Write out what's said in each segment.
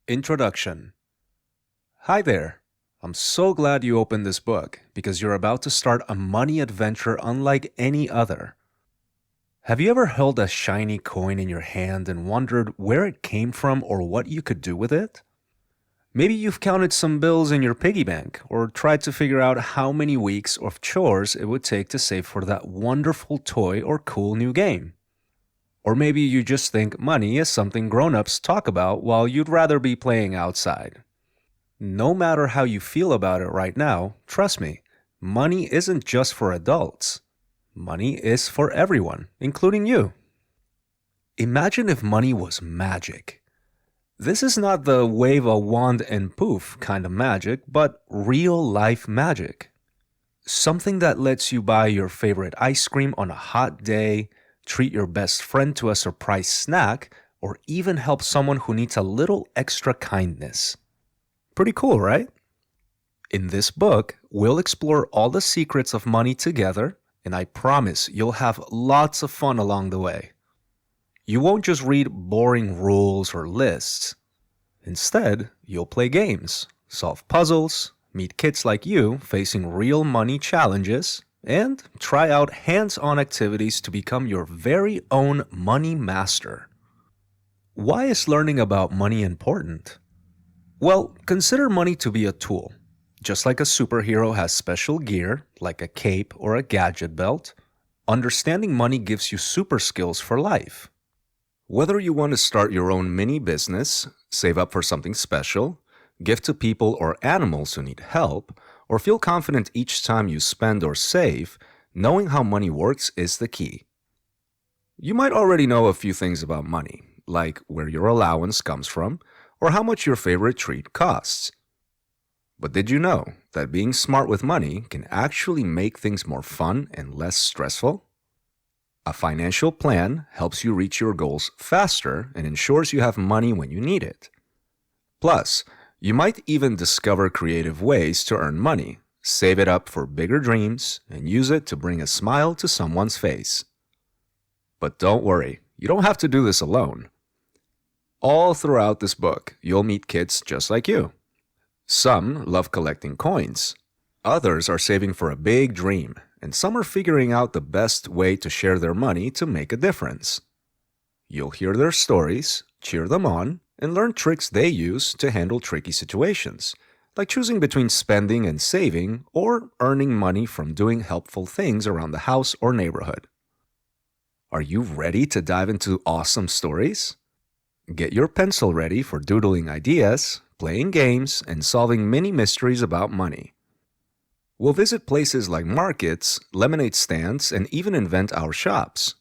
Introduction. Hi there. I'm so glad you opened this book because you're about to start a money adventure unlike any other. Have you ever held a shiny coin in your hand and wondered where it came from or what you could do with it? Maybe you've counted some bills in your piggy bank or tried to figure out how many weeks of chores it would take to save for that wonderful toy or cool new game. Or maybe you just think money is something grown-ups talk about while you'd rather be playing outside. No matter how you feel about it right now, trust me, money isn't just for adults. Money is for everyone, including you. Imagine if money was magic. This is not the wave a wand and poof kind of magic, but real-life magic. Something that lets you buy your favorite ice cream on a hot day, treat your best friend to a surprise snack, or even help someone who needs a little extra kindness. Pretty cool, right? In this book, we'll explore all the secrets of money together, and I promise you'll have lots of fun along the way. You won't just read boring rules or lists. Instead, you'll play games, solve puzzles, meet kids like you facing real money challenges, and try out hands-on activities to become your very own money master. Why is learning about money important? Well, consider money to be a tool. Just like a superhero has special gear, like a cape or a gadget belt, understanding money gives you super skills for life. Whether you want to start your own mini business, save up for something special, give to people or animals who need help, or feel confident each time you spend or save, knowing how money works is the key. You might already know a few things about money, like where your allowance comes from, or how much your favorite treat costs. But did you know that being smart with money can actually make things more fun and less stressful? A financial plan helps you reach your goals faster and ensures you have money when you need it. Plus, you might even discover creative ways to earn money, save it up for bigger dreams, and use it to bring a smile to someone's face. But don't worry, you don't have to do this alone. All throughout this book, you'll meet kids just like you. Some love collecting coins. Others are saving for a big dream, and some are figuring out the best way to share their money to make a difference. You'll hear their stories, cheer them on, and learn tricks they use to handle tricky situations, like choosing between spending and saving or earning money from doing helpful things around the house or neighborhood. Are you ready to dive into awesome stories? Get your pencil ready for doodling ideas, playing games, and solving mini mysteries about money. We'll visit places like markets, lemonade stands, and even invent our shops.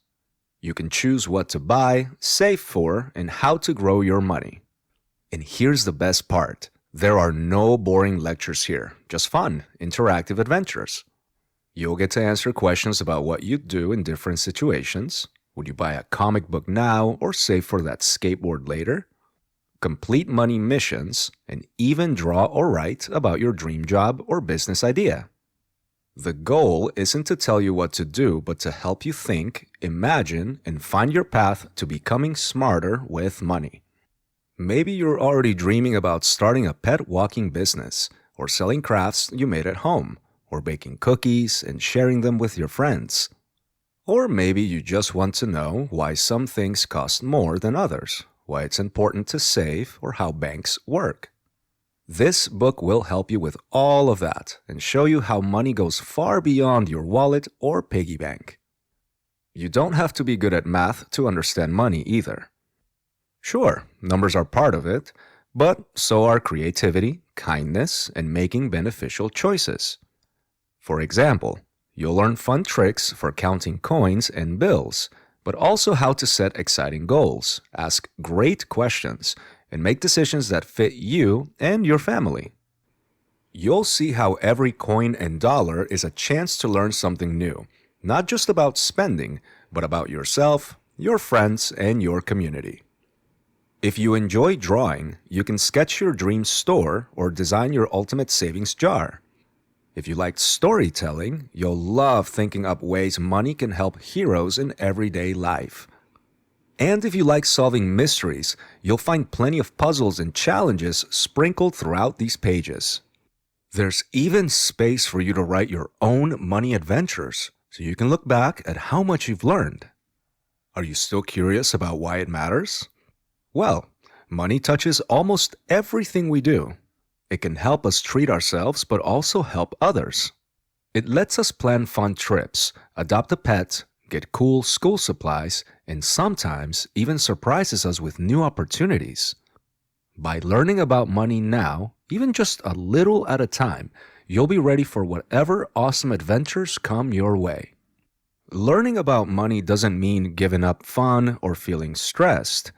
You can choose what to buy, save for, and how to grow your money. And here's the best part. There are no boring lectures here, just fun, interactive adventures. You'll get to answer questions about what you'd do in different situations. Would you buy a comic book now or save for that skateboard later? Complete money missions, and even draw or write about your dream job or business idea. The goal isn't to tell you what to do, but to help you think, imagine, and find your path to becoming smarter with money. Maybe you're already dreaming about starting a pet walking business, or selling crafts you made at home, or baking cookies and sharing them with your friends. Or maybe you just want to know why some things cost more than others, why it's important to save, or how banks work. This book will help you with all of that and show you how money goes far beyond your wallet or piggy bank. You don't have to be good at math to understand money either. Sure, numbers are part of it, but so are creativity, kindness, and making beneficial choices. For example, you'll learn fun tricks for counting coins and bills, but also how to set exciting goals, ask great questions, and make decisions that fit you and your family. You'll see how every coin and dollar is a chance to learn something new, not just about spending, but about yourself, your friends, and your community. If you enjoy drawing, you can sketch your dream store or design your ultimate savings jar. If you like storytelling, you'll love thinking up ways money can help heroes in everyday life. And if you like solving mysteries, you'll find plenty of puzzles and challenges sprinkled throughout these pages. There's even space for you to write your own money adventures, so you can look back at how much you've learned. Are you still curious about why it matters? Well, money touches almost everything we do. It can help us treat ourselves, but also help others. It lets us plan fun trips, adopt a pet, get cool school supplies, and sometimes even surprises us with new opportunities. By learning about money now, even just a little at a time, you'll be ready for whatever awesome adventures come your way. Learning about money doesn't mean giving up fun or feeling stressed.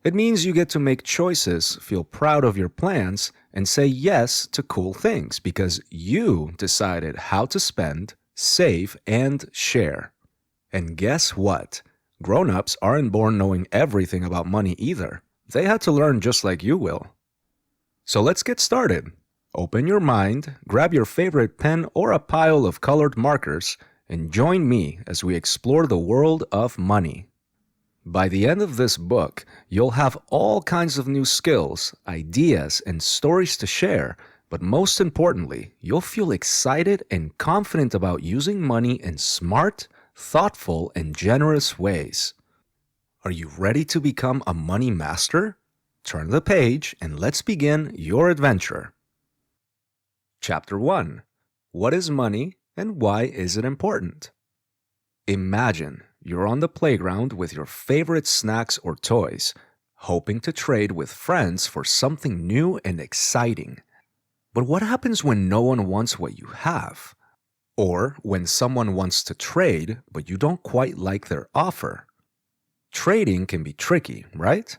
It means you get to make choices, feel proud of your plans, and say yes to cool things because you decided how to spend, save, and share. And guess what? Grown-ups aren't born knowing everything about money either. They had to learn just like you will. So let's get started. Open your mind, grab your favorite pen or a pile of colored markers, and join me as we explore the world of money. By the end of this book, you'll have all kinds of new skills, ideas, and stories to share, but most importantly, you'll feel excited and confident about using money in smart, thoughtful, and generous ways. Are you ready to become a money master? Turn the page and let's begin your adventure. Chapter 1. What is money and why is it important? Imagine you're on the playground with your favorite snacks or toys, hoping to trade with friends for something new and exciting. But what happens when no one wants what you have? Or when someone wants to trade, but you don't quite like their offer? Trading can be tricky, right?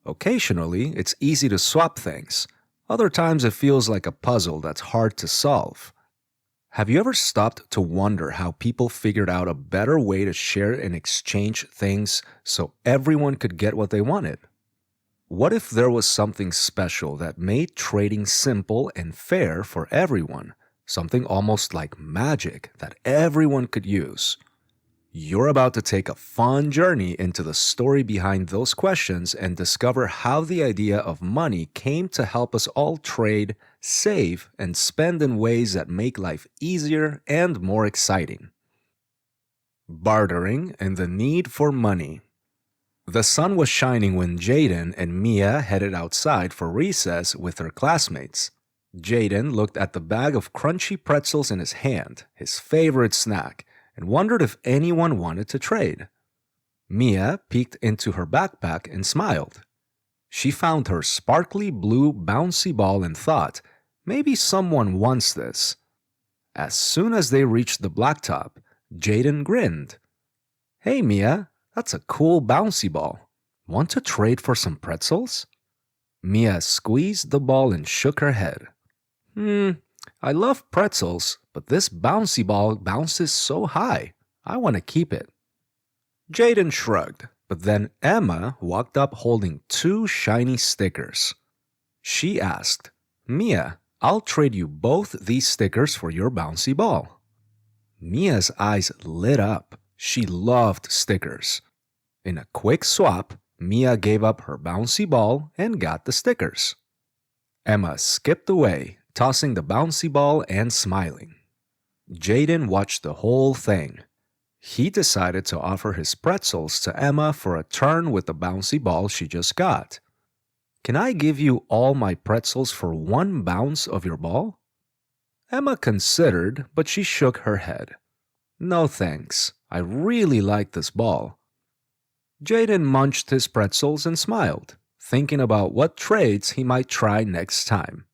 Occasionally, it's easy to swap things. Other times it feels like a puzzle that's hard to solve. Have you ever stopped to wonder how people figured out a better way to share and exchange things so everyone could get what they wanted? What if there was something special that made trading simple and fair for everyone? Something almost like magic that everyone could use. You're about to take a fun journey into the story behind those questions and discover how the idea of money came to help us all trade, save, and spend in ways that make life easier and more exciting. Bartering and the need for money. The sun was shining when Jaden and Mia headed outside for recess with their classmates. Jaden looked at the bag of crunchy pretzels in his hand, his favorite snack, and wondered if anyone wanted to trade. Mia peeked into her backpack and smiled. She found her sparkly blue bouncy ball and thought, maybe someone wants this. As soon as they reached the blacktop, Jaden grinned. Hey Mia, that's a cool bouncy ball. Want to trade for some pretzels? Mia squeezed the ball and shook her head. I love pretzels, but this bouncy ball bounces so high. I want to keep it. Jaden shrugged, but then Emma walked up holding 2 shiny stickers. She asked, Mia, I'll trade you both these stickers for your bouncy ball. Mia's eyes lit up. She loved stickers. In a quick swap, Mia gave up her bouncy ball and got the stickers. Emma skipped away, tossing the bouncy ball and smiling. Jaden watched the whole thing. He decided to offer his pretzels to Emma for a turn with the bouncy ball she just got. Can I give you all my pretzels for 1 bounce of your ball? Emma considered, but she shook her head. No thanks. I really like this ball. Jaden munched his pretzels and smiled, thinking about what trades he might try next time.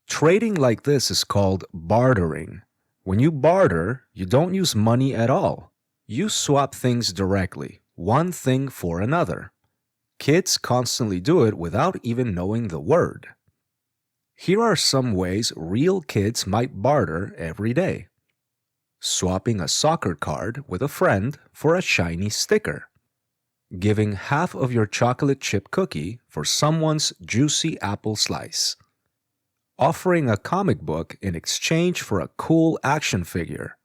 Trading like this is called bartering. When you barter, you don't use money at all. You swap things directly, one thing for another. Kids constantly do it without even knowing the word. Here are some ways real kids might barter every day. Swapping a soccer card with a friend for a shiny sticker. Giving half of your chocolate chip cookie for someone's juicy apple slice. Offering a comic book in exchange for a cool action figure.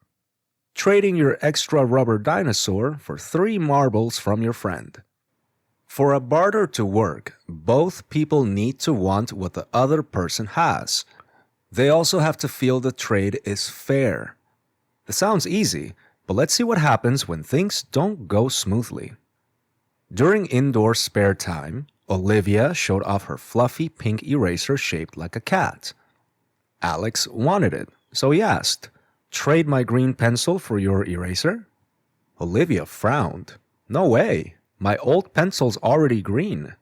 Trading your extra rubber dinosaur for 3 marbles from your friend. For a barter to work, both people need to want what the other person has. They also have to feel the trade is fair. This sounds easy, but let's see what happens when things don't go smoothly. During indoor spare time, Olivia showed off her fluffy pink eraser shaped like a cat. Alex wanted it, so he asked, "Trade my green pencil for your eraser?" Olivia frowned. "No way, my old pencil's already green."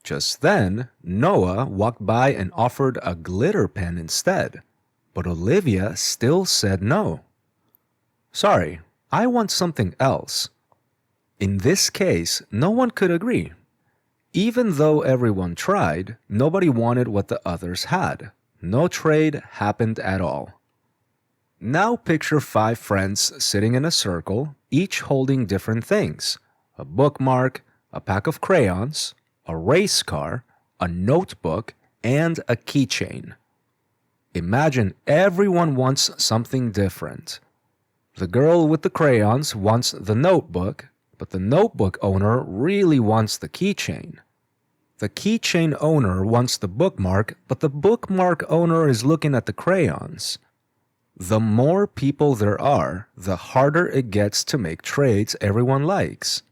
Just then, Noah walked by and offered a glitter pen instead, but Olivia still said no. "Sorry, I want something else." In this case, no one could agree. Even though everyone tried, nobody wanted what the others had. No trade happened at all. Now picture 5 friends sitting in a circle, each holding different things: a bookmark, a pack of crayons, a race car, a notebook, and a keychain. Imagine everyone wants something different. The girl with the crayons wants the notebook, but the notebook owner really wants the keychain. The keychain owner wants the bookmark, but the bookmark owner is looking at the crayons. The more people there are, the harder it gets to make trades everyone likes.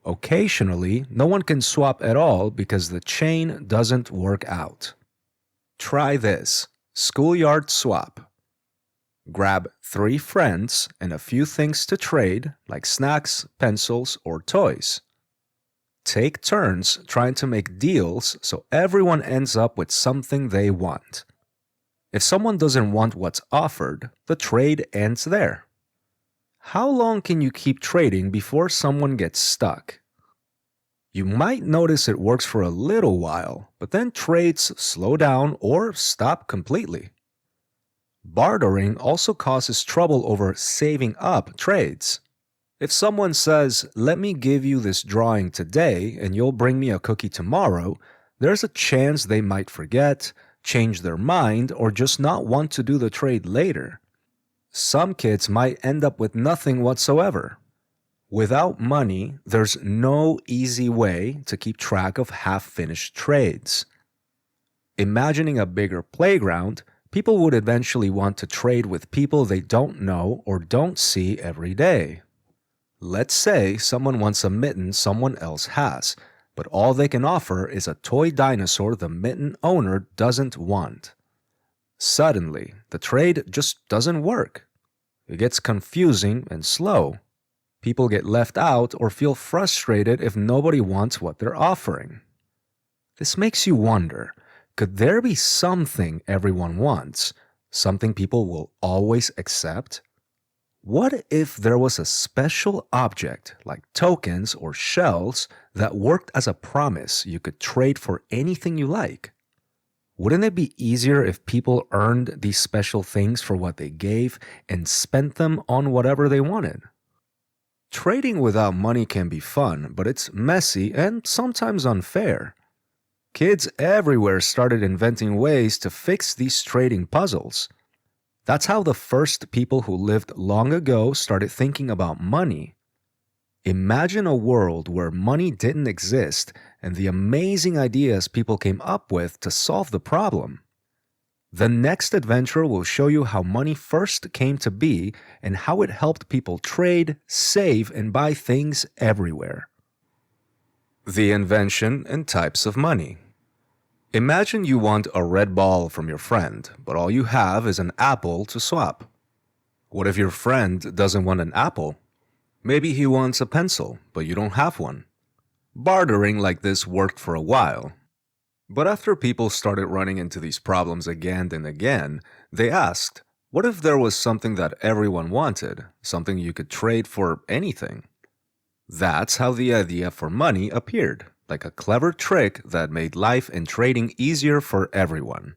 Occasionally, no one can swap at all because the chain doesn't work out. Try this: schoolyard swap. Grab 3 friends and a few things to trade, like snacks, pencils, or toys. Take turns trying to make deals so everyone ends up with something they want. If someone doesn't want what's offered, the trade ends there. How long can you keep trading before someone gets stuck? You might notice it works for a little while, but then trades slow down or stop completely. Bartering also causes trouble over saving up trades. If someone says, "Let me give you this drawing today and you'll bring me a cookie tomorrow," there's a chance they might forget, change their mind, or just not want to do the trade later. Some kids might end up with nothing whatsoever. Without money, there's no easy way to keep track of half-finished trades. Imagining a bigger playground, people would eventually want to trade with people they don't know or don't see every day. Let's say someone wants a mitten someone else has, but all they can offer is a toy dinosaur the mitten owner doesn't want. Suddenly, the trade just doesn't work. It gets confusing and slow. People get left out or feel frustrated if nobody wants what they're offering. This makes you wonder, could there be something everyone wants, something people will always accept? What if there was a special object, like tokens or shells, that worked as a promise you could trade for anything you like? Wouldn't it be easier if people earned these special things for what they gave and spent them on whatever they wanted? Trading without money can be fun, but it's messy and sometimes unfair. Kids everywhere started inventing ways to fix these trading puzzles. That's how the first people who lived long ago started thinking about money. Imagine a world where money didn't exist and the amazing ideas people came up with to solve the problem. The next adventure will show you how money first came to be and how it helped people trade, save, and buy things everywhere. The invention and types of money. Imagine you want a red ball from your friend, but all you have is an apple to swap. What if your friend doesn't want an apple? Maybe he wants a pencil, but you don't have one. Bartering like this worked for a while. But after people started running into these problems again and again, they asked, what if there was something that everyone wanted, something you could trade for anything? That's how the idea for money appeared, like a clever trick that made life and trading easier for everyone.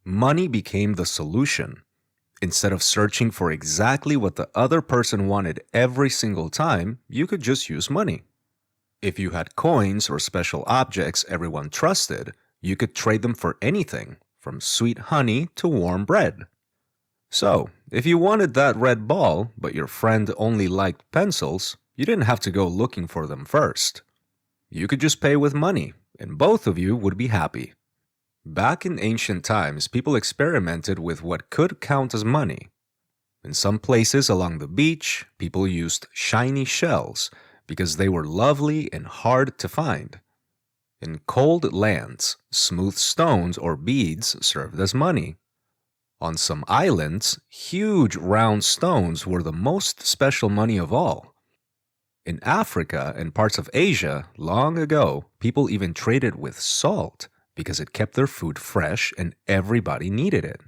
Money became the solution. Instead of searching for exactly what the other person wanted every single time, you could just use money. If you had coins or special objects everyone trusted, you could trade them for anything, from sweet honey to warm bread. So, if you wanted that red ball, but your friend only liked pencils, you didn't have to go looking for them first. You could just pay with money, and both of you would be happy. Back in ancient times, people experimented with what could count as money. In some places along the beach, people used shiny shells because they were lovely and hard to find. In cold lands, smooth stones or beads served as money. On some islands, huge round stones were the most special money of all. In Africa and parts of Asia, long ago, people even traded with salt because it kept their food fresh and everybody needed it.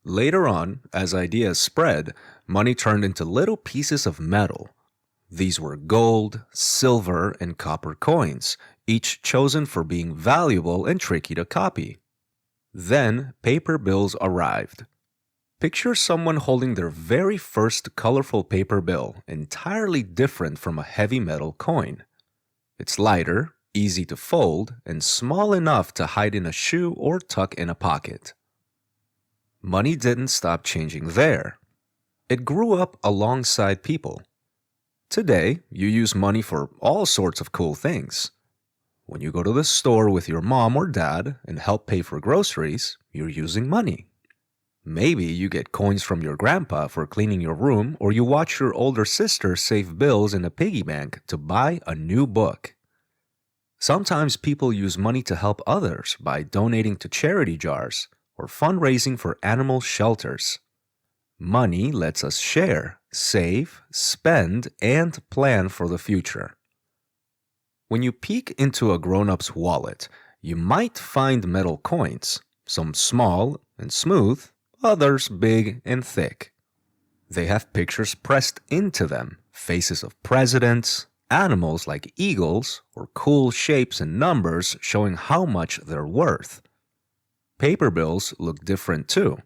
Later on, as ideas spread, money turned into little pieces of metal. These were gold, silver, and copper coins, each chosen for being valuable and tricky to copy. Then, paper bills arrived. Picture someone holding their very first colorful paper bill, entirely different from a heavy metal coin. It's lighter, easy to fold, and small enough to hide in a shoe or tuck in a pocket. Money didn't stop changing there. It grew up alongside people. Today, you use money for all sorts of cool things. When you go to the store with your mom or dad and help pay for groceries, you're using money. Maybe you get coins from your grandpa for cleaning your room, or you watch your older sister save bills in a piggy bank to buy a new book. Sometimes people use money to help others by donating to charity jars or fundraising for animal shelters. Money lets us share, save, spend, and plan for the future. When you peek into a grown-up's wallet, you might find metal coins, some small and smooth, others big and thick. They have pictures pressed into them, faces of presidents, animals like eagles, or cool shapes and numbers showing how much they're worth. Paper bills look different too.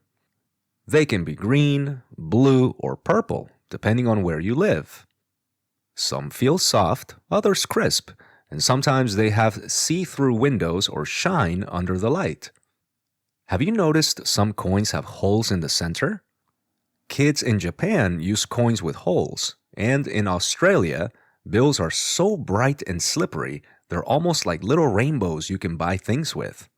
They can be green, blue, or purple, depending on where you live. Some feel soft, others crisp, and sometimes they have see-through windows or shine under the light. Have you noticed some coins have holes in the center? Kids in Japan use coins with holes, and in Australia, bills are so bright and slippery, they're almost like little rainbows you can buy things with.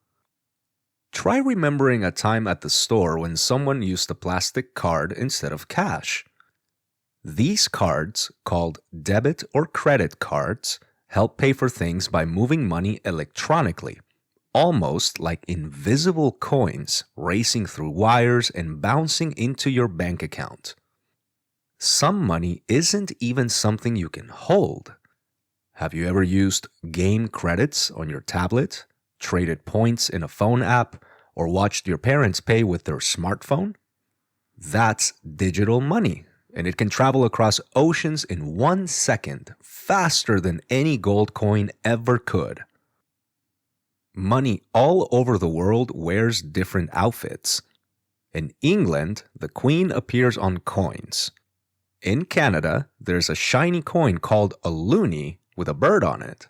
Try remembering a time at the store when someone used a plastic card instead of cash. These cards, called debit or credit cards, help pay for things by moving money electronically, almost like invisible coins racing through wires and bouncing into your bank account. Some money isn't even something you can hold. Have you ever used game credits on your tablet, traded points in a phone app, or watched your parents pay with their smartphone? That's digital money, and it can travel across oceans in 1 second, faster than any gold coin ever could. Money all over the world wears different outfits. In England, the Queen appears on coins. In Canada, there's a shiny coin called a loonie with a bird on it.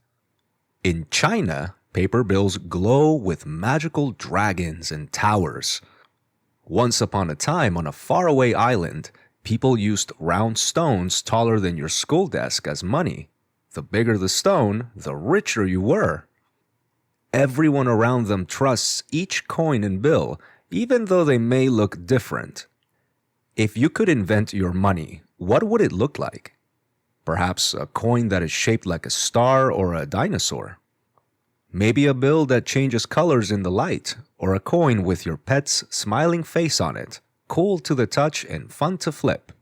In China, paper bills glow with magical dragons and towers. Once upon a time, on a faraway island, people used round stones taller than your school desk as money. The bigger the stone, the richer you were. Everyone around them trusts each coin and bill, even though they may look different. If you could invent your money, what would it look like? Perhaps a coin that is shaped like a star or a dinosaur. Maybe a bill that changes colors in the light, or a coin with your pet's smiling face on it, cool to the touch and fun to flip.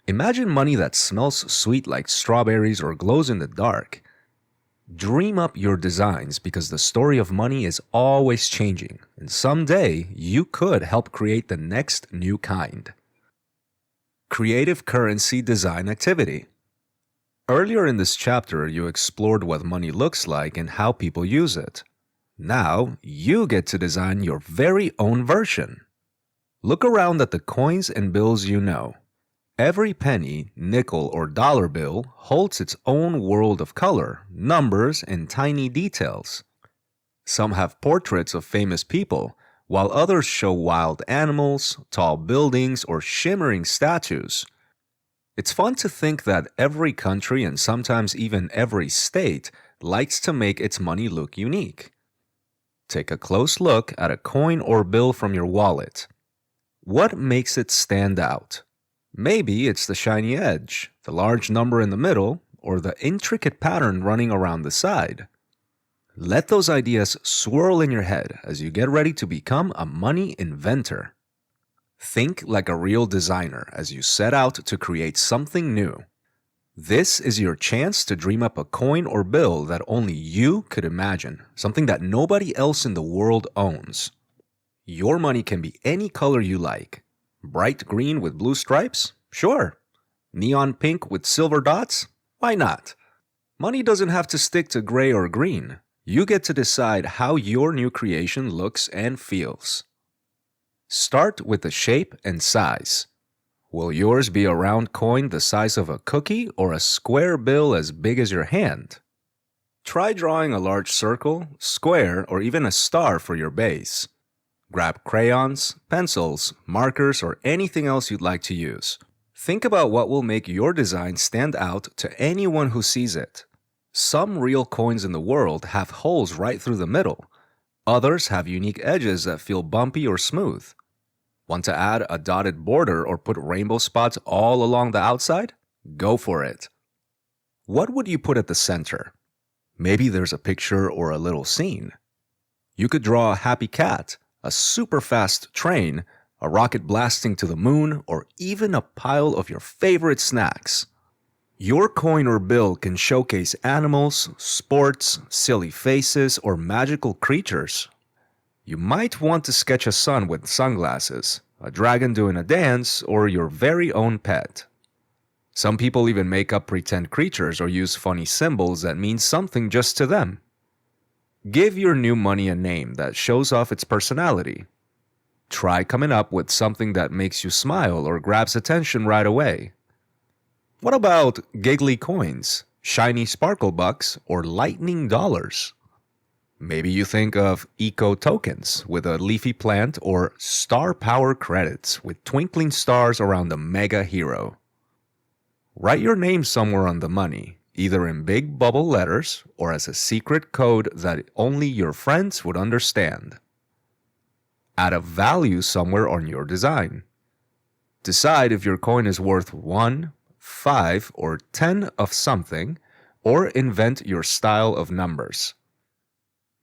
Imagine money that smells sweet like strawberries or glows in the dark. Dream up your designs because the story of money is always changing, and someday you could help create the next new kind. Creative currency design activity. Earlier in this chapter, you explored what money looks like and how people use it. Now, you get to design your very own version. Look around at the coins and bills you know. Every penny, nickel, or dollar bill holds its own world of color, numbers, and tiny details. Some have portraits of famous people, while others show wild animals, tall buildings, or shimmering statues. It's fun to think that every country and sometimes even every state likes to make its money look unique. Take a close look at a coin or bill from your wallet. What makes it stand out? Maybe it's the shiny edge, the large number in the middle, or the intricate pattern running around the side. Let those ideas swirl in your head as you get ready to become a money inventor. Think like a real designer as you set out to create something new. This is your chance to dream up a coin or bill that only you could imagine, something that nobody else in the world owns. Your money can be any color you like. Bright green with blue stripes? Sure. Neon pink with silver dots? Why not? Money doesn't have to stick to gray or green. You get to decide how your new creation looks and feels. Start with the shape and size. Will yours be a round coin the size of a cookie or a square bill as big as your hand? Try drawing a large circle, square, or even a star for your base. Grab crayons, pencils, markers, or anything else you'd like to use. Think about what will make your design stand out to anyone who sees it. Some real coins in the world have holes right through the middle. Others have unique edges that feel bumpy or smooth. Want to add a dotted border or put rainbow spots all along the outside? Go for it. What would you put at the center? Maybe there's a picture or a little scene. You could draw a happy cat, a super fast train, a rocket blasting to the moon, or even a pile of your favorite snacks. Your coin or bill can showcase animals, sports, silly faces, or magical creatures. You might want to sketch a sun with sunglasses, a dragon doing a dance, or your very own pet. Some people even make up pretend creatures or use funny symbols that mean something just to them. Give your new money a name that shows off its personality. Try coming up with something that makes you smile or grabs attention right away. What about giggly coins, shiny sparkle bucks, or lightning dollars? Maybe you think of eco tokens with a leafy plant or star power credits with twinkling stars around a mega hero. Write your name somewhere on the money, either in big bubble letters or as a secret code that only your friends would understand. Add a value somewhere on your design. Decide if your coin is worth 1, 5, or 10 of something, or invent your style of numbers.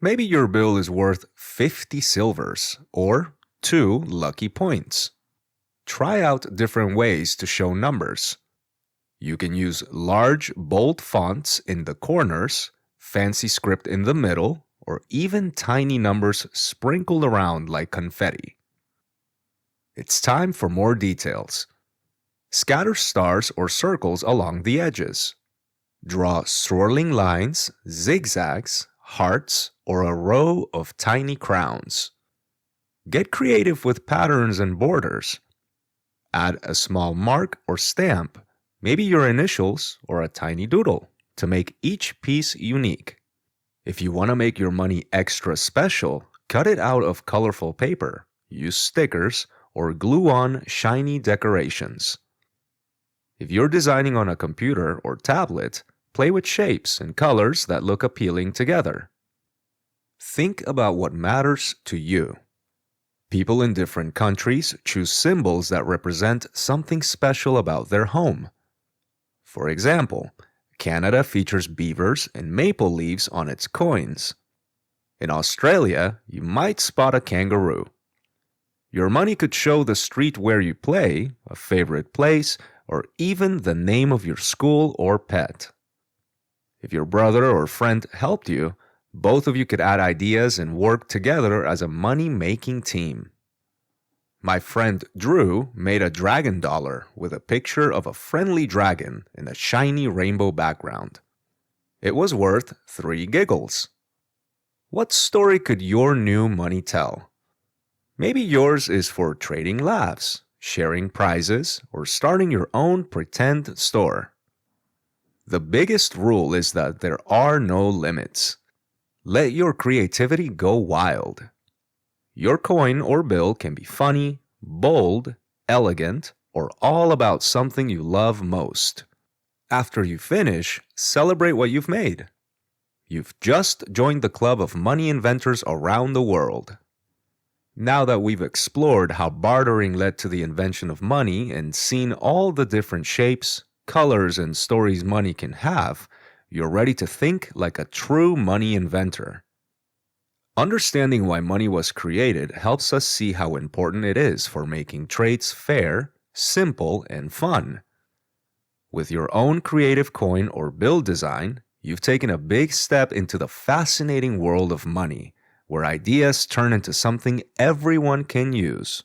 Maybe your bill is worth 50 silvers or 2 lucky points. Try out different ways to show numbers. You can use large, bold fonts in the corners, fancy script in the middle, or even tiny numbers sprinkled around like confetti. It's time for more details. Scatter stars or circles along the edges. Draw swirling lines, zigzags, hearts, or a row of tiny crowns. Get creative with patterns and borders. Add a small mark or stamp, maybe your initials or a tiny doodle, to make each piece unique. If you want to make your money extra special, cut it out of colorful paper, use stickers, or glue on shiny decorations. If you're designing on a computer or tablet, play with shapes and colors that look appealing together. Think about what matters to you. People in different countries choose symbols that represent something special about their home. For example, Canada features beavers and maple leaves on its coins. In Australia, you might spot a kangaroo. Your money could show the street where you play, a favorite place, or even the name of your school or pet. If your brother or friend helped you, both of you could add ideas and work together as a money-making team. My friend Drew made a dragon dollar with a picture of a friendly dragon in a shiny rainbow background. It was worth 3 giggles. What story could your new money tell? Maybe yours is for trading laughs, sharing prizes, or starting your own pretend store. The biggest rule is that there are no limits. Let your creativity go wild. Your coin or bill can be funny, bold, elegant, or all about something you love most. After you finish, celebrate what you've made. You've just joined the club of money inventors around the world. Now that we've explored how bartering led to the invention of money and seen all the different shapes, colors, and stories money can have, you're ready to think like a true money inventor. Understanding why money was created helps us see how important it is for making trades fair, simple, and fun. With your own creative coin or bill design, you've taken a big step into the fascinating world of money, where ideas turn into something everyone can use.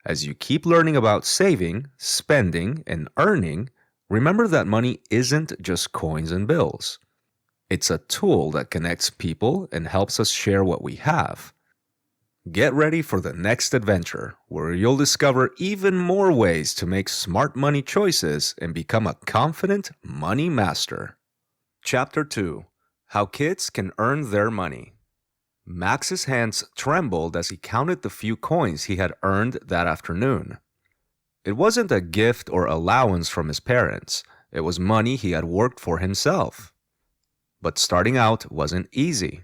As you keep learning about saving, spending, and earning, remember that money isn't just coins and bills. It's a tool that connects people and helps us share what we have. Get ready for the next adventure, where you'll discover even more ways to make smart money choices and become a confident money master. Chapter 2: How Kids Can Earn Their Money. Max's hands trembled as he counted the few coins he had earned that afternoon. It wasn't a gift or allowance from his parents. It was money he had worked for himself. But starting out wasn't easy.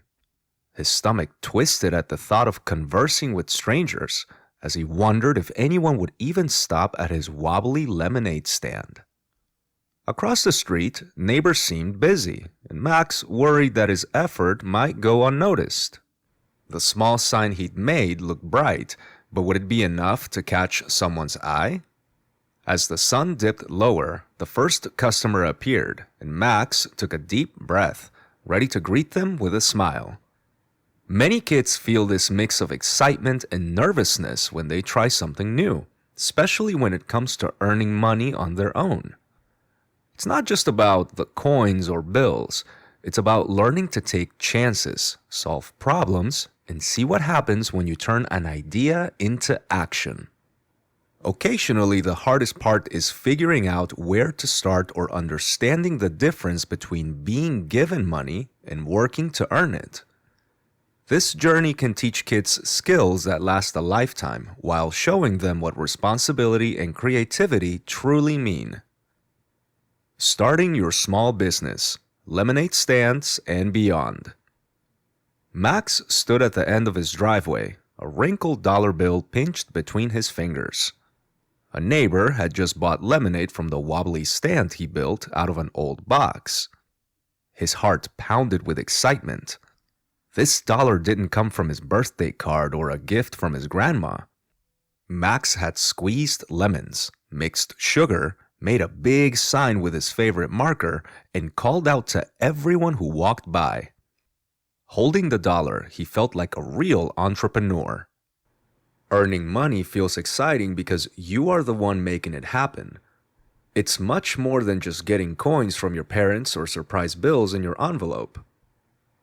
His stomach twisted at the thought of conversing with strangers, as he wondered if anyone would even stop at his wobbly lemonade stand. Across the street, neighbors seemed busy, and Max worried that his effort might go unnoticed. The small sign he'd made looked bright, but would it be enough to catch someone's eye? As the sun dipped lower, the first customer appeared, and Max took a deep breath, ready to greet them with a smile. Many kids feel this mix of excitement and nervousness when they try something new, especially when it comes to earning money on their own. It's not just about the coins or bills. It's about learning to take chances, solve problems, and see what happens when you turn an idea into action. Occasionally, the hardest part is figuring out where to start or understanding the difference between being given money and working to earn it. This journey can teach kids skills that last a lifetime while showing them what responsibility and creativity truly mean. Starting your small business, lemonade stands, and beyond. Max stood at the end of his driveway, a wrinkled dollar bill pinched between his fingers. A neighbor had just bought lemonade from the wobbly stand he built out of an old box. His heart pounded with excitement. This dollar didn't come from his birthday card or a gift from his grandma. Max had squeezed lemons, mixed sugar, made a big sign with his favorite marker, and called out to everyone who walked by. Holding the dollar, he felt like a real entrepreneur. Earning money feels exciting because you are the one making it happen. It's much more than just getting coins from your parents or surprise bills in your envelope.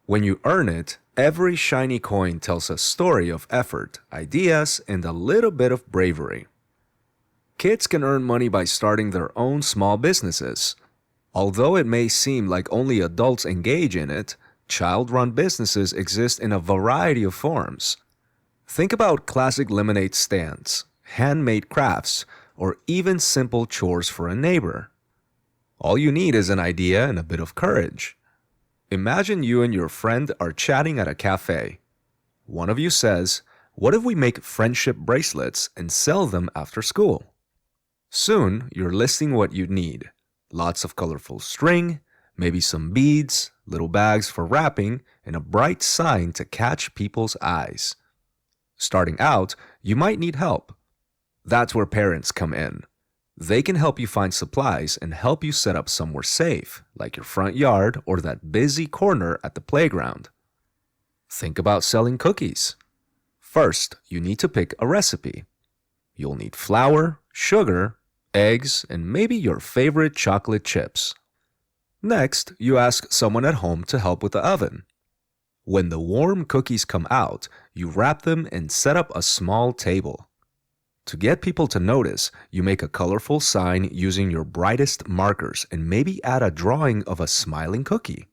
When you earn it, every shiny coin tells a story of effort, ideas, and a little bit of bravery. Kids can earn money by starting their own small businesses. Although it may seem like only adults engage in it, child-run businesses exist in a variety of forms. Think about classic lemonade stands, handmade crafts, or even simple chores for a neighbor. All you need is an idea and a bit of courage. Imagine you and your friend are chatting at a cafe. One of you says, "What if we make friendship bracelets and sell them after school?" Soon, you're listing what you need. Lots of colorful string, maybe some beads, little bags for wrapping, and a bright sign to catch people's eyes. Starting out, you might need help. That's where parents come in. They can help you find supplies and help you set up somewhere safe, like your front yard or that busy corner at the playground. Think about selling cookies. First, you need to pick a recipe. You'll need flour, sugar, eggs, and maybe your favorite chocolate chips. Next, you ask someone at home to help with the oven. When the warm cookies come out, you wrap them and set up a small table. To get people to notice, you make a colorful sign using your brightest markers and maybe add a drawing of a smiling cookie.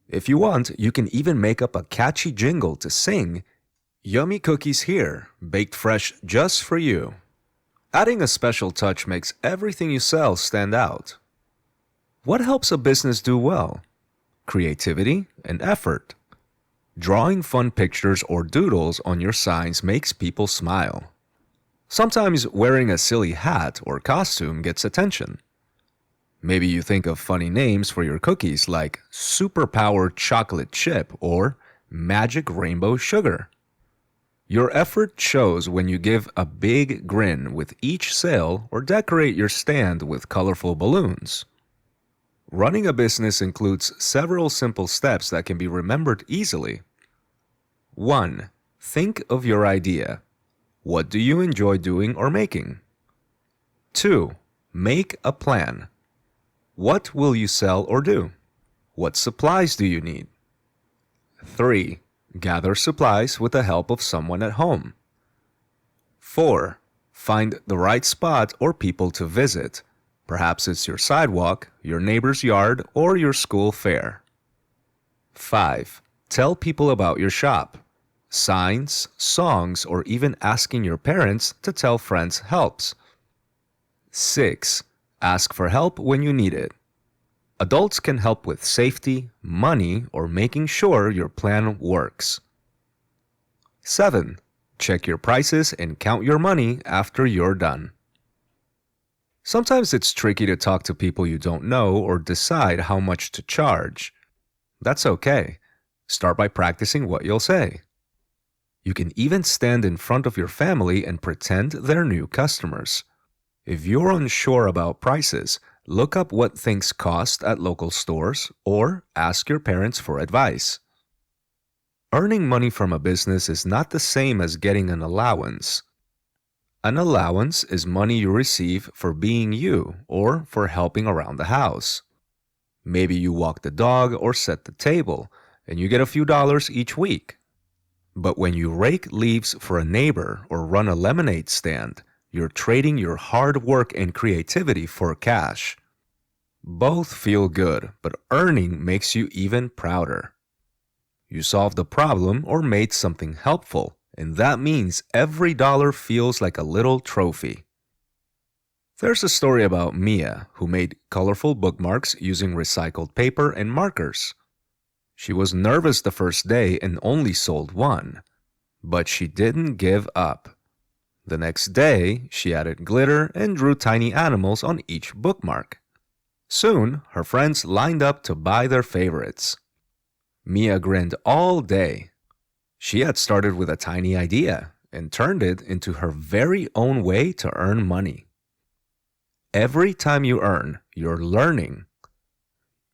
If you want, you can even make up a catchy jingle to sing, "Yummy cookies here, baked fresh just for you." Adding a special touch makes everything you sell stand out. What helps a business do well? creativity, and effort. Drawing fun pictures or doodles on your signs makes people smile. Sometimes wearing a silly hat or costume gets attention. Maybe you think of funny names for your cookies like Superpower Chocolate Chip or Magic Rainbow Sugar. Your effort shows when you give a big grin with each sale or decorate your stand with colorful balloons. Running a business includes several simple steps that can be remembered easily. 1. Think of your idea. What do you enjoy doing or making? 2. Make a plan. What will you sell or do? What supplies do you need? 3. Gather supplies with the help of someone at home. 4. Find the right spot or people to visit. Perhaps it's your sidewalk, your neighbor's yard, or your school fair. 5. Tell people about your shop. Signs, songs, or even asking your parents to tell friends helps. 6. Ask for help when you need it. Adults can help with safety, money, or making sure your plan works. 7. Check your prices and count your money after you're done. Sometimes it's tricky to talk to people you don't know or decide how much to charge. That's okay. Start by practicing what you'll say. You can even stand in front of your family and pretend they're new customers. If you're unsure about prices, look up what things cost at local stores or ask your parents for advice. Earning money from a business is not the same as getting an allowance. An allowance is money you receive for being you or for helping around the house. Maybe you walk the dog or set the table, and you get a few dollars each week. But when you rake leaves for a neighbor or run a lemonade stand, you're trading your hard work and creativity for cash. Both feel good, but earning makes you even prouder. You solved a problem or made something helpful, and that means every dollar feels like a little trophy. There's a story about Mia, who made colorful bookmarks using recycled paper and markers. She was nervous the first day and only sold one, but she didn't give up. The next day, she added glitter and drew tiny animals on each bookmark. Soon, her friends lined up to buy their favorites. Mia grinned all day. She had started with a tiny idea and turned it into her very own way to earn money. Every time you earn, you're learning.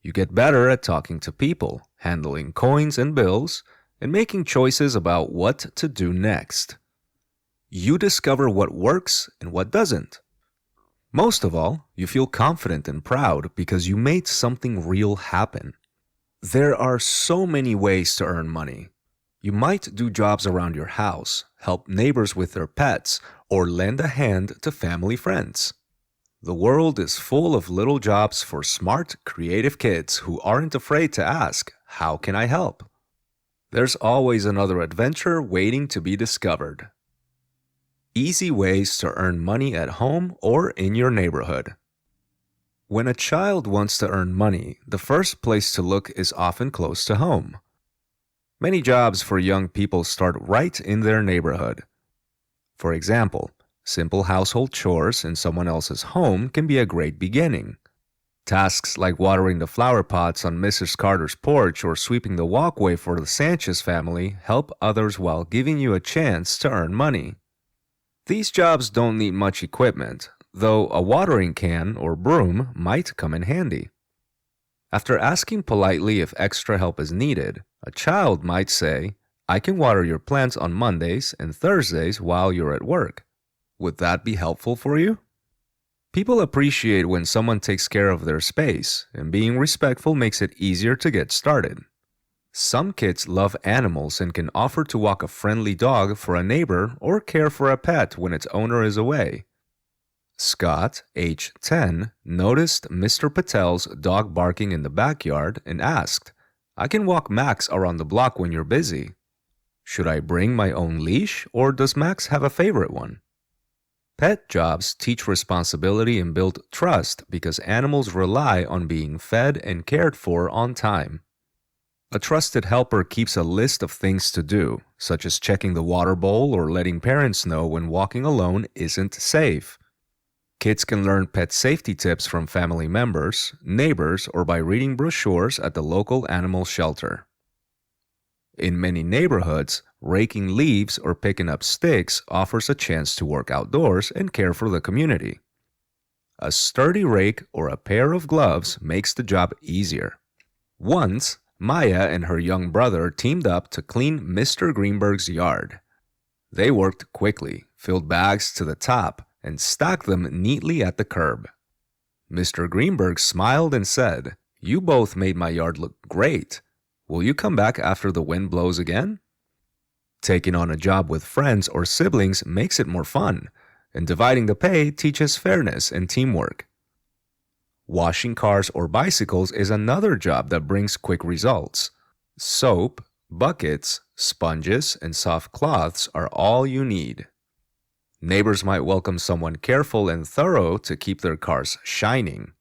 You get better at talking to people, handling coins and bills, and making choices about what to do next. You discover what works and what doesn't. Most of all, you feel confident and proud because you made something real happen. There are so many ways to earn money. You might do jobs around your house, help neighbors with their pets, or lend a hand to family friends. The world is full of little jobs for smart, creative kids who aren't afraid to ask, "How can I help?" There's always another adventure waiting to be discovered. Easy ways to earn money at home or in your neighborhood. When a child wants to earn money, the first place to look is often close to home. Many jobs for young people start right in their neighborhood. For example, simple household chores in someone else's home can be a great beginning. Tasks like watering the flower pots on Mrs. Carter's porch or sweeping the walkway for the Sanchez family help others while giving you a chance to earn money. These jobs don't need much equipment, though a watering can or broom might come in handy. After asking politely if extra help is needed, a child might say, "I can water your plants on Mondays and Thursdays while you're at work. Would that be helpful for you?" People appreciate when someone takes care of their space, and being respectful makes it easier to get started. Some kids love animals and can offer to walk a friendly dog for a neighbor or care for a pet when its owner is away. Scott, age 10, noticed Mr. Patel's dog barking in the backyard and asked, "I can walk Max around the block when you're busy. Should I bring my own leash, or does Max have a favorite one?" Pet jobs teach responsibility and build trust because animals rely on being fed and cared for on time. A trusted helper keeps a list of things to do, such as checking the water bowl or letting parents know when walking alone isn't safe. Kids can learn pet safety tips from family members, neighbors, or by reading brochures at the local animal shelter. In many neighborhoods, raking leaves or picking up sticks offers a chance to work outdoors and care for the community. A sturdy rake or a pair of gloves makes the job easier. Once, Maya and her young brother teamed up to clean Mr. Greenberg's yard. They worked quickly, filled bags to the top, and stacked them neatly at the curb. Mr. Greenberg smiled and said, "You both made my yard look great. Will you come back after the wind blows again?" Taking on a job with friends or siblings makes it more fun, and dividing the pay teaches fairness and teamwork. Washing cars or bicycles is another job that brings quick results. Soap, buckets, sponges, and soft cloths are all you need. Neighbors might welcome someone careful and thorough to keep their cars shining.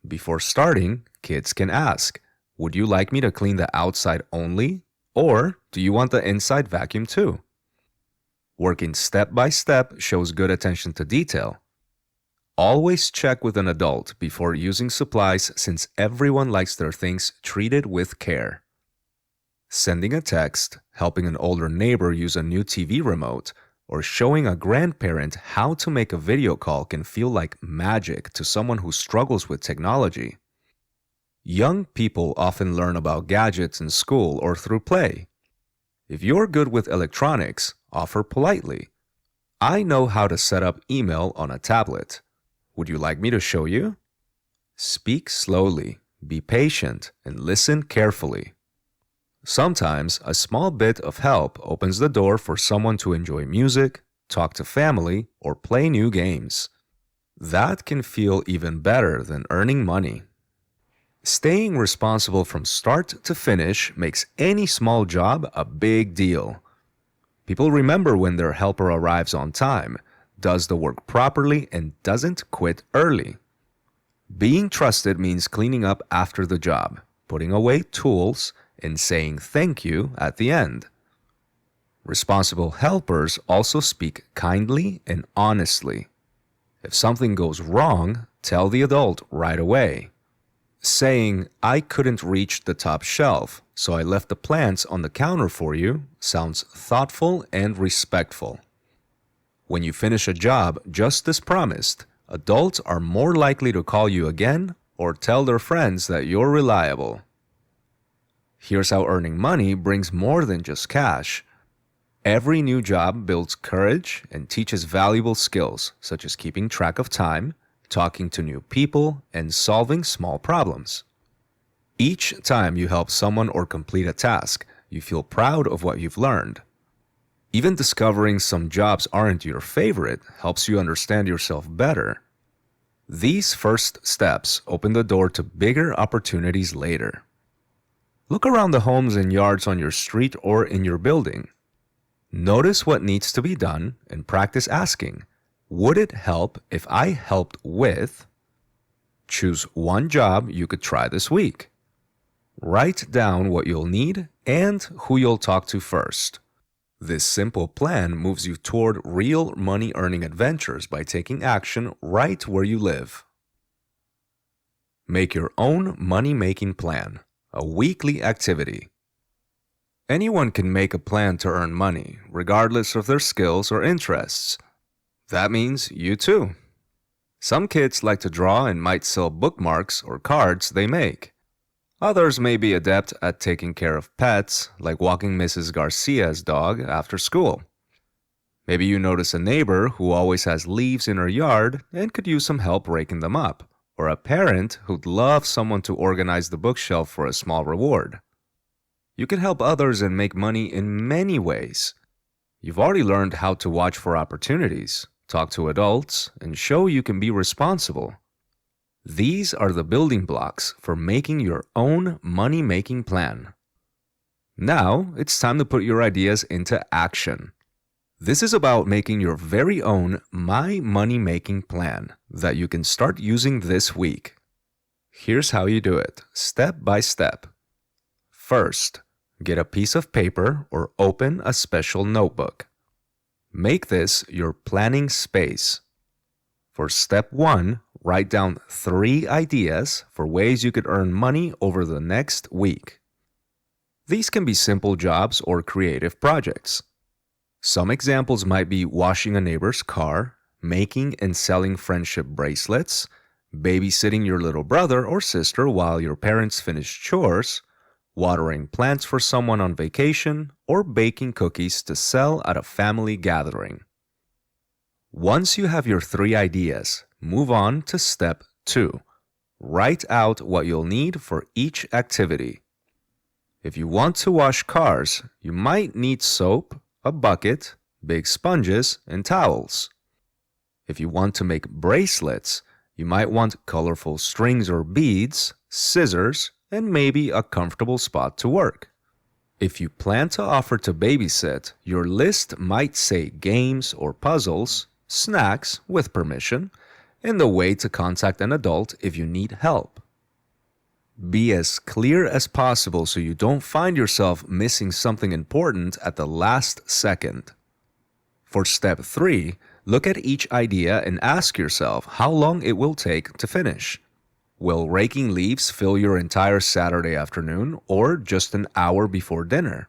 Before starting, kids can ask, "Would you like me to clean the outside only? Or do you want the inside vacuum too?" Working step by step shows good attention to detail. Always check with an adult before using supplies since everyone likes their things treated with care. Sending a text, helping an older neighbor use a new TV remote, or showing a grandparent how to make a video call can feel like magic to someone who struggles with technology. Young people often learn about gadgets in school or through play. If you're good with electronics, offer politely, "I know how to set up email on a tablet. Would you like me to show you?" Speak slowly, be patient, and listen carefully. Sometimes a small bit of help opens the door for someone to enjoy music, talk to family, or play new games. That can feel even better than earning money. Staying responsible from start to finish makes any small job a big deal. People remember when their helper arrives on time, does the work properly, and doesn't quit early. Being trusted means cleaning up after the job, putting away tools, and saying thank you at the end. Responsible helpers also speak kindly and honestly. If something goes wrong, tell the adult right away. Saying, "I couldn't reach the top shelf, so I left the plants on the counter for you," sounds thoughtful and respectful. When you finish a job just as promised, adults are more likely to call you again or tell their friends that you're reliable. Here's how earning money brings more than just cash. Every new job builds courage and teaches valuable skills, such as keeping track of time, talking to new people, and solving small problems. Each time you help someone or complete a task, you feel proud of what you've learned. Even discovering some jobs aren't your favorite helps you understand yourself better. These first steps open the door to bigger opportunities later. Look around the homes and yards on your street or in your building. Notice what needs to be done and practice asking, "Would it help if I helped with?" Choose one job you could try this week. Write down what you'll need and who you'll talk to first. This simple plan moves you toward real money-earning adventures by taking action right where you live. Make your own money-making plan, a weekly activity. Anyone can make a plan to earn money, regardless of their skills or interests. That means you too. Some kids like to draw and might sell bookmarks or cards they make. Others may be adept at taking care of pets, like walking Mrs. Garcia's dog after school. Maybe you notice a neighbor who always has leaves in her yard and could use some help raking them up, or a parent who'd love someone to organize the bookshelf for a small reward. You can help others and make money in many ways. You've already learned how to watch for opportunities, talk to adults, and show you can be responsible. These are the building blocks for making your own money-making plan. Now, it's time to put your ideas into action. This is about making your very own My Money-Making Plan that you can start using this week. Here's how you do it, step by step. First, get a piece of paper or open a special notebook. Make this your planning space. For step 1, write down 3 ideas for ways you could earn money over the next week. These can be simple jobs or creative projects. Some examples might be washing a neighbor's car, making and selling friendship bracelets, babysitting your little brother or sister while your parents finish chores, watering plants for someone on vacation, or baking cookies to sell at a family gathering. Once you have your 3 ideas, move on to step 2. Write out what you'll need for each activity. If you want to wash cars, you might need soap, a bucket, big sponges, and towels. If you want to make bracelets, you might want colorful strings or beads, scissors, and maybe a comfortable spot to work. If you plan to offer to babysit, your list might say games or puzzles, snacks with permission, and the way to contact an adult if you need help. Be as clear as possible so you don't find yourself missing something important at the last second. For step 3, look at each idea and ask yourself how long it will take to finish. Will raking leaves fill your entire Saturday afternoon or just an hour before dinner?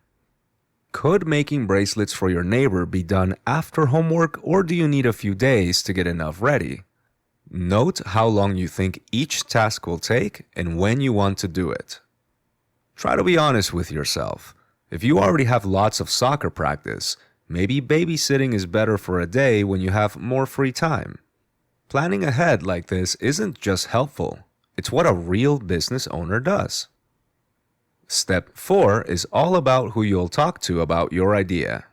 Could making bracelets for your neighbor be done after homework, or do you need a few days to get enough ready? Note how long you think each task will take and when you want to do it. Try to be honest with yourself. If you already have lots of soccer practice, maybe babysitting is better for a day when you have more free time. Planning ahead like this isn't just helpful, it's what a real business owner does. Step 4 is all about who you'll talk to about your idea.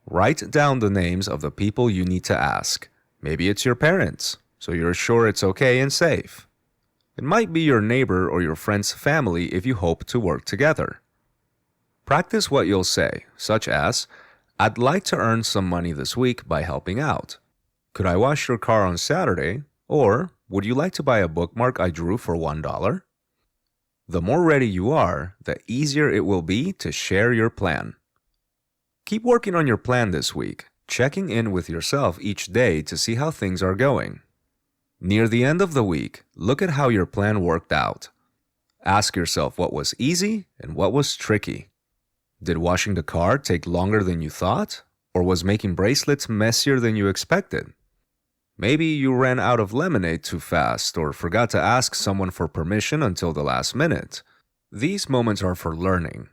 Write down the names of the people you need to ask. Maybe it's your parents, so you're sure it's okay and safe. It might be your neighbor or your friend's family if you hope to work together. Practice what you'll say, such as, "I'd like to earn some money this week by helping out. Could I wash your car on Saturday?" Or, "Would you like to buy a bookmark I drew for $1? The more ready you are, the easier it will be to share your plan. Keep working on your plan this week, checking in with yourself each day to see how things are going. Near the end of the week, look at how your plan worked out. Ask yourself what was easy and what was tricky. Did washing the car take longer than you thought? Or was making bracelets messier than you expected? Maybe you ran out of lemonade too fast or forgot to ask someone for permission until the last minute. These moments are for learning.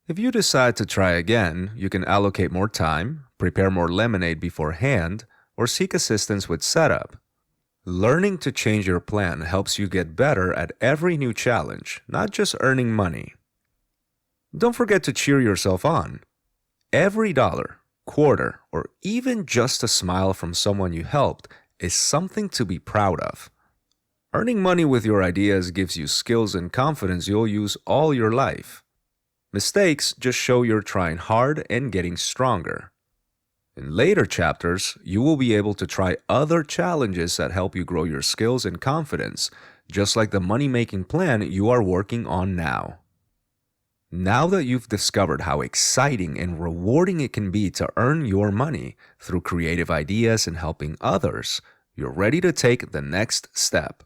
If you decide to try again, you can allocate more time, prepare more lemonade beforehand, or seek assistance with setup. Learning to change your plan helps you get better at every new challenge, not just earning money. Don't forget to cheer yourself on. Every dollar, quarter, or even just a smile from someone you helped is something to be proud of. Earning money with your ideas gives you skills and confidence you'll use all your life. Mistakes just show you're trying hard and getting stronger. In later chapters, you will be able to try other challenges that help you grow your skills and confidence, just like the money-making plan you are working on now. Now that you've discovered how exciting and rewarding it can be to earn your money through creative ideas and helping others, you're ready to take the next step.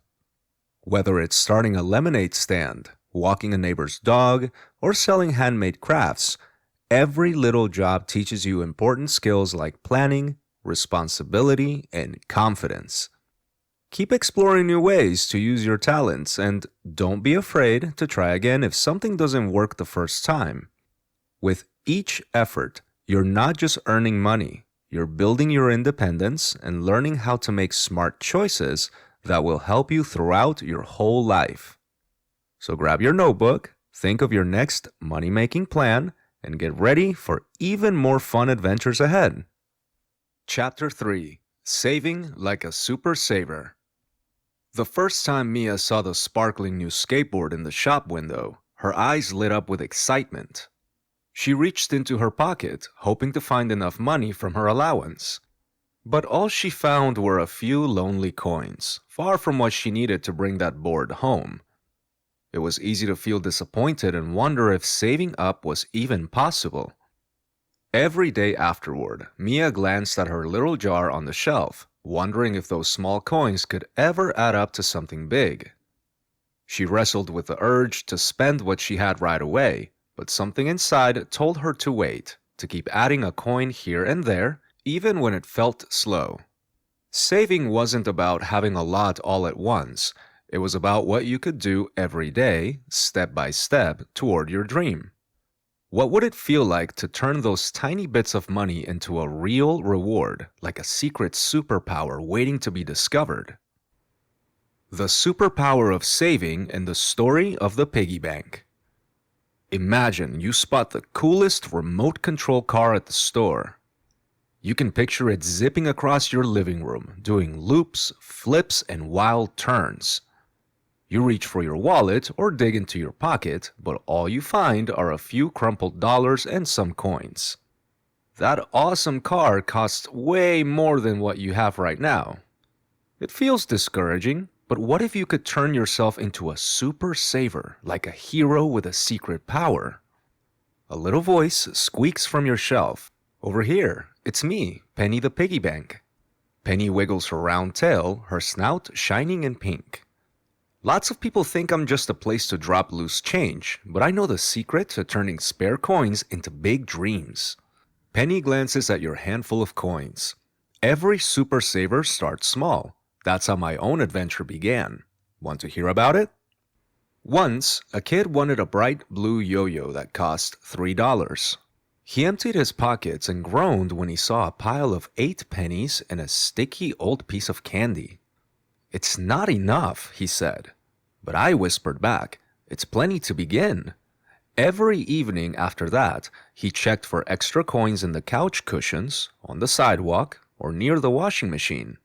Whether it's starting a lemonade stand, walking a neighbor's dog, or selling handmade crafts, every little job teaches you important skills like planning, responsibility, and confidence. Keep exploring new ways to use your talents, and don't be afraid to try again if something doesn't work the first time. With each effort, you're not just earning money, you're building your independence and learning how to make smart choices that will help you throughout your whole life. So grab your notebook, think of your next money-making plan, and get ready for even more fun adventures ahead. Chapter 3: Saving Like a Super Saver. The first time Mia saw the sparkling new skateboard in the shop window, her eyes lit up with excitement. She reached into her pocket, hoping to find enough money from her allowance. But all she found were a few lonely coins, far from what she needed to bring that board home. It was easy to feel disappointed and wonder if saving up was even possible. Every day afterward, Mia glanced at her little jar on the shelf, wondering if those small coins could ever add up to something big. She wrestled with the urge to spend what she had right away, but something inside told her to wait, to keep adding a coin here and there, even when it felt slow. Saving wasn't about having a lot all at once. It was about what you could do every day, step by step, toward your dream. What would it feel like to turn those tiny bits of money into a real reward, like a secret superpower waiting to be discovered? The superpower of saving and the story of the piggy bank. Imagine you spot the coolest remote control car at the store. You can picture it zipping across your living room, doing loops, flips, and wild turns. You reach for your wallet or dig into your pocket, but all you find are a few crumpled dollars and some coins. That awesome car costs way more than what you have right now. It feels discouraging, but what if you could turn yourself into a super saver, like a hero with a secret power? A little voice squeaks from your shelf. Over here, it's me, Penny the piggy bank. Penny wiggles her round tail, her snout shining in pink. Lots of people think I'm just a place to drop loose change, but I know the secret to turning spare coins into big dreams. Penny glances at your handful of coins. Every super saver starts small. That's how my own adventure began. Want to hear about it? Once, a kid wanted a bright blue yo-yo that cost $3. He emptied his pockets and groaned when he saw a pile of 8 pennies and a sticky old piece of candy. "It's not enough," he said. But I whispered back, "It's plenty to begin." Every evening after that, he checked for extra coins in the couch cushions, on the sidewalk, or near the washing machine.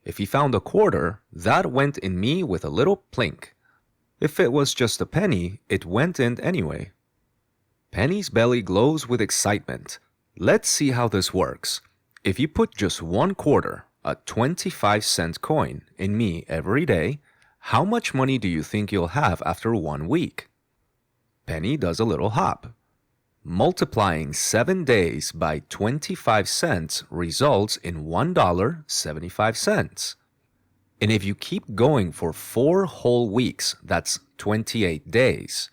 If he found a quarter, that went in me with a little plink. If it was just a penny, it went in anyway. Penny's belly glows with excitement. Let's see how this works. If you put just 1 quarter, a 25-cent coin, in me every day, how much money do you think you'll have after 1 week? Penny does a little hop. Multiplying 7 days by 25 cents results in $1.75. And if you keep going for 4 whole weeks, that's 28 days.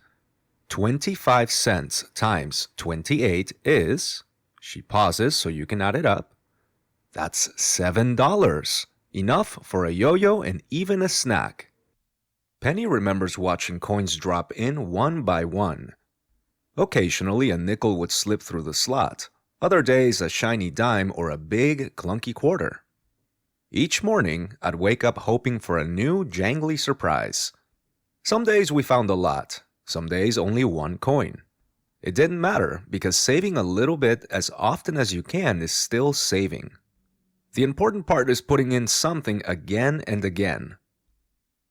25 cents times 28 is, she pauses so you can add it up, that's $7. Enough for a yo-yo and even a snack. Penny remembers watching coins drop in one by one. Occasionally, a nickel would slip through the slot. Other days, a shiny dime or a big, clunky quarter. Each morning, I'd wake up hoping for a new, jangly surprise. Some days we found a lot. Some days only 1 coin. It didn't matter because saving a little bit as often as you can is still saving. The important part is putting in something again and again.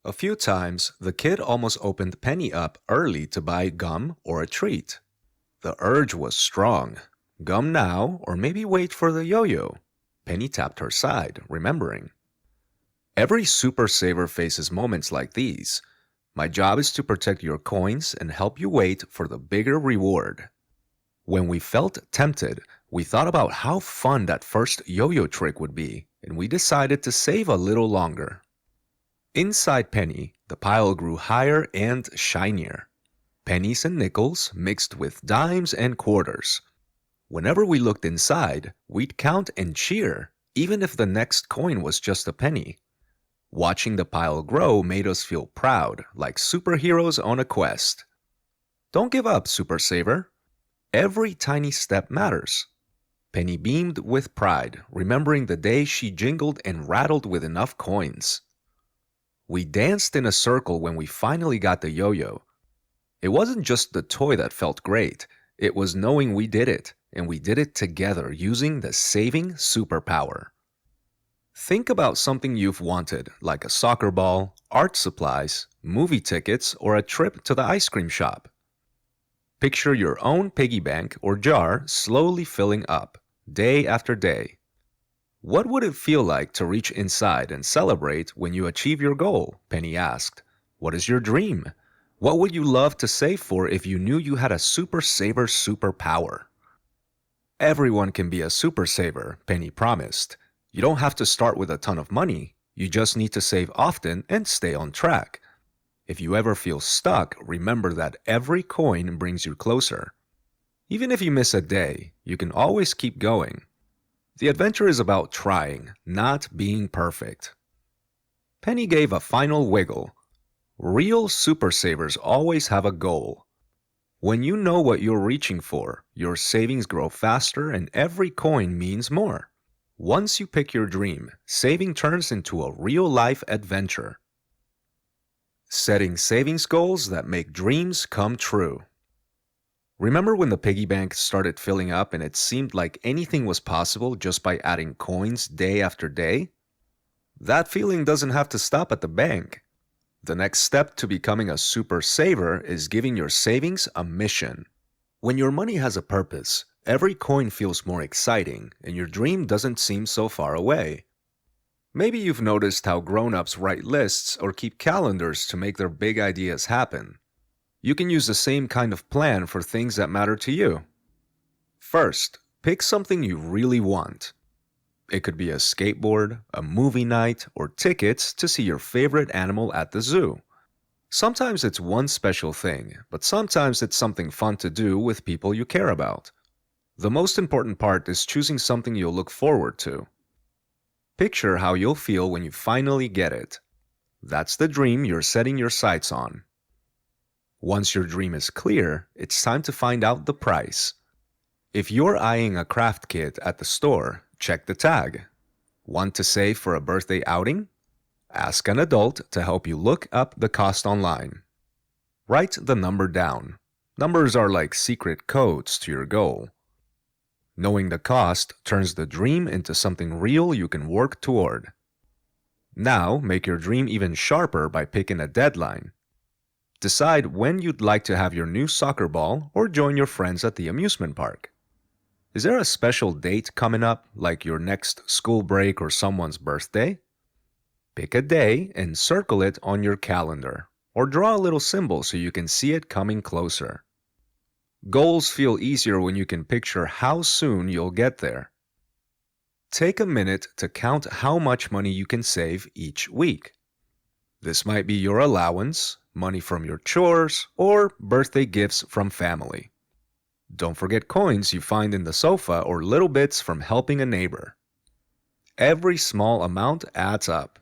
A few times, the kid almost opened Penny up early to buy gum or a treat. The urge was strong. Gum now, or maybe wait for the yo-yo. Penny tapped her side, remembering. Every super saver faces moments like these. My job is to protect your coins and help you wait for the bigger reward. When we felt tempted, we thought about how fun that first yo-yo trick would be, and we decided to save a little longer. Inside Penny, the pile grew higher and shinier. Pennies and nickels mixed with dimes and quarters. Whenever we looked inside, we'd count and cheer, even if the next coin was just a penny. Watching the pile grow made us feel proud, like superheroes on a quest. Don't give up, Super Saver. Every tiny step matters. Penny beamed with pride, remembering the day she jingled and rattled with enough coins. We danced in a circle when we finally got the yo-yo. It wasn't just the toy that felt great, it was knowing we did it, and we did it together using the saving superpower. Think about something you've wanted, like a soccer ball, art supplies, movie tickets, or a trip to the ice cream shop. Picture your own piggy bank or jar slowly filling up, day after day. What would it feel like to reach inside and celebrate when you achieve your goal? Penny asked. What is your dream? What would you love to save for if you knew you had a super saver superpower? Everyone can be a super saver, Penny promised. You don't have to start with a ton of money. You just need to save often and stay on track. If you ever feel stuck, remember that every coin brings you closer. Even if you miss a day, you can always keep going. The adventure is about trying, not being perfect. Penny gave a final wiggle. Real super savers always have a goal. When you know what you're reaching for, your savings grow faster and every coin means more. Once you pick your dream, saving turns into a real-life adventure. Setting savings goals that make dreams come true. Remember when the piggy bank started filling up and it seemed like anything was possible just by adding coins day after day? That feeling doesn't have to stop at the bank. The next step to becoming a super saver is giving your savings a mission. When your money has a purpose, every coin feels more exciting and your dream doesn't seem so far away. Maybe you've noticed how grown-ups write lists or keep calendars to make their big ideas happen. You can use the same kind of plan for things that matter to you. First, pick something you really want. It could be a skateboard, a movie night, or tickets to see your favorite animal at the zoo. Sometimes it's one special thing, but sometimes it's something fun to do with people you care about. The most important part is choosing something you'll look forward to. Picture how you'll feel when you finally get it. That's the dream you're setting your sights on. Once your dream is clear, it's time to find out the price. If you're eyeing a craft kit at the store, check the tag. Want to save for a birthday outing? Ask an adult to help you look up the cost online. Write the number down. Numbers are like secret codes to your goal. Knowing the cost turns the dream into something real you can work toward. Now, make your dream even sharper by picking a deadline. Decide when you'd like to have your new soccer ball or join your friends at the amusement park. Is there a special date coming up, like your next school break or someone's birthday? Pick a day and circle it on your calendar, or draw a little symbol so you can see it coming closer. Goals feel easier when you can picture how soon you'll get there. Take a minute to count how much money you can save each week. This might be your allowance, money from your chores, or birthday gifts from family. Don't forget coins you find in the sofa or little bits from helping a neighbor. Every small amount adds up.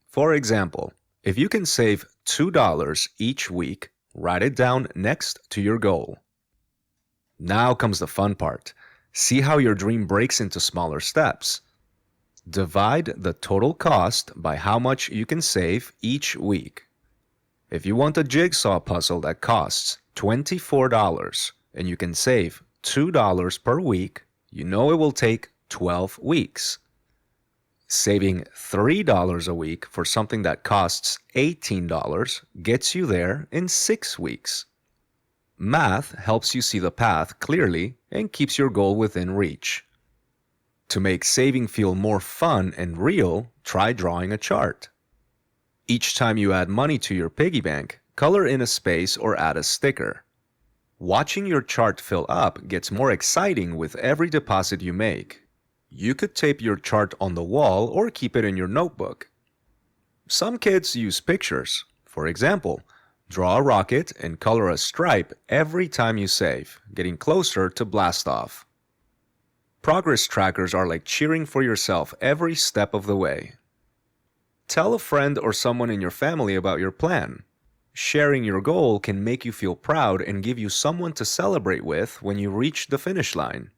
For example, if you can save $2 each week, write it down next to your goal. Now comes the fun part. See how your dream breaks into smaller steps. Divide the total cost by how much you can save each week. If you want a jigsaw puzzle that costs $24 and you can save $2 per week, you know it will take 12 weeks. Saving $3 a week for something that costs $18 gets you there in 6 weeks. Math helps you see the path clearly and keeps your goal within reach. To make saving feel more fun and real, try drawing a chart. Each time you add money to your piggy bank, color in a space or add a sticker. Watching your chart fill up gets more exciting with every deposit you make. You could tape your chart on the wall or keep it in your notebook. Some kids use pictures. For example, draw a rocket and color a stripe every time you save, getting closer to blast off. Progress trackers are like cheering for yourself every step of the way. Tell a friend or someone in your family about your plan. Sharing your goal can make you feel proud and give you someone to celebrate with when you reach the finish line.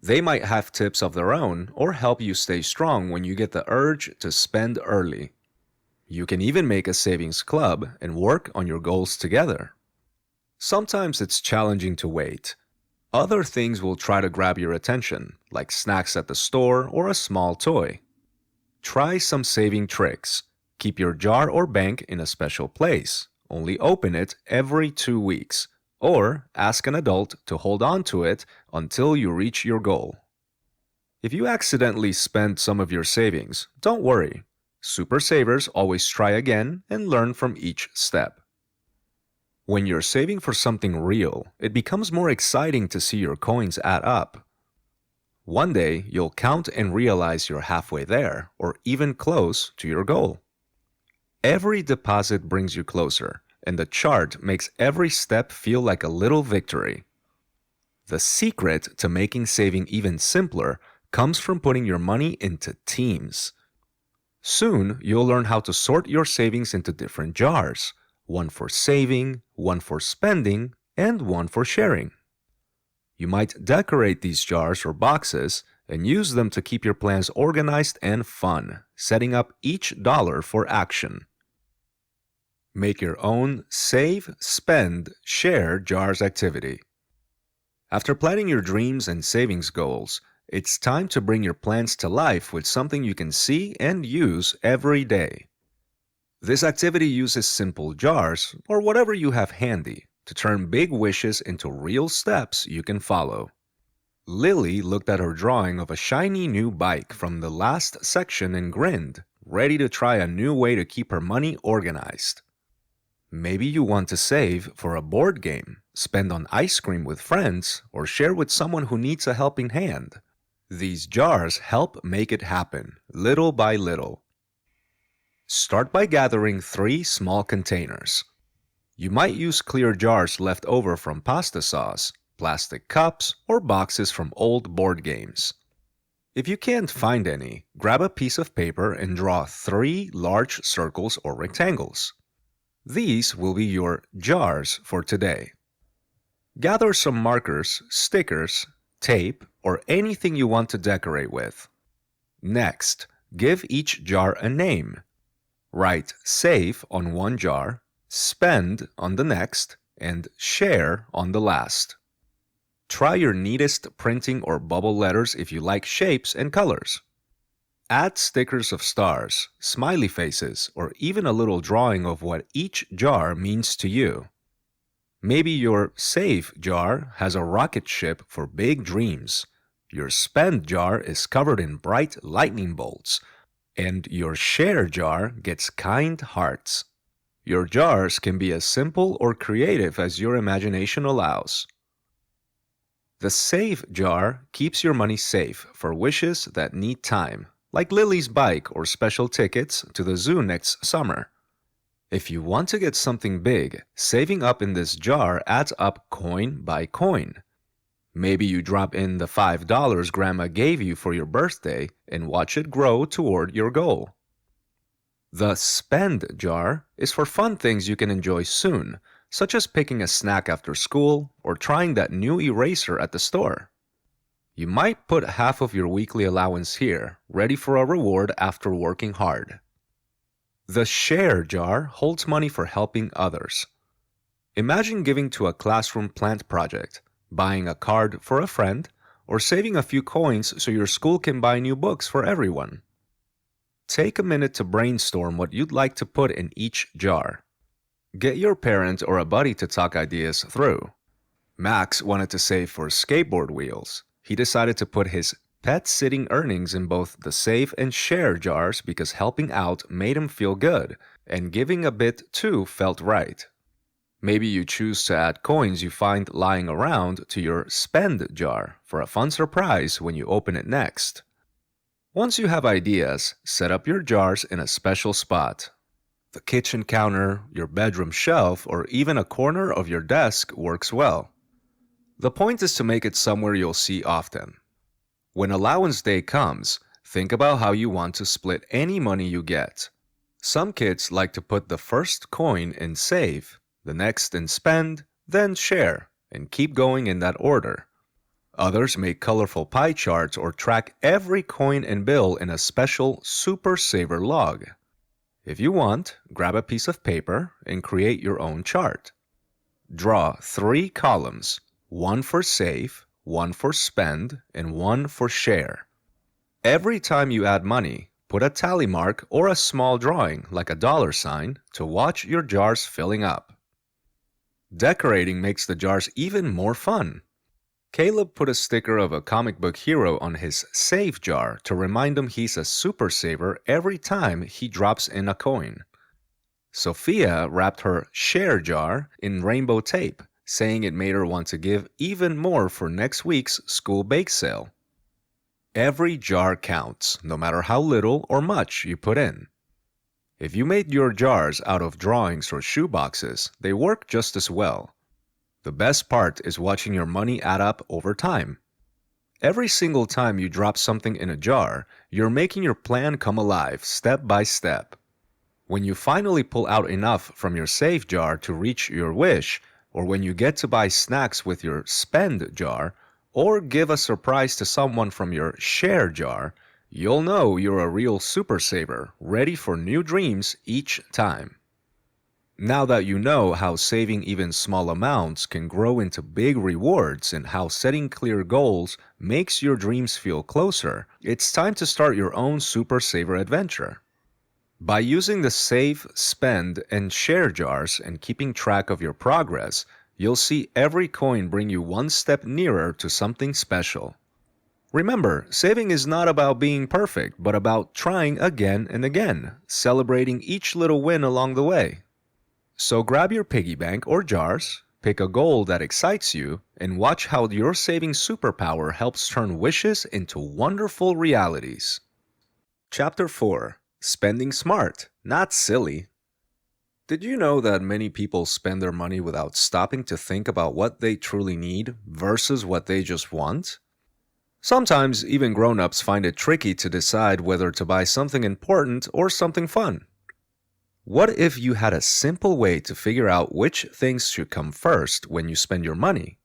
They might have tips of their own or help you stay strong when you get the urge to spend early. You can even make a savings club and work on your goals together. Sometimes it's challenging to wait. Other things will try to grab your attention, like snacks at the store or a small toy. Try some saving tricks. Keep your jar or bank in a special place. Only open it every 2 weeks. Or ask an adult to hold on to it until you reach your goal. If you accidentally spend some of your savings, don't worry. Super savers always try again and learn from each step. When you're saving for something real, it becomes more exciting to see your coins add up. One day, you'll count and realize you're halfway there, or even close to your goal. Every deposit brings you closer, and the chart makes every step feel like a little victory. The secret to making saving even simpler comes from putting your money into teams. Soon, you'll learn how to sort your savings into different jars, one for saving, one for spending, and one for sharing. You might decorate these jars or boxes and use them to keep your plans organized and fun, setting up each dollar for action. Make your own Save, Spend, Share jars activity. After planning your dreams and savings goals, it's time to bring your plans to life with something you can see and use every day. This activity uses simple jars, or whatever you have handy, to turn big wishes into real steps you can follow. Lily looked at her drawing of a shiny new bike from the last section and grinned, ready to try a new way to keep her money organized. Maybe you want to save for a board game, spend on ice cream with friends, or share with someone who needs a helping hand. These jars help make it happen, little by little. Start by gathering 3 small containers. You might use clear jars left over from pasta sauce, plastic cups, or boxes from old board games. If you can't find any, grab a piece of paper and draw 3 large circles or rectangles. These will be your jars for today. Gather some markers, stickers, tape, or anything you want to decorate with. Next, give each jar a name. Write Save on one jar, Spend on the next, and Share on the last. Try your neatest printing or bubble letters if you like shapes and colors. Add stickers of stars, smiley faces, or even a little drawing of what each jar means to you. Maybe your Save jar has a rocket ship for big dreams. Your Spend jar is covered in bright lightning bolts, and your Share jar gets kind hearts. Your jars can be as simple or creative as your imagination allows. The Save jar keeps your money safe for wishes that need time, like Lily's bike or special tickets to the zoo next summer. If you want to get something big, saving up in this jar adds up coin by coin. Maybe you drop in the $5 Grandma gave you for your birthday and watch it grow toward your goal. The Spend jar is for fun things you can enjoy soon, such as picking a snack after school or trying that new eraser at the store. You might put half of your weekly allowance here, ready for a reward after working hard. The Share jar holds money for helping others. Imagine giving to a classroom plant project, buying a card for a friend, or saving a few coins so your school can buy new books for everyone. Take a minute to brainstorm what you'd like to put in each jar. Get your parent or a buddy to talk ideas through. Max wanted to save for skateboard wheels. He decided to put his pet sitting earnings in both the Save and Share jars because helping out made him feel good, and giving a bit too felt right. Maybe you choose to add coins you find lying around to your Spend jar for a fun surprise when you open it next. Once you have ideas, set up your jars in a special spot. The kitchen counter, your bedroom shelf, or even a corner of your desk works well. The point is to make it somewhere you'll see often. When allowance day comes, think about how you want to split any money you get. Some kids like to put the first coin in Save, the next in Spend, then Share, and keep going in that order. Others make colorful pie charts or track every coin and bill in a special Super Saver log. If you want, grab a piece of paper and create your own chart. Draw 3 columns, one for Save, one for Spend, and one for Share. Every time you add money, put a tally mark or a small drawing like a $sign to watch your jars filling up. Decorating makes the jars even more fun. Caleb put a sticker of a comic book hero on his Save jar to remind him he's a super saver every time he drops in a coin. Sophia wrapped her share jar in rainbow tape, saying it made her want to give even more for next week's school bake sale. Every jar counts, no matter how little or much you put in. If you made your jars out of drawings or shoeboxes, they work just as well. The best part is watching your money add up over time. Every single time you drop something in a jar, you're making your plan come alive step by step. When you finally pull out enough from your save jar to reach your wish, or when you get to buy snacks with your spend jar, or give a surprise to someone from your share jar, you'll know you're a real super saver, ready for new dreams each time. Now that you know how saving even small amounts can grow into big rewards and how setting clear goals makes your dreams feel closer, it's time to start your own super saver adventure. By using the save, spend, and share jars and keeping track of your progress, you'll see every coin bring you one step nearer to something special. Remember, saving is not about being perfect, but about trying again and again, celebrating each little win along the way. So grab your piggy bank or jars, pick a goal that excites you, and watch how your saving superpower helps turn wishes into wonderful realities. Chapter 4. Spending smart, not silly. Did you know that many people spend their money without stopping to think about what they truly need versus what they just want? Sometimes even grown-ups find it tricky to decide whether to buy something important or something fun. What if you had a simple way to figure out which things should come first when you spend your money?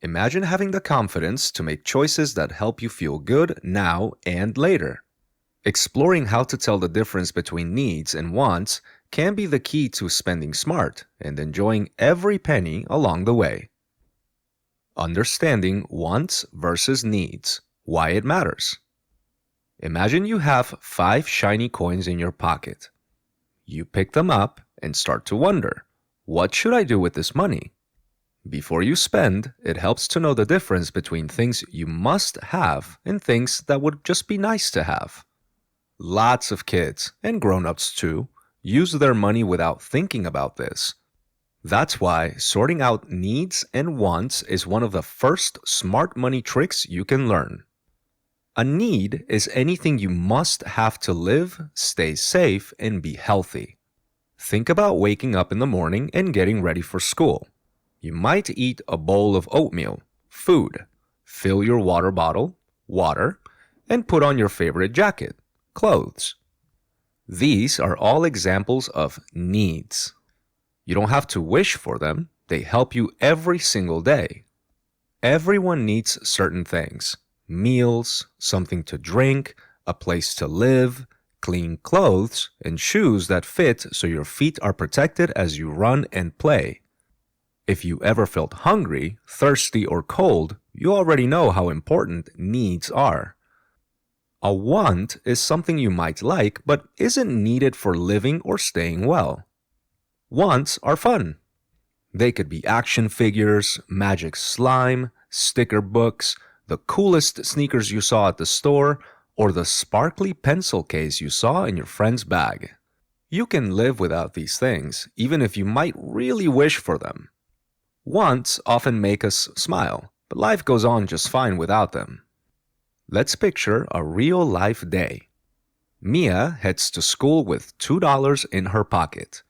Imagine having the confidence to make choices that help you feel good now and later. Exploring how to tell the difference between needs and wants can be the key to spending smart and enjoying every penny along the way. Understanding wants versus needs, why it matters. Imagine you have 5 shiny coins in your pocket. You pick them up and start to wonder, what should I do with this money? Before you spend, it helps to know the difference between things you must have and things that would just be nice to have. Lots of kids, and grown-ups too, use their money without thinking about this. That's why sorting out needs and wants is one of the first smart money tricks you can learn. A need is anything you must have to live, stay safe, and be healthy. Think about waking up in the morning and getting ready for school. You might eat a bowl of oatmeal, food, fill your water bottle, water, and put on your favorite jacket, clothes. These are all examples of needs. You don't have to wish for them, they help you every single day. Everyone needs certain things: meals, something to drink, a place to live, clean clothes, and shoes that fit so your feet are protected as you run and play. If you ever felt hungry, thirsty, or cold, you already know how important needs are. A want is something you might like but isn't needed for living or staying well. Wants are fun. They could be action figures, magic slime, sticker books, the coolest sneakers you saw at the store, or the sparkly pencil case you saw in your friend's bag. You can live without these things, even if you might really wish for them. Wants often make us smile, but life goes on just fine without them. Let's picture a real-life day. Mia heads to school with $2 in her pocket.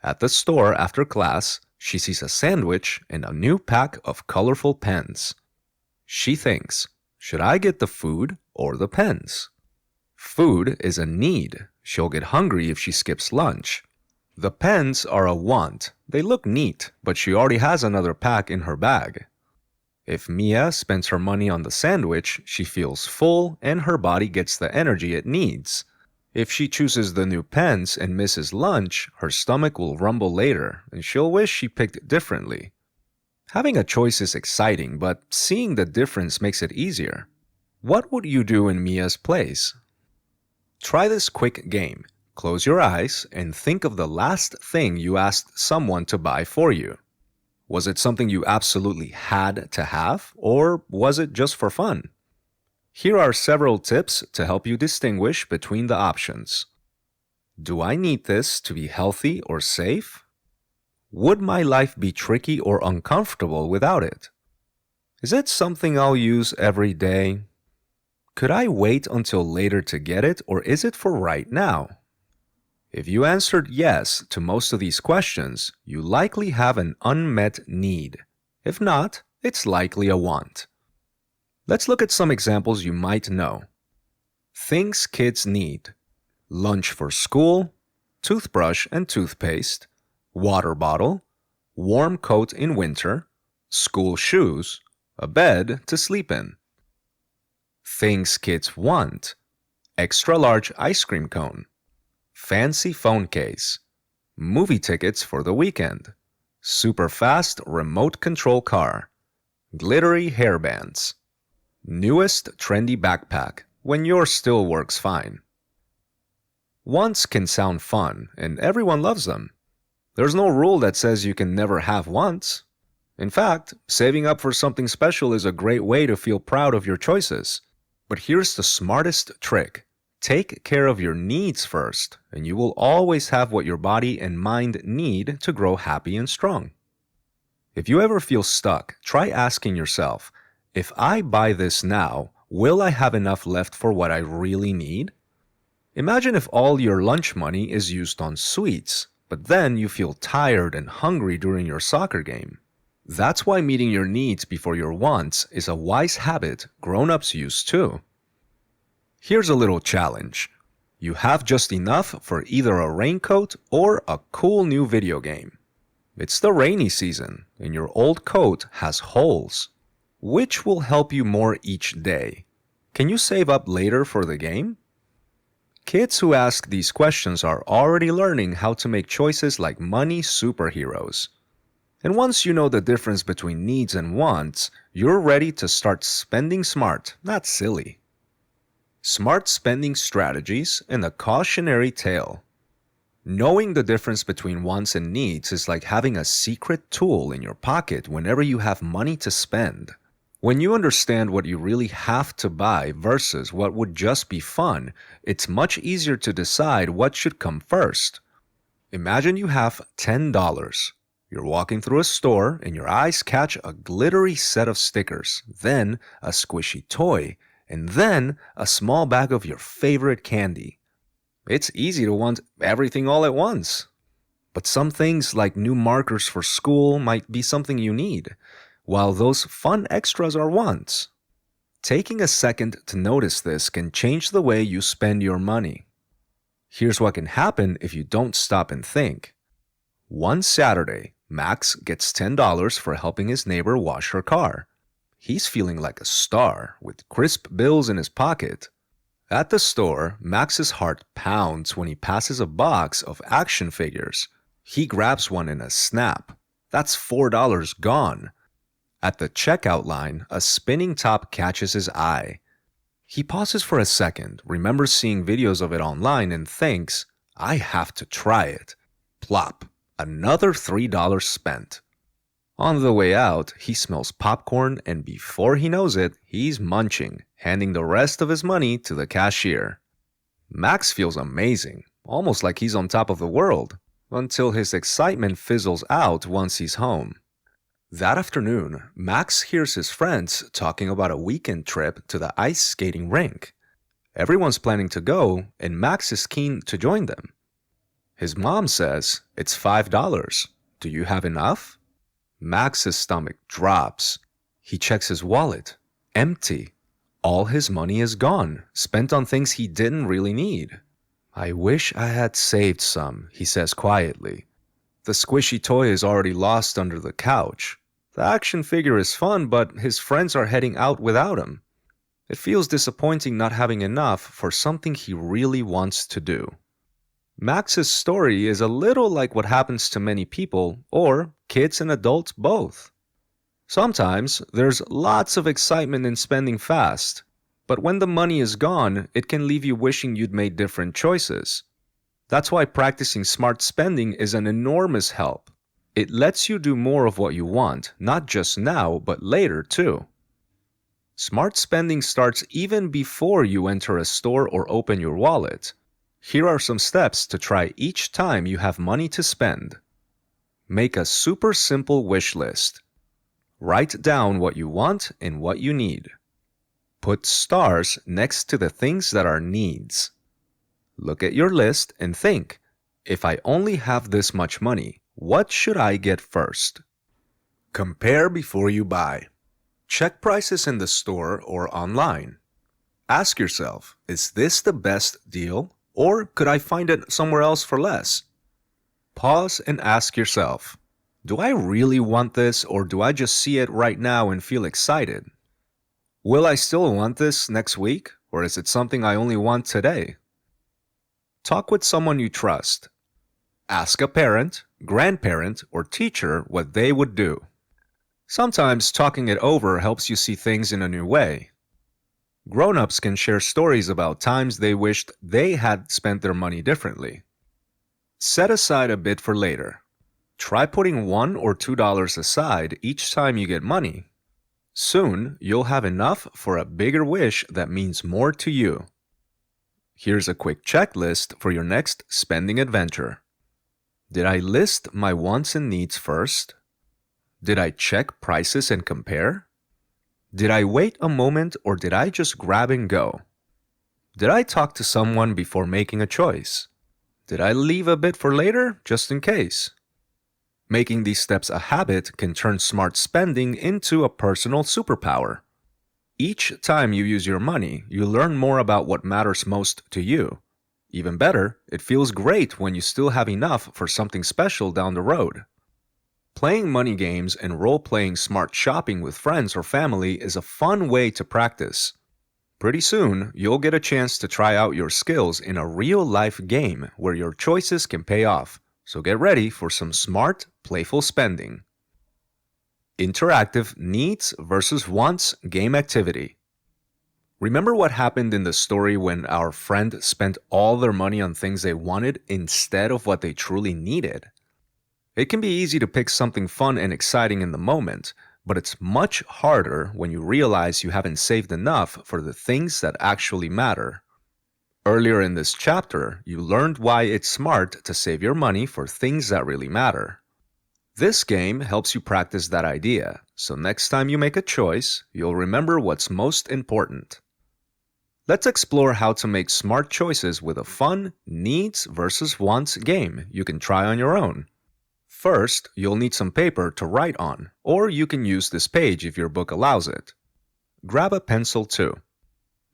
At the store after class, she sees a sandwich and a new pack of colorful pens. She thinks, should I get the food or the pens? Food is a need. She'll get hungry if she skips lunch. The pens are a want. They look neat, but she already has another pack in her bag. If Mia spends her money on the sandwich, she feels full and her body gets the energy it needs. If she chooses the new pens and misses lunch, her stomach will rumble later and she'll wish she picked differently. Having a choice is exciting, but seeing the difference makes it easier. What would you do in Mia's place? Try this quick game. Close your eyes and think of the last thing you asked someone to buy for you. Was it something you absolutely had to have, or was it just for fun? Here are several tips to help you distinguish between the options. Do I need this to be healthy or safe? Would my life be tricky or uncomfortable without it? Is it something I'll use every day? Could I wait until later to get it, or is it for right now? If you answered yes to most of these questions, you likely have an unmet need. If not, it's likely a want. Let's look at some examples you might know. Things kids need: lunch for school, toothbrush and toothpaste, water bottle, warm coat in winter, school shoes, a bed to sleep in. Things kids want: extra large ice cream cone, fancy phone case, movie tickets for the weekend, super fast remote control car, glittery hairbands, newest trendy backpack when yours still works fine. Wants can sound fun, and everyone loves them. There's no rule that says you can never have wants. In fact, saving up for something special is a great way to feel proud of your choices. But here's the smartest trick. Take care of your needs first, and you will always have what your body and mind need to grow happy and strong. If you ever feel stuck, try asking yourself, if I buy this now, will I have enough left for what I really need? Imagine if all your lunch money is used on sweets, but then you feel tired and hungry during your soccer game. That's why meeting your needs before your wants is a wise habit grown-ups use too. Here's a little challenge. You have just enough for either a raincoat or a cool new video game. It's the rainy season, and your old coat has holes. Which will help you more each day? Can you save up later for the game? Kids who ask these questions are already learning how to make choices like money superheroes. And once you know the difference between needs and wants, you're ready to start spending smart, not silly. Smart spending strategies and a cautionary tale. Knowing the difference between wants and needs is like having a secret tool in your pocket whenever you have money to spend. When you understand what you really have to buy versus what would just be fun, it's much easier to decide what should come first. Imagine you have $10. You're walking through a store and your eyes catch a glittery set of stickers, then a squishy toy, and then a small bag of your favorite candy. It's easy to want everything all at once. But some things like new markers for school might be something you need, while those fun extras are wants. Taking a second to notice this can change the way you spend your money. Here's what can happen if you don't stop and think. One Saturday, Max gets $10 for helping his neighbor wash her car. He's feeling like a star, with crisp bills in his pocket. At the store, Max's heart pounds when he passes a box of action figures. He grabs one in a snap. That's $4 gone. At the checkout line, a spinning top catches his eye. He pauses for a second, remembers seeing videos of it online, and thinks, I have to try it. Plop. Another $3 spent. On the way out, he smells popcorn, and before he knows it, he's munching, handing the rest of his money to the cashier. Max feels amazing, almost like he's on top of the world, until his excitement fizzles out once he's home. That afternoon, Max hears his friends talking about a weekend trip to the ice skating rink. Everyone's planning to go, and Max is keen to join them. His mom says, it's $5. Do you have enough? Max's stomach drops. He checks his wallet. Empty. All his money is gone, spent on things he didn't really need. I wish I had saved some, he says quietly. The squishy toy is already lost under the couch. The action figure is fun, but his friends are heading out without him. It feels disappointing not having enough for something he really wants to do. Max's story is a little like what happens to many people, or kids and adults both. Sometimes there's lots of excitement in spending fast, but when the money is gone, it can leave you wishing you'd made different choices. That's why practicing smart spending is an enormous help. It lets you do more of what you want, not just now, but later too. Smart spending starts even before you enter a store or open your wallet. Here are some steps to try each time you have money to spend. Make a super simple wish list. Write down what you want and what you need. Put stars next to the things that are needs. Look at your list and think, if I only have this much money, what should I get first? Compare before you buy. Check prices in the store or online. Ask yourself, is this the best deal, or could I find it somewhere else for less? Pause and ask yourself, do I really want this, or do I just see it right now and feel excited? Will I still want this next week, or is it something I only want today? Talk with someone you trust. Ask a parent, grandparent, or teacher what they would do. Sometimes talking it over helps you see things in a new way. Grown-ups can share stories about times they wished they had spent their money differently. Set aside a bit for later. Try putting $1 or $2 aside each time you get money. Soon, you'll have enough for a bigger wish that means more to you. Here's a quick checklist for your next spending adventure. Did I list my wants and needs first? Did I check prices and compare? Did I wait a moment, or did I just grab and go? Did I talk to someone before making a choice? Did I leave a bit for later, just in case? Making these steps a habit can turn smart spending into a personal superpower. Each time you use your money, you learn more about what matters most to you. Even better, it feels great when you still have enough for something special down the road. Playing money games and role-playing smart shopping with friends or family is a fun way to practice. Pretty soon, you'll get a chance to try out your skills in a real-life game where your choices can pay off. So get ready for some smart, playful spending. Interactive needs versus wants game activity. Remember what happened in the story when our friend spent all their money on things they wanted instead of what they truly needed? It can be easy to pick something fun and exciting in the moment, but it's much harder when you realize you haven't saved enough for the things that actually matter. Earlier in this chapter, you learned why it's smart to save your money for things that really matter. This game helps you practice that idea, so next time you make a choice, you'll remember what's most important. Let's explore how to make smart choices with a fun needs versus wants game you can try on your own. First, you'll need some paper to write on, or you can use this page if your book allows it. Grab a pencil too.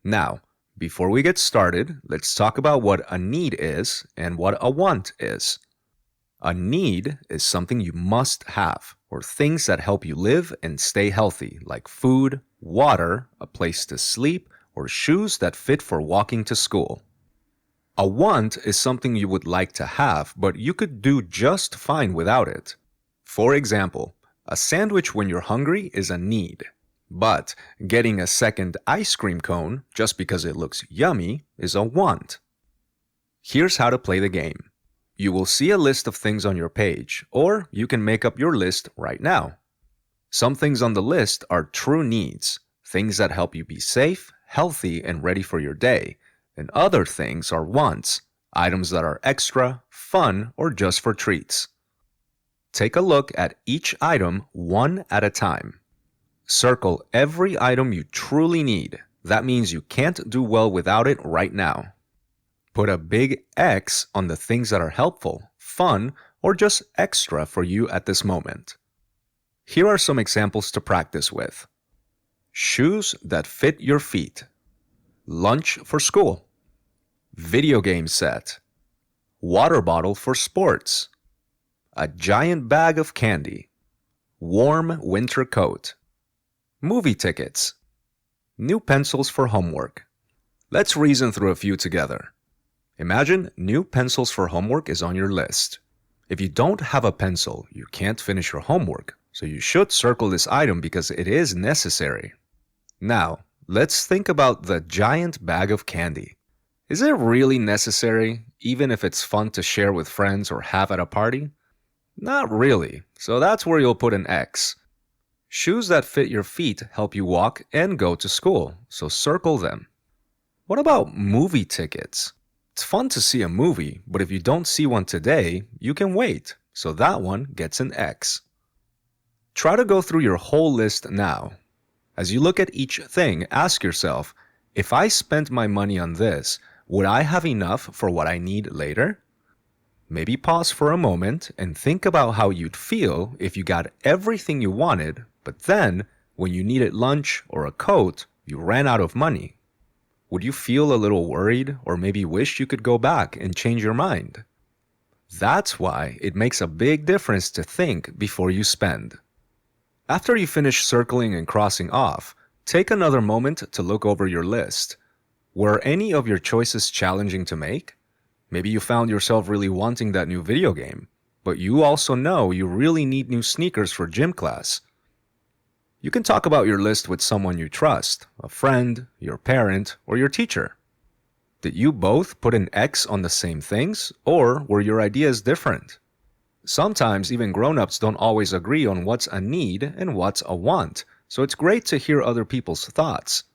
Now, before we get started, let's talk about what a need is and what a want is. A need is something you must have, or things that help you live and stay healthy, like food, water, a place to sleep, or shoes that fit for walking to school. A want is something you would like to have, but you could do just fine without it. For example, a sandwich when you're hungry is a need. But getting a second ice cream cone just because it looks yummy is a want. Here's how to play the game. You will see a list of things on your page, or you can make up your list right now. Some things on the list are true needs, things that help you be safe, healthy, and ready for your day. And other things are wants, items that are extra, fun, or just for treats. Take a look at each item one at a time. Circle every item you truly need. That means you can't do well without it right now. Put a big X on the things that are helpful, fun, or just extra for you at this moment. Here are some examples to practice with. Shoes that fit your feet. Lunch for school. Video game set. Water bottle for sports. A giant bag of candy. Warm winter coat. Movie tickets. New pencils for homework. Let's reason through a few together. Imagine new pencils for homework is on your list. If you don't have a pencil, you can't finish your homework, so you should circle this item because it is necessary. Now, let's think about the giant bag of candy. Is it really necessary, even if it's fun to share with friends or have at a party? Not really, so that's where you'll put an X. Shoes that fit your feet help you walk and go to school, so circle them. What about movie tickets? It's fun to see a movie, but if you don't see one today, you can wait, so that one gets an X. Try to go through your whole list now. As you look at each thing, ask yourself, if I spent my money on this, would I have enough for what I need later? Maybe pause for a moment and think about how you'd feel if you got everything you wanted, but then, when you needed lunch or a coat, you ran out of money. Would you feel a little worried or maybe wish you could go back and change your mind? That's why it makes a big difference to think before you spend. After you finish circling and crossing off, take another moment to look over your list. Were any of your choices challenging to make? Maybe you found yourself really wanting that new video game, but you also know you really need new sneakers for gym class. You can talk about your list with someone you trust, a friend, your parent, or your teacher. Did you both put an X on the same things, or were your ideas different? Sometimes even grown-ups don't always agree on what's a need and what's a want, so it's great to hear other people's thoughts.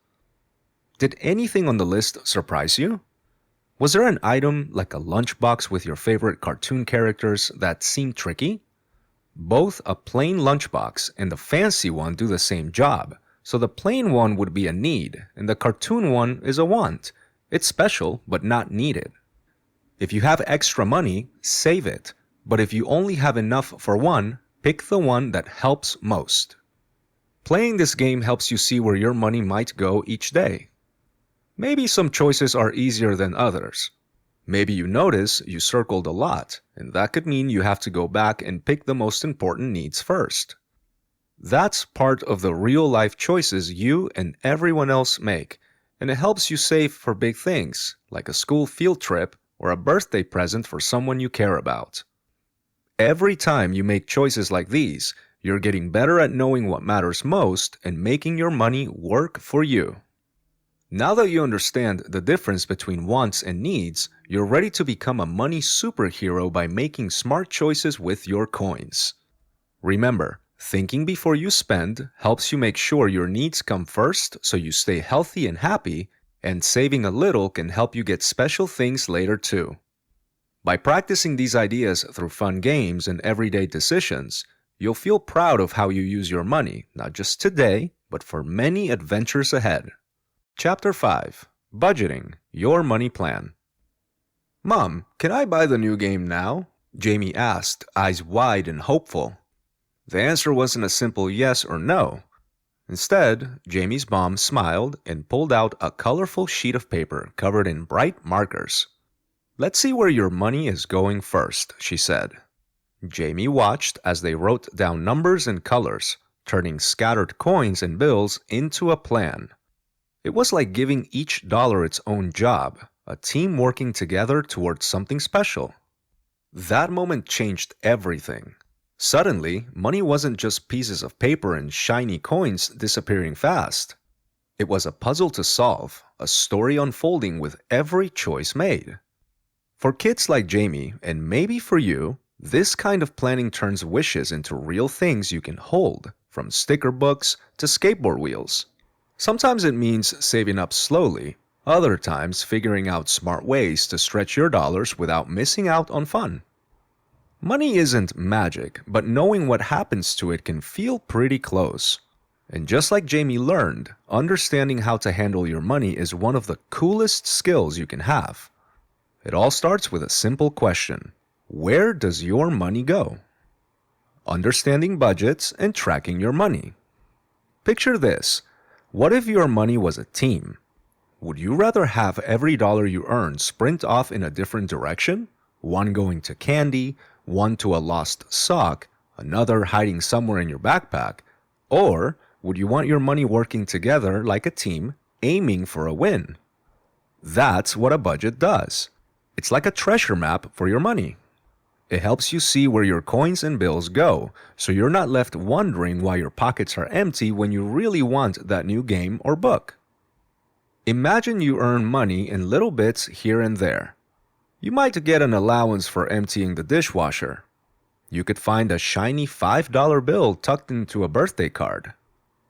Did anything on the list surprise you? Was there an item like a lunchbox with your favorite cartoon characters that seemed tricky? Both a plain lunchbox and the fancy one do the same job, so the plain one would be a need and the cartoon one is a want. It's special but not needed. If you have extra money, save it, but if you only have enough for one, pick the one that helps most. Playing this game helps you see where your money might go each day. Maybe some choices are easier than others. Maybe you notice you circled a lot, and that could mean you have to go back and pick the most important needs first. That's part of the real-life choices you and everyone else make, and it helps you save for big things, like a school field trip or a birthday present for someone you care about. Every time you make choices like these, you're getting better at knowing what matters most and making your money work for you. Now that you understand the difference between wants and needs, you're ready to become a money superhero by making smart choices with your coins. Remember, thinking before you spend helps you make sure your needs come first so you stay healthy and happy, and saving a little can help you get special things later too. By practicing these ideas through fun games and everyday decisions, you'll feel proud of how you use your money, not just today, but for many adventures ahead. Chapter 5. Budgeting, Your Money Plan. Mom, can I buy the new game now? Jamie asked, eyes wide and hopeful. The answer wasn't a simple yes or no. Instead, Jamie's mom smiled and pulled out a colorful sheet of paper covered in bright markers. Let's see where your money is going first, she said. Jamie watched as they wrote down numbers and colors, turning scattered coins and bills into a plan. It was like giving each dollar its own job, a team working together towards something special. That moment changed everything. Suddenly, money wasn't just pieces of paper and shiny coins disappearing fast. It was a puzzle to solve, a story unfolding with every choice made. For kids like Jamie, and maybe for you, this kind of planning turns wishes into real things you can hold, from sticker books to skateboard wheels. Sometimes it means saving up slowly, other times figuring out smart ways to stretch your dollars without missing out on fun. Money isn't magic, but knowing what happens to it can feel pretty close. And just like Jamie learned, understanding how to handle your money is one of the coolest skills you can have. It all starts with a simple question. Where does your money go? Understanding budgets and tracking your money. Picture this. What if your money was a team? Would you rather have every dollar you earn sprint off in a different direction? One going to candy, one to a lost sock, another hiding somewhere in your backpack? Or would you want your money working together like a team, aiming for a win? That's what a budget does. It's like a treasure map for your money. It helps you see where your coins and bills go, so you're not left wondering why your pockets are empty when you really want that new game or book. Imagine you earn money in little bits here and there. You might get an allowance for emptying the dishwasher. You could find a shiny $5 bill tucked into a birthday card.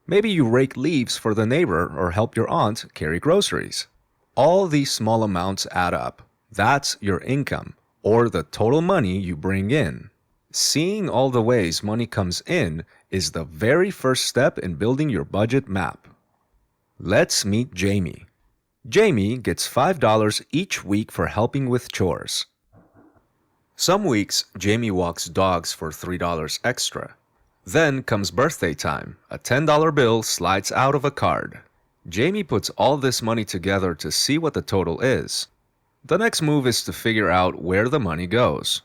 Maybe you rake leaves for the neighbor or help your aunt carry groceries. All these small amounts add up. That's your income, or the total money you bring in. Seeing all the ways money comes in is the very first step in building your budget map. Let's meet Jamie. Jamie gets $5 each week for helping with chores. Some weeks, Jamie walks dogs for $3 extra. Then comes birthday time. A $10 bill slides out of a card. Jamie puts all this money together to see what the total is. The next move is to figure out where the money goes.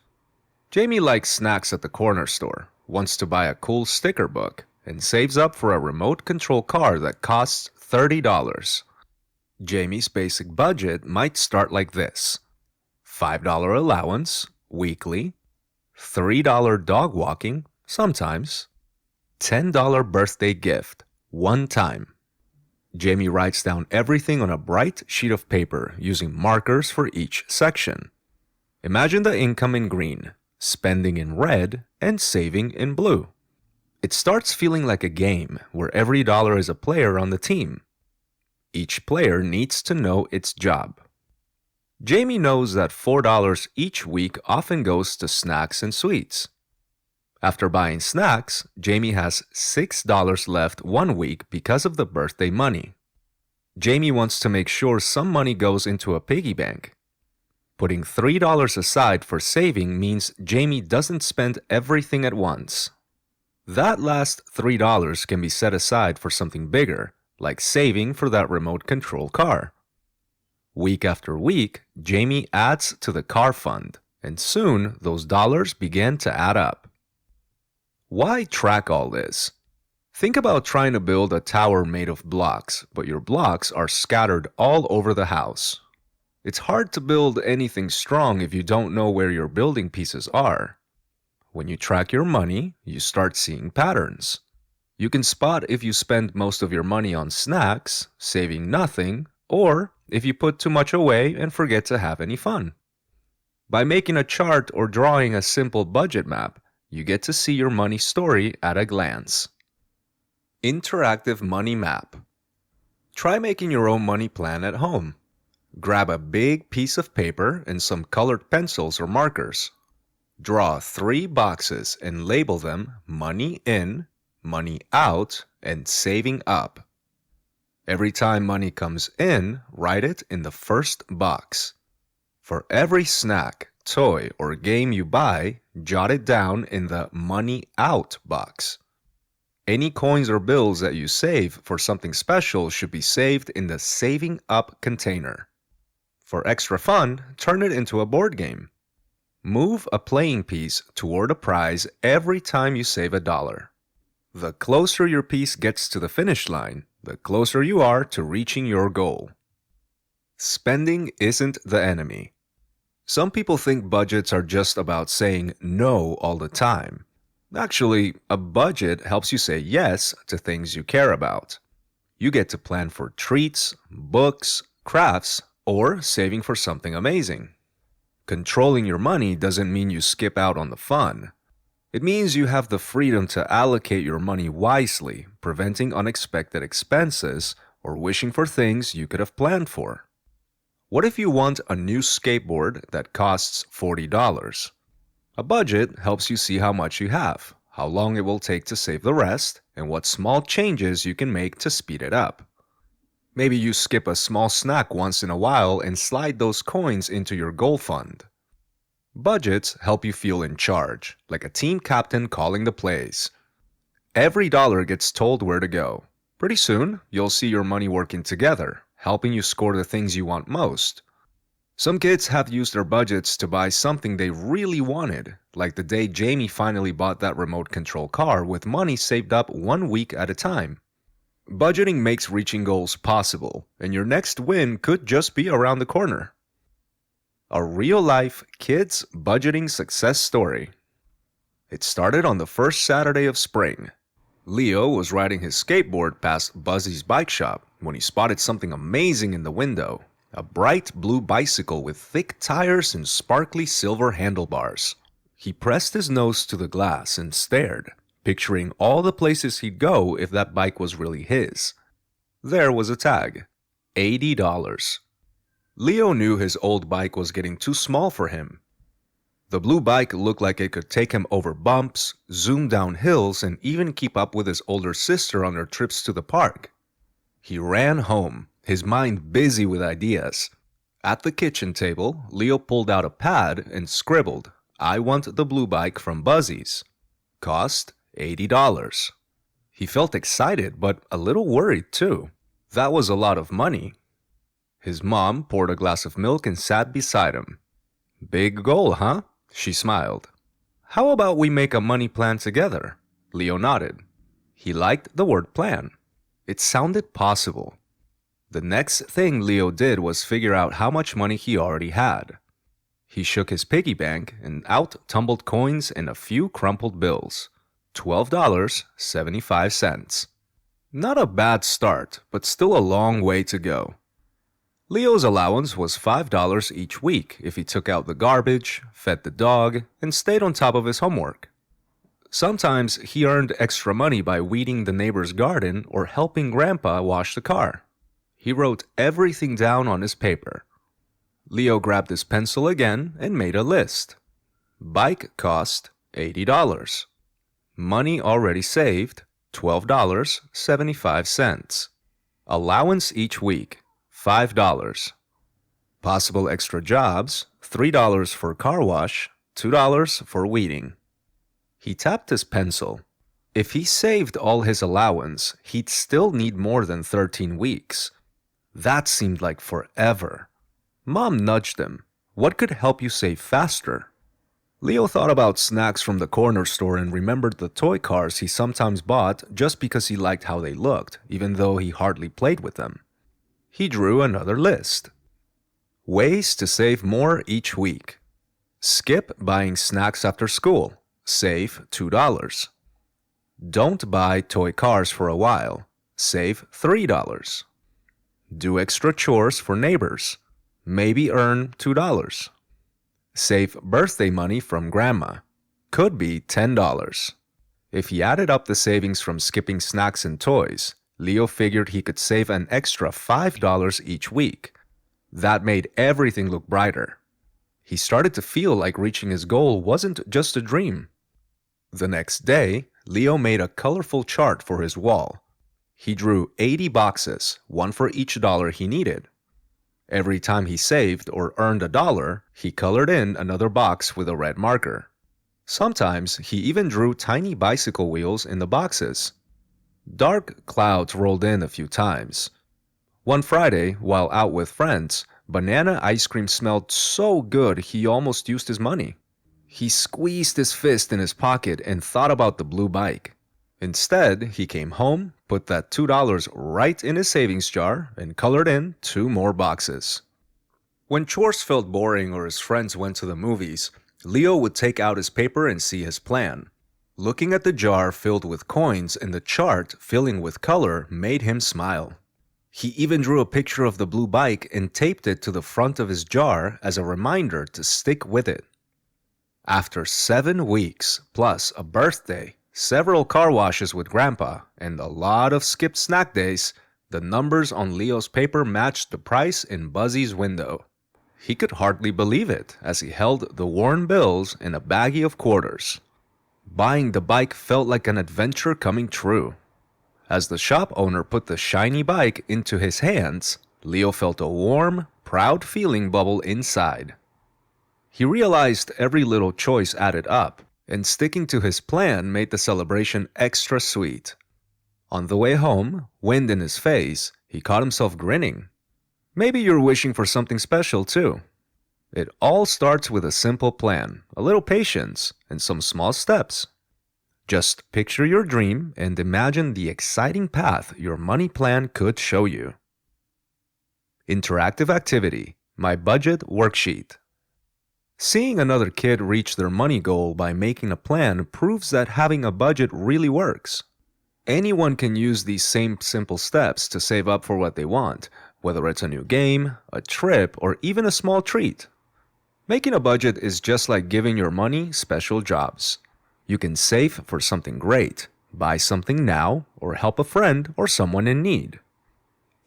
Jamie likes snacks at the corner store, wants to buy a cool sticker book, and saves up for a remote control car that costs $30. Jamie's basic budget might start like this: $5 allowance, weekly, $3 dog walking, sometimes, $10 birthday gift, one time. Jamie writes down everything on a bright sheet of paper using markers for each section. Imagine the income in green, spending in red, and saving in blue. It starts feeling like a game where every dollar is a player on the team. Each player needs to know its job. Jamie knows that $4 each week often goes to snacks and sweets. After buying snacks, Jamie has $6 left one week because of the birthday money. Jamie wants to make sure some money goes into a piggy bank. Putting $3 aside for saving means Jamie doesn't spend everything at once. That last $3 can be set aside for something bigger, like saving for that remote control car. Week after week, Jamie adds to the car fund, and soon those dollars begin to add up. Why track all this? Think about trying to build a tower made of blocks, but your blocks are scattered all over the house. It's hard to build anything strong if you don't know where your building pieces are. When you track your money, you start seeing patterns. You can spot if you spend most of your money on snacks, saving nothing, or if you put too much away and forget to have any fun. By making a chart or drawing a simple budget map, you get to see your money story at a glance. Interactive money map. Try making your own money plan at home. Grab a big piece of paper and some colored pencils or markers. Draw 3 boxes and label them money in, money out, and saving up. Every time money comes in, write it in the first box. For every snack, toy, or game you buy, jot it down in the money out box. Any coins or bills that you save for something special should be saved in the saving up container. For extra fun, turn it into a board game. Move a playing piece toward a prize every time you save $1. The closer your piece gets to the finish line, the closer you are to reaching your goal. Spending isn't the enemy. Some people think budgets are just about saying no all the time. Actually, a budget helps you say yes to things you care about. You get to plan for treats, books, crafts, or saving for something amazing. Controlling your money doesn't mean you skip out on the fun. It means you have the freedom to allocate your money wisely, preventing unexpected expenses or wishing for things you could have planned for. What if you want a new skateboard that costs $40? A budget helps you see how much you have, how long it will take to save the rest, and what small changes you can make to speed it up. Maybe you skip a small snack once in a while and slide those coins into your goal fund. Budgets help you feel in charge, like a team captain calling the plays. Every dollar gets told where to go. Pretty soon, you'll see your money working together, helping you score the things you want most. Some kids have used their budgets to buy something they really wanted, like the day Jamie finally bought that remote control car with money saved up 1 week at a time. Budgeting makes reaching goals possible, and your next win could just be around the corner. A real-life kids budgeting success story. It started on the first Saturday of spring. Leo was riding his skateboard past Buzzy's bike shop when he spotted something amazing in the window. A bright blue bicycle with thick tires and sparkly silver handlebars. He pressed his nose to the glass and stared, picturing all the places he'd go if that bike was really his. There was a tag. $80. Leo knew his old bike was getting too small for him. The blue bike looked like it could take him over bumps, zoom down hills, and even keep up with his older sister on their trips to the park. He ran home, his mind busy with ideas. At the kitchen table, Leo pulled out a pad and scribbled, "I want the blue bike from Buzzy's. Cost $80. He felt excited, but a little worried too. That was a lot of money. His mom poured a glass of milk and sat beside him. "Big goal, huh?" She smiled. "How about we make a money plan together?" Leo nodded. He liked the word plan. It sounded possible. The next thing Leo did was figure out how much money he already had. He shook his piggy bank and out tumbled coins and a few crumpled bills. $12.75. Not a bad start, but still a long way to go. Leo's allowance was $5 each week if he took out the garbage, fed the dog, and stayed on top of his homework. Sometimes he earned extra money by weeding the neighbor's garden or helping Grandpa wash the car. He wrote everything down on his paper. Leo grabbed his pencil again and made a list. Bike cost $80. Money already saved, $12.75. Allowance each week, $5. Possible extra jobs, $3 for car wash, $2 for weeding. He tapped his pencil. If he saved all his allowance, he'd still need more than 13 weeks. That seemed like forever. Mom nudged him. What could help you save faster? Leo thought about snacks from the corner store and remembered the toy cars he sometimes bought just because he liked how they looked, even though he hardly played with them. He drew another list. Ways to save more each week. Skip buying snacks after school. Save $2. Don't buy toy cars for a while. Save $3. Do extra chores for neighbors. Maybe earn $2. Save birthday money from grandma. Could be $10. If he added up the savings from skipping snacks and toys, Leo figured he could save an extra $5 each week. That made everything look brighter. He started to feel like reaching his goal wasn't just a dream. The next day, Leo made a colorful chart for his wall. He drew 80 boxes, one for each dollar he needed. Every time he saved or earned a dollar, he colored in another box with a red marker. Sometimes he even drew tiny bicycle wheels in the boxes. Dark clouds rolled in a few times. One Friday, while out with friends, banana ice cream smelled so good he almost used his money. He squeezed his fist in his pocket and thought about the blue bike. Instead, he came home, put that $2 right in his savings jar, and colored in 2 more boxes. When chores felt boring or his friends went to the movies, Leo would take out his paper and see his plan. Looking at the jar filled with coins and the chart filling with color made him smile. He even drew a picture of the blue bike and taped it to the front of his jar as a reminder to stick with it. After 7 weeks, plus a birthday, several car washes with Grandpa, and a lot of skipped snack days, the numbers on Leo's paper matched the price in Buzzy's window. He could hardly believe it as he held the worn bills and a baggie of quarters. Buying the bike felt like an adventure coming true. As the shop owner put the shiny bike into his hands, Leo felt a warm, proud feeling bubble inside. He realized every little choice added up, and sticking to his plan made the celebration extra sweet. On the way home, wind in his face, he caught himself grinning. Maybe you're wishing for something special too. It all starts with a simple plan, a little patience, and some small steps. Just picture your dream and imagine the exciting path your money plan could show you. Interactive activity, my budget worksheet. Seeing another kid reach their money goal by making a plan proves that having a budget really works. Anyone can use these same simple steps to save up for what they want, whether it's a new game, a trip, or even a small treat. Making a budget is just like giving your money special jobs. You can save for something great, buy something now, or help a friend or someone in need.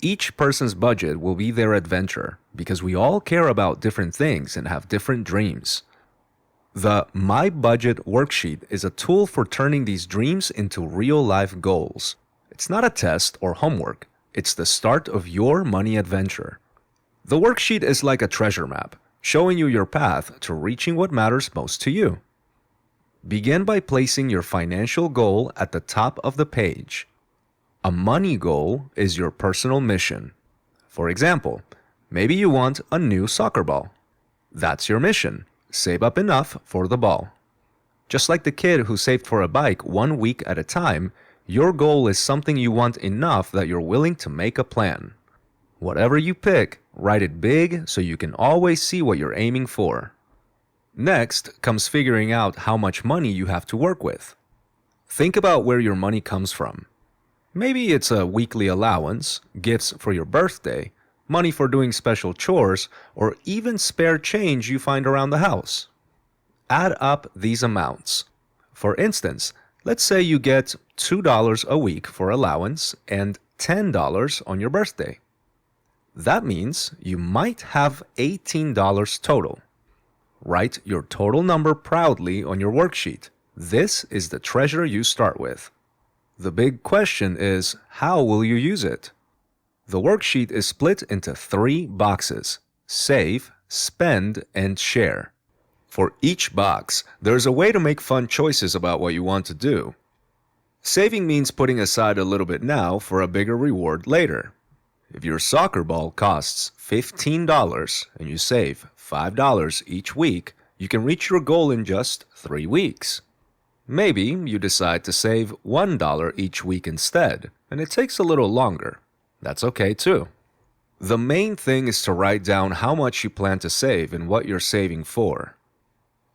Each person's budget will be their adventure because we all care about different things and have different dreams. The My Budget worksheet is a tool for turning these dreams into real-life goals. It's not a test or homework. It's the start of your money adventure. The worksheet is like a treasure map, showing you your path to reaching what matters most to you. Begin by placing your financial goal at the top of the page. A money goal is your personal mission. For example, maybe you want a new soccer ball. That's your mission. Save up enough for the ball. Just like the kid who saved for a bike 1 week at a time, your goal is something you want enough that you're willing to make a plan. Whatever you pick, write it big so you can always see what you're aiming for. Next comes figuring out how much money you have to work with. Think about where your money comes from. Maybe it's a weekly allowance, gifts for your birthday, money for doing special chores, or even spare change you find around the house. Add up these amounts. For instance, let's say you get $2 a week for allowance and $10 on your birthday. That means you might have $18 total. Write your total number proudly on your worksheet. This is the treasure you start with. The big question is, how will you use it? The worksheet is split into 3 boxes: save, spend, and share. For each box, there's a way to make fun choices about what you want to do. Saving means putting aside a little bit now for a bigger reward later. If your soccer ball costs $15 and you save $5 each week, you can reach your goal in just 3 weeks. Maybe you decide to save $1 each week instead, and it takes a little longer. That's okay too. The main thing is to write down how much you plan to save and what you're saving for.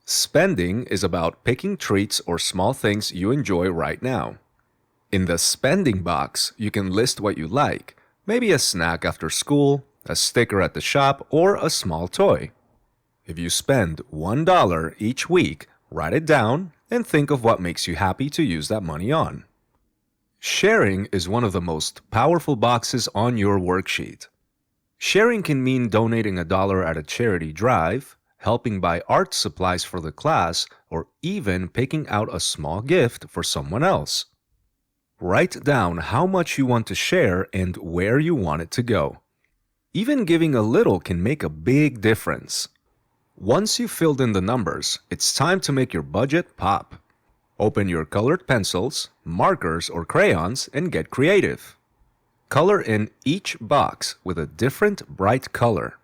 Spending is about picking treats or small things you enjoy right now. In the spending box, you can list what you like, maybe a snack after school, a sticker at the shop, or a small toy. If you spend $1 each week, write it down and think of what makes you happy to use that money on. Sharing is one of the most powerful boxes on your worksheet. Sharing can mean donating $1 at a charity drive, helping buy art supplies for the class, or even picking out a small gift for someone else. Write down how much you want to share and where you want it to go. Even giving a little can make a big difference. Once you've filled in the numbers, it's time to make your budget pop. Open your colored pencils, markers, or crayons and get creative. Color in each box with a different bright color.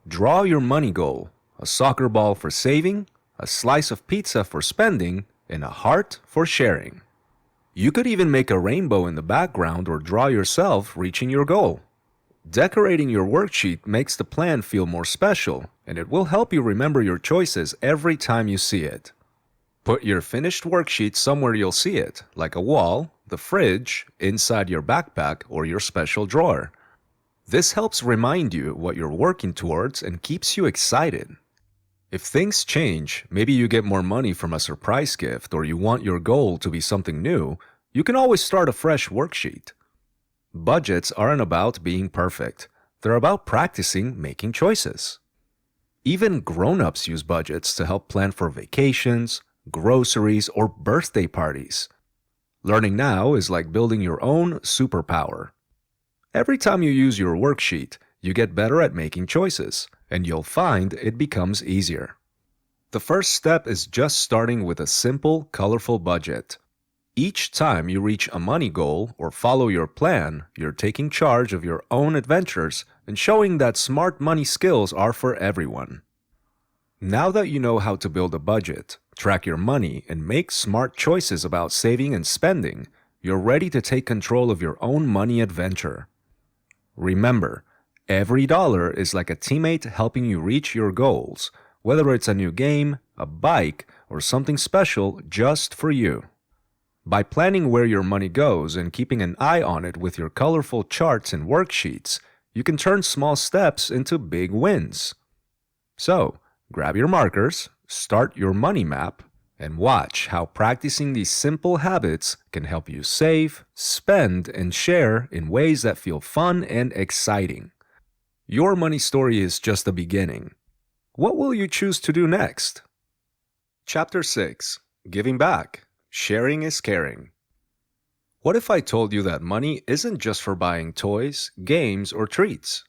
Draw your money goal: a soccer ball for saving, a slice of pizza for spending, and a heart for sharing. You could even make a rainbow in the background or draw yourself reaching your goal. Decorating your worksheet makes the plan feel more special, and it will help you remember your choices every time you see it. Put your finished worksheet somewhere you'll see it, like a wall, the fridge, inside your backpack, or your special drawer. This helps remind you what you're working towards and keeps you excited. If things change, maybe you get more money from a surprise gift or you want your goal to be something new, you can always start a fresh worksheet. Budgets aren't about being perfect. They're about practicing making choices. Even grown-ups use budgets to help plan for vacations, groceries, or birthday parties. Learning now is like building your own superpower. Every time you use your worksheet, you get better at making choices, and you'll find it becomes easier. The first step is just starting with a simple, colorful budget. Each time you reach a money goal or follow your plan, you're taking charge of your own adventures and showing that smart money skills are for everyone. Now that you know how to build a budget, track your money, and make smart choices about saving and spending, you're ready to take control of your own money adventure. Remember, every dollar is like a teammate helping you reach your goals, whether it's a new game, a bike, or something special just for you. By planning where your money goes and keeping an eye on it with your colorful charts and worksheets, you can turn small steps into big wins. So, grab your markers, start your money map, and watch how practicing these simple habits can help you save, spend, and share in ways that feel fun and exciting. Your money story is just the beginning. What will you choose to do next? Chapter 6: Giving Back. Sharing is Caring. What if I told you that money isn't just for buying toys, games, or treats?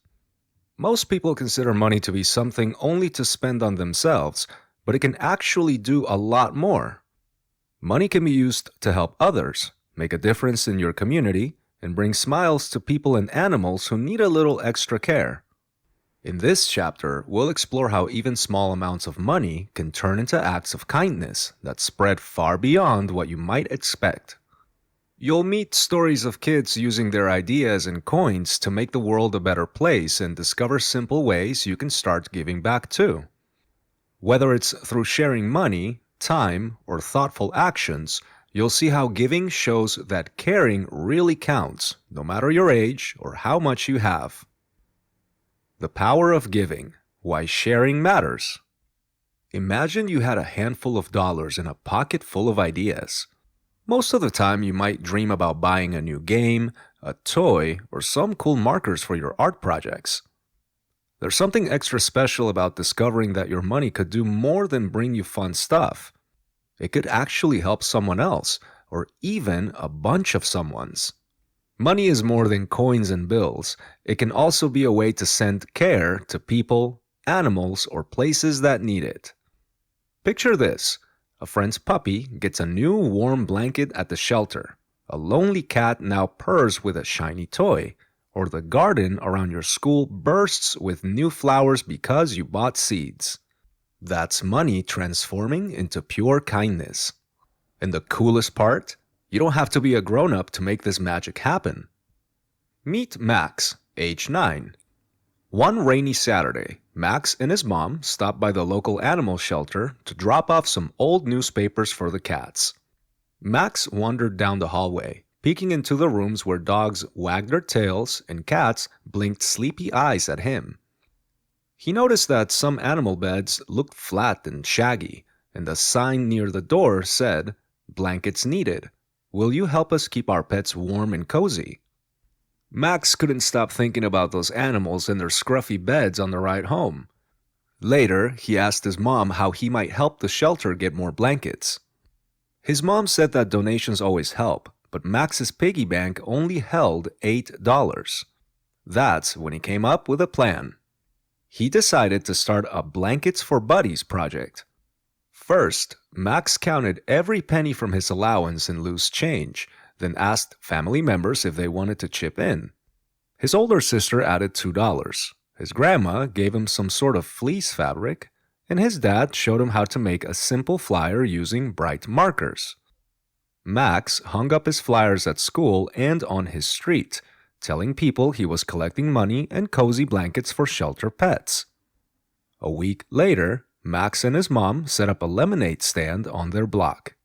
Most people consider money to be something only to spend on themselves, but it can actually do a lot more. Money can be used to help others, make a difference in your community, and bring smiles to people and animals who need a little extra care. In this chapter, we'll explore how even small amounts of money can turn into acts of kindness that spread far beyond what you might expect. You'll meet stories of kids using their ideas and coins to make the world a better place and discover simple ways you can start giving back too. Whether it's through sharing money, time, or thoughtful actions, you'll see how giving shows that caring really counts, no matter your age or how much you have. The power of giving. Why sharing matters. Imagine you had a handful of dollars and a pocket full of ideas. Most of the time, you might dream about buying a new game, a toy, or some cool markers for your art projects. There's something extra special about discovering that your money could do more than bring you fun stuff. It could actually help someone else, or even a bunch of someone's. Money is more than coins and bills. It can also be a way to send care to people, animals, or places that need it. Picture this. A friend's puppy gets a new warm blanket at the shelter. A lonely cat now purrs with a shiny toy. Or the garden around your school bursts with new flowers because you bought seeds. That's money transforming into pure kindness. And the coolest part? You don't have to be a grown-up to make this magic happen. Meet Max, age 9. One rainy Saturday, Max and his mom stopped by the local animal shelter to drop off some old newspapers for the cats. Max wandered down the hallway, peeking into the rooms where dogs wagged their tails and cats blinked sleepy eyes at him. He noticed that some animal beds looked flat and shaggy, and the sign near the door said, "Blankets needed. Will you help us keep our pets warm and cozy?" Max couldn't stop thinking about those animals and their scruffy beds on the ride home. Later, he asked his mom how he might help the shelter get more blankets. His mom said that donations always help, but Max's piggy bank only held $8. That's when he came up with a plan. He decided to start a Blankets for Buddies project. First, Max counted every penny from his allowance in loose change, then asked family members if they wanted to chip in. His older sister added $2. His grandma gave him some sort of fleece fabric, and his dad showed him how to make a simple flyer using bright markers. Max hung up his flyers at school and on his street, telling people he was collecting money and cozy blankets for shelter pets. A week later, Max and his mom set up a lemonade stand on their block.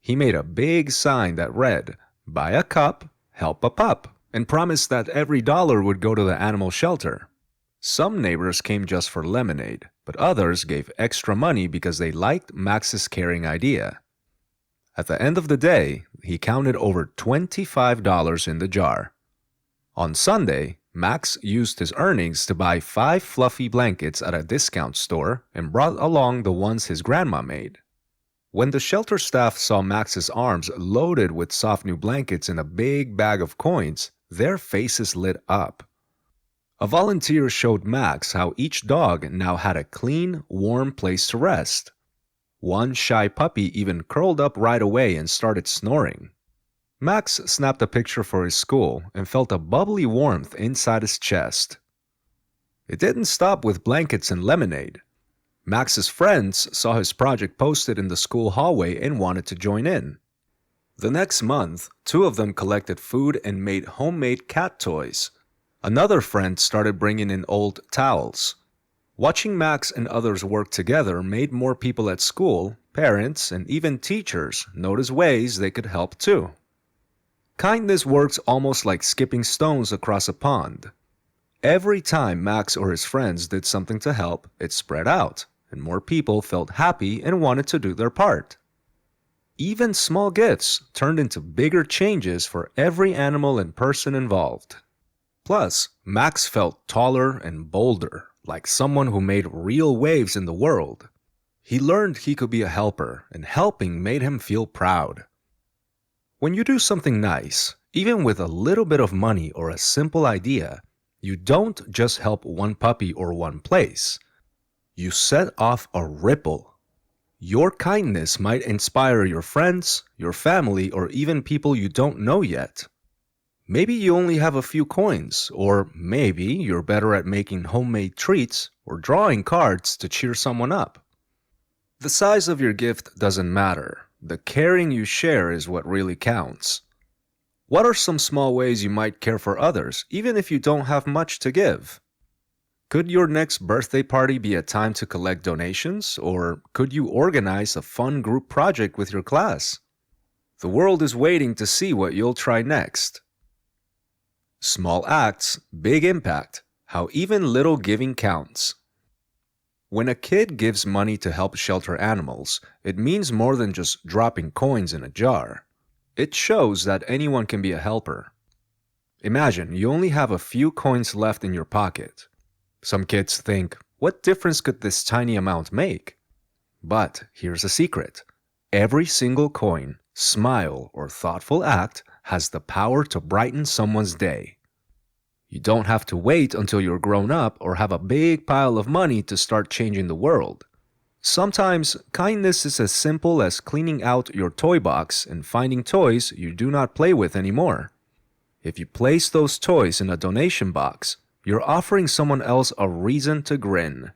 He made a big sign that read, "Buy a cup, help a pup," and promised that every dollar would go to the animal shelter. Some neighbors came just for lemonade, but others gave extra money because they liked Max's caring idea. At the end of the day, he counted over $25 in the jar. On Sunday, Max used his earnings to buy 5 fluffy blankets at a discount store and brought along the ones his grandma made. When the shelter staff saw Max's arms loaded with soft new blankets and a big bag of coins, their faces lit up. A volunteer showed Max how each dog now had a clean, warm place to rest. One shy puppy even curled up right away and started snoring. Max snapped a picture for his school and felt a bubbly warmth inside his chest. It didn't stop with blankets and lemonade. Max's friends saw his project posted in the school hallway and wanted to join in. The next month, 2 of them collected food and made homemade cat toys. Another friend started bringing in old towels. Watching Max and others work together made more people at school, parents, and even teachers notice ways they could help too. Kindness works almost like skipping stones across a pond. Every time Max or his friends did something to help, it spread out, and more people felt happy and wanted to do their part. even small gifts turned into bigger changes for every animal and person involved. Plus, Max felt taller and bolder, like someone who made real waves in the world. He learned he could be a helper, and helping made him feel proud. When you do something nice, even with a little bit of money or a simple idea, you don't just help one puppy or one place. You set off a ripple. Your kindness might inspire your friends, your family, or even people you don't know yet. Maybe you only have a few coins, or maybe you're better at making homemade treats or drawing cards to cheer someone up. The size of your gift doesn't matter. The caring you share is what really counts. What are some small ways you might care for others, even if you don't have much to give? Could your next birthday party be a time to collect donations, or could you organize a fun group project with your class? The world is waiting to see what you'll try next. Small acts, big impact. How even little giving counts. When a kid gives money to help shelter animals, it means more than just dropping coins in a jar. It shows that anyone can be a helper. Imagine you only have a few coins left in your pocket. Some kids think, what difference could this tiny amount make? But here's a secret. Every single coin, smile, or thoughtful act has the power to brighten someone's day. You don't have to wait until you're grown up or have a big pile of money to start changing the world. Sometimes, kindness is as simple as cleaning out your toy box and finding toys you do not play with anymore. If you place those toys in a donation box, you're offering someone else a reason to grin.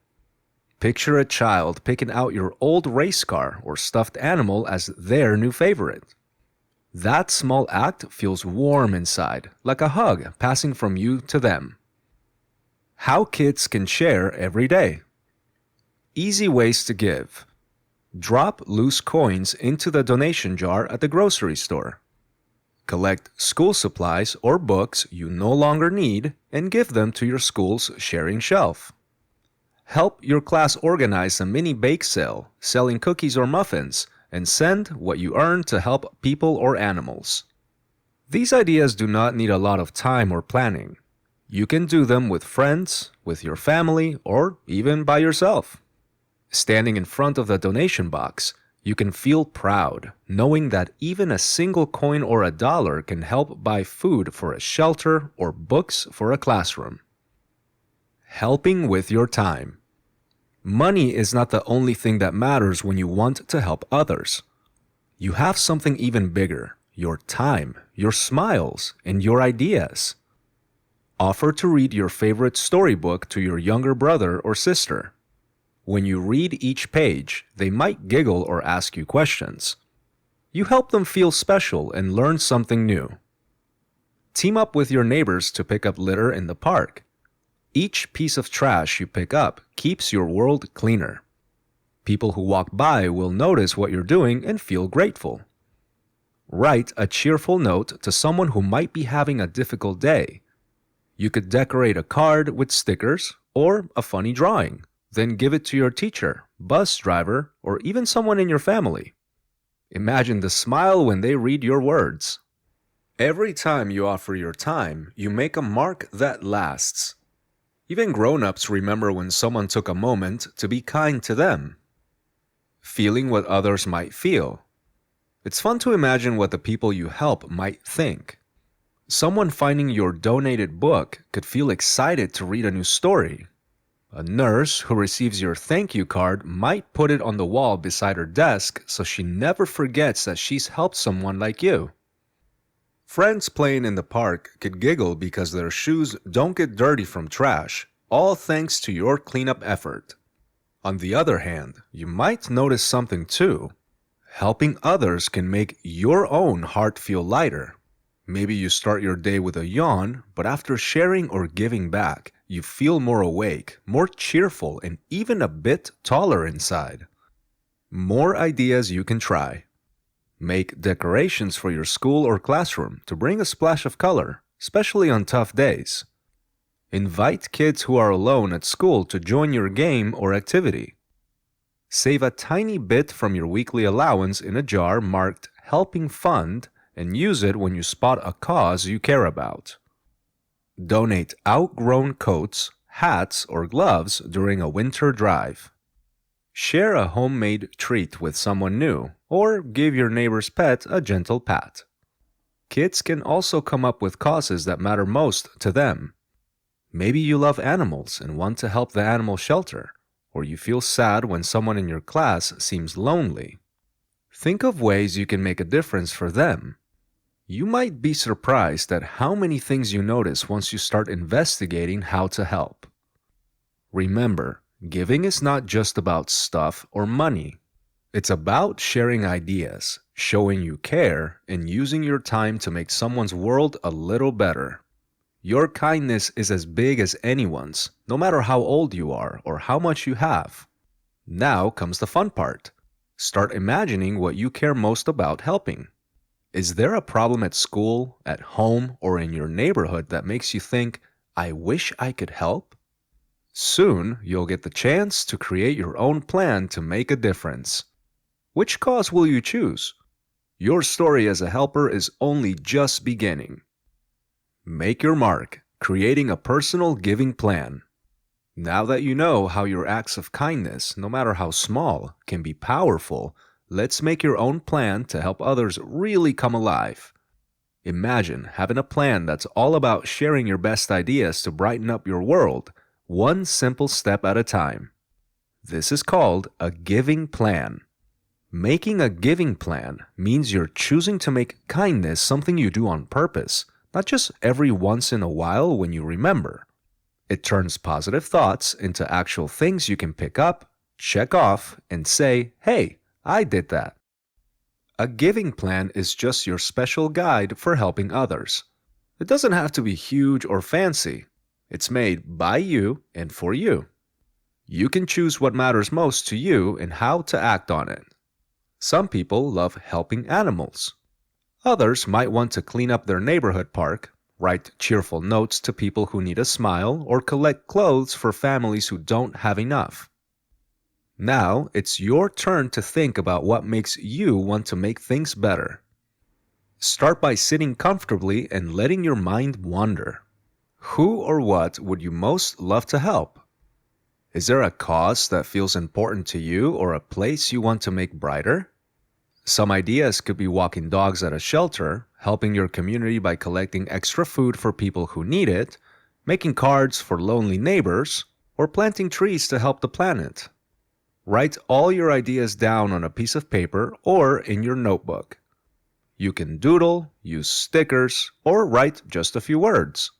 Picture a child picking out your old race car or stuffed animal as their new favorite. That small act feels warm inside, like a hug passing from you to them. How kids can share every day. Easy ways to give. Drop loose coins into the donation jar at the grocery store. Collect school supplies or books you no longer need and give them to your school's sharing shelf. Help your class organize a mini bake sale, selling cookies or muffins, and send what you earn to help people or animals. These ideas do not need a lot of time or planning. You can do them with friends, with your family, or even by yourself. Standing in front of the donation box, you can feel proud, knowing that even a single coin or a dollar can help buy food for a shelter or books for a classroom. Helping with your time. Money is not the only thing that matters when you want to help others. You have something even bigger, your time, your smiles, and your ideas. Offer to read your favorite storybook to your younger brother or sister. When you read each page, they might giggle or ask you questions. You help them feel special and learn something new. Team up with your neighbors to pick up litter in the park. Each piece of trash you pick up keeps your world cleaner. People who walk by will notice what you're doing and feel grateful. Write a cheerful note to someone who might be having a difficult day. You could decorate a card with stickers or a funny drawing. Then give it to your teacher, bus driver, or even someone in your family. Imagine the smile when they read your words. Every time you offer your time, you make a mark that lasts. Even grown-ups remember when someone took a moment to be kind to them. Feeling what others might feel. It's fun to imagine what the people you help might think. Someone finding your donated book could feel excited to read a new story. A nurse who receives your thank you card might put it on the wall beside her desk so she never forgets that she's helped someone like you. Friends playing in the park could giggle because their shoes don't get dirty from trash, all thanks to your cleanup effort. On the other hand, you might notice something too. Helping others can make your own heart feel lighter. Maybe you start your day with a yawn, but after sharing or giving back, you feel more awake, more cheerful, and even a bit taller inside. More ideas you can try. Make decorations for your school or classroom to bring a splash of color, especially on tough days. Invite kids who are alone at school to join your game or activity. Save a tiny bit from your weekly allowance in a jar marked Helping Fund and use it when you spot a cause you care about. Donate outgrown coats, hats, or gloves during a winter drive. Share a homemade treat with someone new, or give your neighbor's pet a gentle pat. Kids can also come up with causes that matter most to them. Maybe you love animals and want to help the animal shelter, or you feel sad when someone in your class seems lonely. Think of ways you can make a difference for them. You might be surprised at how many things you notice once you start investigating how to help. Remember, giving is not just about stuff or money. It's about sharing ideas, showing you care, and using your time to make someone's world a little better. Your kindness is as big as anyone's, no matter how old you are or how much you have. Now comes the fun part. Start imagining what you care most about helping. Is there a problem at school, at home, or in your neighborhood that makes you think, I wish I could help? Soon, you'll get the chance to create your own plan to make a difference. Which cause will you choose? Your story as a helper is only just beginning. Make your mark, creating a personal giving plan. Now that you know how your acts of kindness, no matter how small, can be powerful, let's make your own plan to help others really come alive. Imagine having a plan that's all about sharing your best ideas to brighten up your world, one simple step at a time. This is called a giving plan. Making a giving plan means you're choosing to make kindness something you do on purpose, not just every once in a while when you remember. It turns positive thoughts into actual things you can pick up, check off, and say, hey, I did that. A giving plan is just your special guide for helping others. It doesn't have to be huge or fancy. It's made by you and for you. You can choose what matters most to you and how to act on it. Some people love helping animals. Others might want to clean up their neighborhood park, write cheerful notes to people who need a smile, or collect clothes for families who don't have enough. Now, it's your turn to think about what makes you want to make things better. Start by sitting comfortably and letting your mind wander. Who or what would you most love to help? Is there a cause that feels important to you or a place you want to make brighter? Some ideas could be walking dogs at a shelter, helping your community by collecting extra food for people who need it, making cards for lonely neighbors, or planting trees to help the planet. Write all your ideas down on a piece of paper or in your notebook. You can doodle, use stickers, or write just a few words.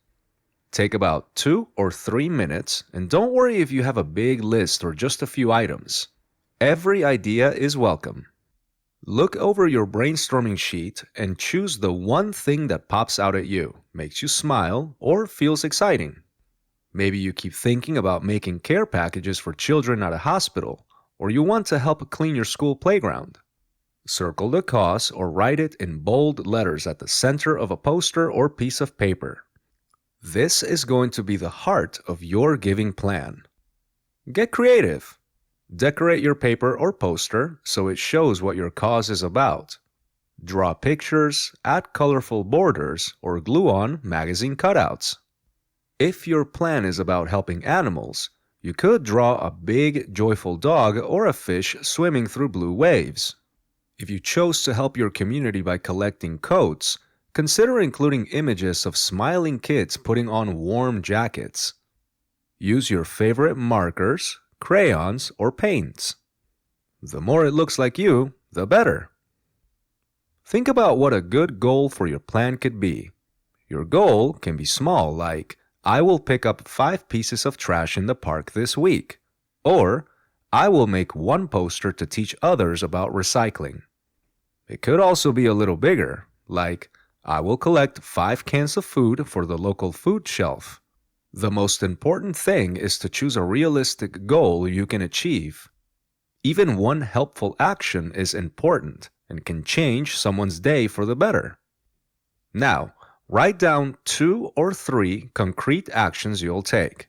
Take about 2 or 3 minutes, and don't worry if you have a big list or just a few items. Every idea is welcome. Look over your brainstorming sheet and choose the one thing that pops out at you, makes you smile, or feels exciting. Maybe you keep thinking about making care packages for children at a hospital, or you want to help clean your school playground. Circle the cause or write it in bold letters at the center of a poster or piece of paper. This is going to be the heart of your giving plan. Get creative. Decorate your paper or poster so it shows what your cause is about. Draw pictures, add colorful borders, or glue on magazine cutouts. If your plan is about helping animals, you could draw a big, joyful dog or a fish swimming through blue waves. If you chose to help your community by collecting coats, consider including images of smiling kids putting on warm jackets. Use your favorite markers, crayons, or paints. The more it looks like you, the better. Think about what a good goal for your plan could be. Your goal can be small, like, I will pick up 5 pieces of trash in the park this week. Or, I will make 1 poster to teach others about recycling. It could also be a little bigger, like, I will collect 5 cans of food for the local food shelf. The most important thing is to choose a realistic goal you can achieve. Even one helpful action is important and can change someone's day for the better. Now, write down 2 or 3 concrete actions you'll take.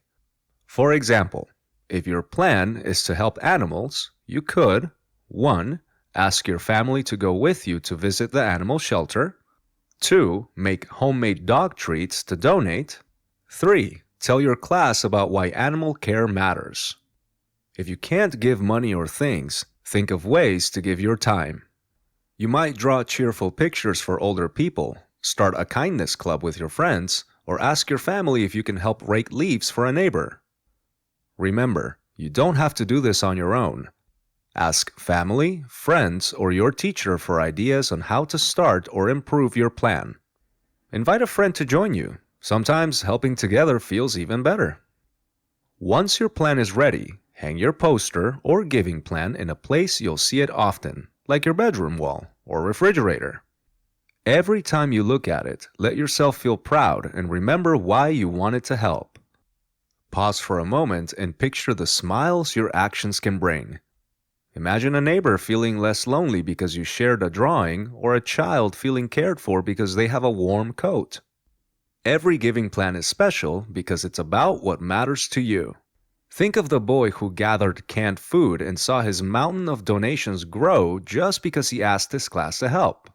For example, if your plan is to help animals, You could 1. Ask your family to go with you to visit the animal shelter. 2. Make homemade dog treats to donate. 3. Tell your class about why animal care matters. If you can't give money or things, think of ways to give your time. You might draw cheerful pictures for older people, start a kindness club with your friends, or ask your family if you can help rake leaves for a neighbor. Remember, you don't have to do this on your own. Ask family, friends, or your teacher for ideas on how to start or improve your plan. Invite a friend to join you. Sometimes helping together feels even better. Once your plan is ready, hang your poster or giving plan in a place you'll see it often, like your bedroom wall or refrigerator. Every time you look at it, let yourself feel proud and remember why you wanted to help. Pause for a moment and picture the smiles your actions can bring. Imagine a neighbor feeling less lonely because you shared a drawing, or a child feeling cared for because they have a warm coat. Every giving plan is special because it's about what matters to you. Think of the boy who gathered canned food and saw his mountain of donations grow just because he asked his class to help.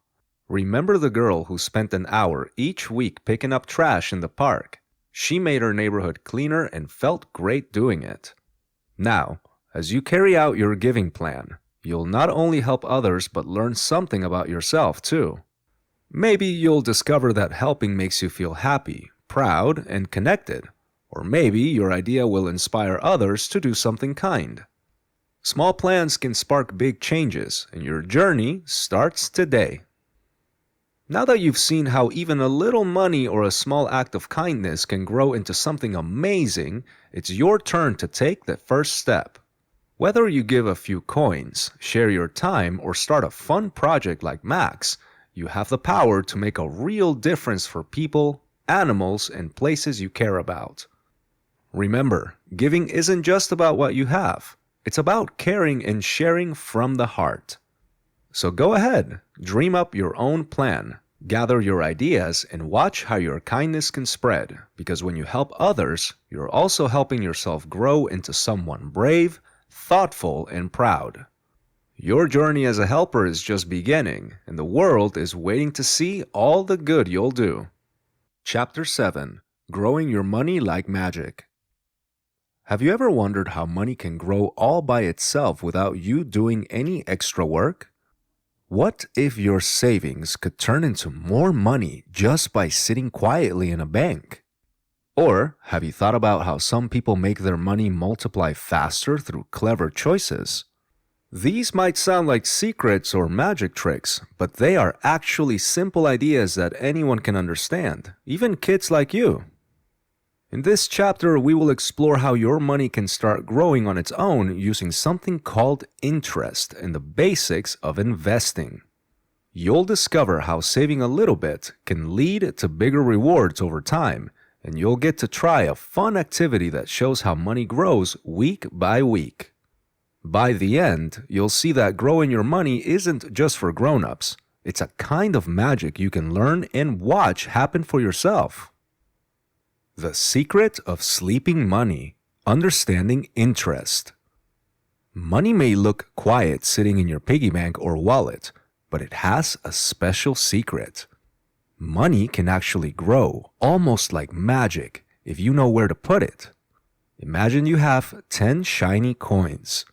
Remember the girl who spent an hour each week picking up trash in the park. She made her neighborhood cleaner and felt great doing it. Now, as you carry out your giving plan, you'll not only help others but learn something about yourself too. Maybe you'll discover that helping makes you feel happy, proud, and connected. Or maybe your idea will inspire others to do something kind. Small plans can spark big changes, and your journey starts today. Now that you've seen how even a little money or a small act of kindness can grow into something amazing, it's your turn to take the first step. Whether you give a few coins, share your time, or start a fun project like Max, you have the power to make a real difference for people, animals, and places you care about. Remember, giving isn't just about what you have. It's about caring and sharing from the heart. So go ahead, dream up your own plan, gather your ideas, and watch how your kindness can spread, because when you help others, you're also helping yourself grow into someone brave, thoughtful, and proud. Your journey as a helper is just beginning, and the world is waiting to see all the good you'll do. Chapter 7. Growing Your Money Like Magic. Have you ever wondered how money can grow all by itself without you doing any extra work? What if your savings could turn into more money just by sitting quietly in a bank? Or have you thought about how some people make their money multiply faster through clever choices? These might sound like secrets or magic tricks, but they are actually simple ideas that anyone can understand, even kids like you. In this chapter, we will explore how your money can start growing on its own using something called interest and the basics of investing. You'll discover how saving a little bit can lead to bigger rewards over time, and you'll get to try a fun activity that shows how money grows week by week. By the end, you'll see that growing your money isn't just for grown-ups. It's a kind of magic you can learn and watch happen for yourself. The secret of sleeping money: understanding interest. Money may look quiet sitting in your piggy bank or wallet, but it has a special secret. Money can actually grow, almost like magic, if you know where to put it. Imagine you have 10 shiny coins.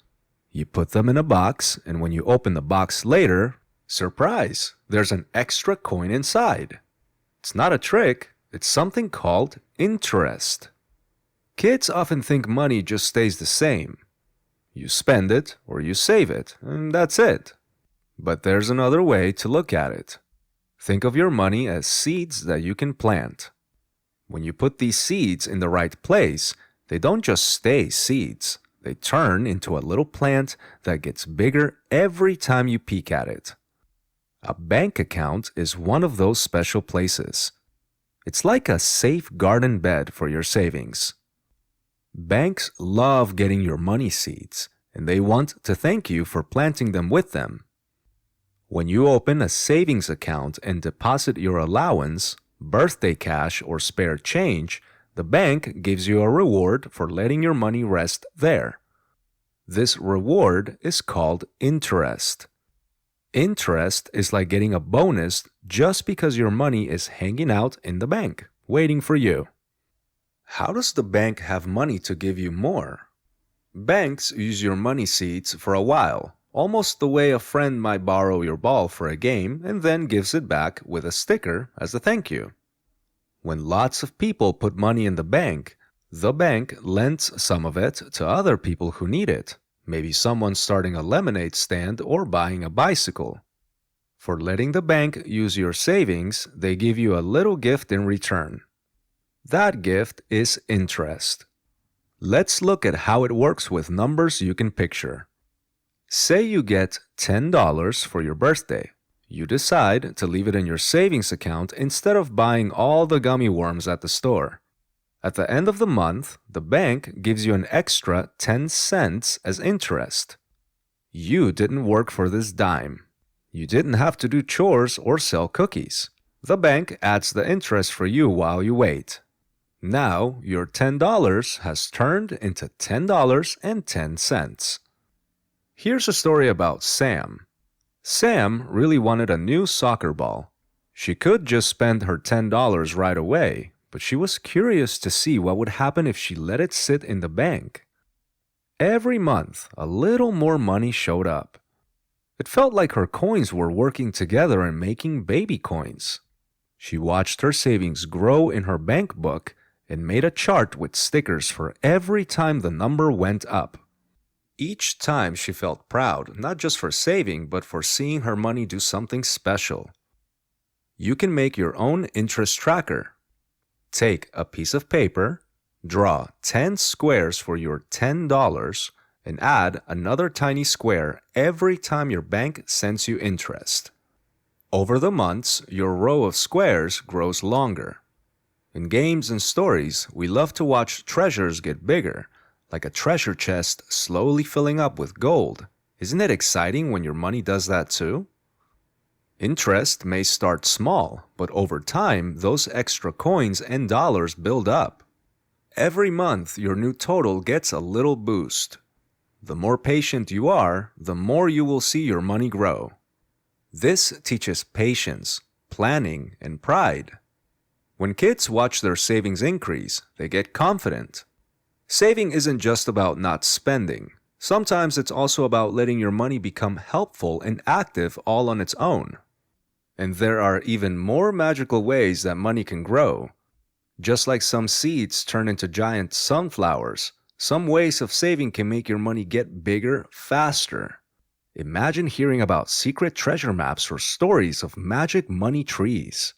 You put them in a box, and when you open the box later, surprise, there's an extra coin inside. It's not a trick, it's something called interest. Kids often think money just stays the same. You spend it or you save it, and that's it. But there's another way to look at it. Think of your money as seeds that you can plant. When you put these seeds in the right place, they don't just stay seeds. They turn into a little plant that gets bigger every time you peek at it. A bank account is one of those special places. It's like a safe garden bed for your savings. Banks love getting your money seeds, and they want to thank you for planting them with them. When you open a savings account and deposit your allowance, birthday cash, or spare change, the bank gives you a reward for letting your money rest there. This reward is called interest. Interest is like getting a bonus just because your money is hanging out in the bank, waiting for you. How does the bank have money to give you more? Banks use your money seeds for a while, almost the way a friend might borrow your ball for a game and then gives it back with a sticker as a thank you. When lots of people put money in the bank lends some of it to other people who need it, maybe someone starting a lemonade stand or buying a bicycle. For letting the bank use your savings, they give you a little gift in return. That gift is interest. Let's look at how it works with numbers you can picture. Say you get $10 for your birthday. You decide to leave it in your savings account instead of buying all the gummy worms at the store. At the end of the month, the bank gives you an extra 10 cents as interest. You didn't work for this dime. You didn't have to do chores or sell cookies. The bank adds the interest for you while you wait. Now, your $10 has turned into $10.10. Here's a story about Sam. Sam really wanted a new soccer ball. She could just spend her $10 right away, but she was curious to see what would happen if she let it sit in the bank. Every month, a little more money showed up. It felt like her coins were working together and making baby coins. She watched her savings grow in her bank book and made a chart with stickers for every time the number went up. Each time she felt proud, not just for saving, but for seeing her money do something special. You can make your own interest tracker. Take a piece of paper, draw 10 squares for your $10, and add another tiny square every time your bank sends you interest. Over the months, your row of squares grows longer. In games and stories, we love to watch treasures get bigger, like a treasure chest slowly filling up with gold. Isn't it exciting when your money does that too? Interest may start small, but over time, those extra coins and dollars build up. Every month, your new total gets a little boost. The more patient you are, the more you will see your money grow. This teaches patience, planning, and pride. When kids watch their savings increase, they get confident. Saving isn't just about not spending. Sometimes it's also about letting your money become helpful and active all on its own. And there are even more magical ways that money can grow. Just like some seeds turn into giant sunflowers, some ways of saving can make your money get bigger faster. Imagine hearing about secret treasure maps or stories of magic money trees.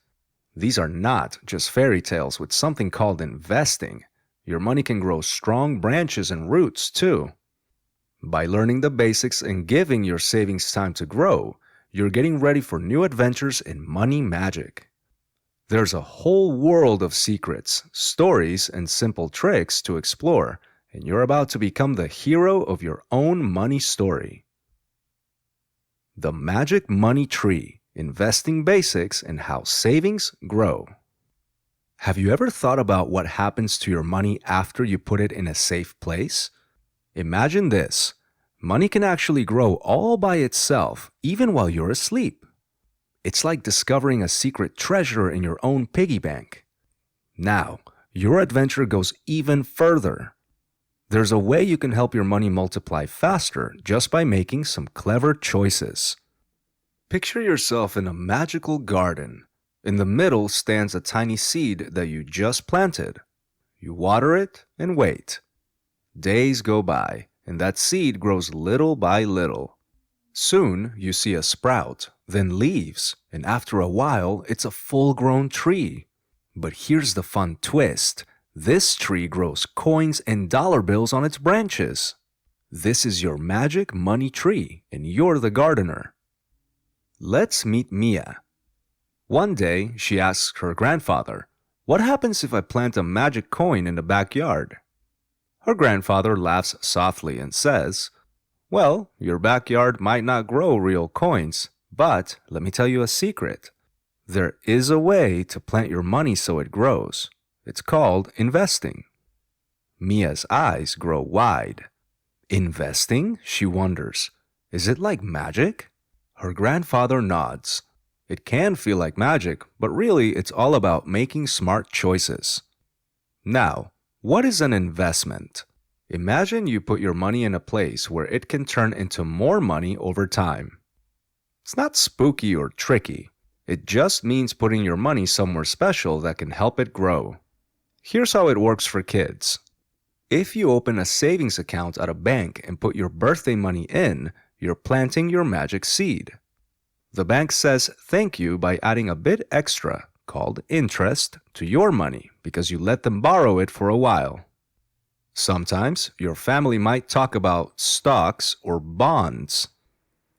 These are not just fairy tales with something called investing. Your money can grow strong branches and roots too. By learning the basics and giving your savings time to grow, you're getting ready for new adventures in money magic. There's a whole world of secrets, stories, and simple tricks to explore, and you're about to become the hero of your own money story. The Magic Money Tree: Investing Basics and How Savings Grow. Have you ever thought about what happens to your money after you put it in a safe place? Imagine this. Money can actually grow all by itself, even while you're asleep. It's like discovering a secret treasure in your own piggy bank. Now, your adventure goes even further. There's a way you can help your money multiply faster just by making some clever choices. Picture yourself in a magical garden. In the middle stands a tiny seed that you just planted. You water it and wait. Days go by, and that seed grows little by little. Soon, you see a sprout, then leaves, and after a while, it's a full-grown tree. But here's the fun twist. This tree grows coins and dollar bills on its branches. This is your magic money tree, and you're the gardener. Let's meet Mia. One day, she asks her grandfather, "What happens if I plant a magic coin in the backyard?" Her grandfather laughs softly and says, "Well, your backyard might not grow real coins, but let me tell you a secret. There is a way to plant your money so it grows. It's called investing." Mia's eyes grow wide. Investing? She wonders. Is it like magic? Her grandfather nods. It can feel like magic, but really it's all about making smart choices. Now, what is an investment? Imagine you put your money in a place where it can turn into more money over time. It's not spooky or tricky. It just means putting your money somewhere special that can help it grow. Here's how it works for kids. If you open a savings account at a bank and put your birthday money in, you're planting your magic seed. The bank says thank you by adding a bit extra, called interest, to your money because you let them borrow it for a while. Sometimes your family might talk about stocks or bonds.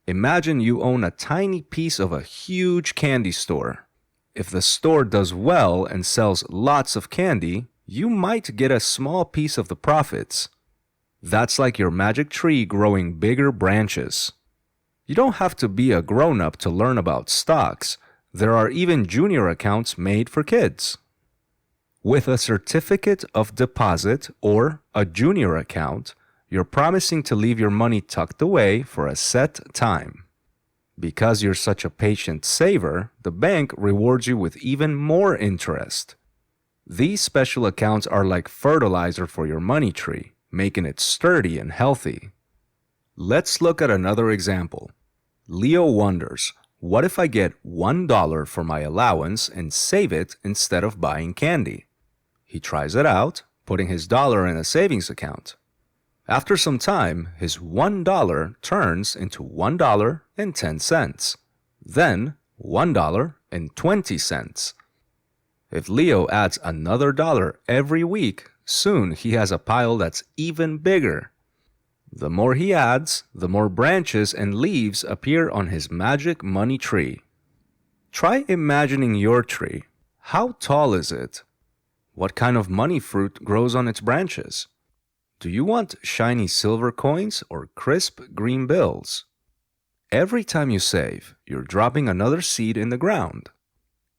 Imagine you own a tiny piece of a huge candy store. If the store does well and sells lots of candy, you might get a small piece of the profits. That's like your magic tree growing bigger branches. You don't have to be a grown-up to learn about stocks. There are even junior accounts made for kids. With a certificate of deposit or a junior account, you're promising to leave your money tucked away for a set time. Because you're such a patient saver, the bank rewards you with even more interest. These special accounts are like fertilizer for your money tree, making it sturdy and healthy. Let's look at another example. Leo wonders, what if I get $1 for my allowance and save it instead of buying candy? He tries it out, putting his dollar in a savings account. After some time, his $1 turns into $1.10, then $1.20. If Leo adds another dollar every week, soon he has a pile that's even bigger. The more he adds, the more branches and leaves appear on his magic money tree. Try imagining your tree. How tall is it? What kind of money fruit grows on its branches? Do you want shiny silver coins or crisp green bills? Every time you save, you're dropping another seed in the ground.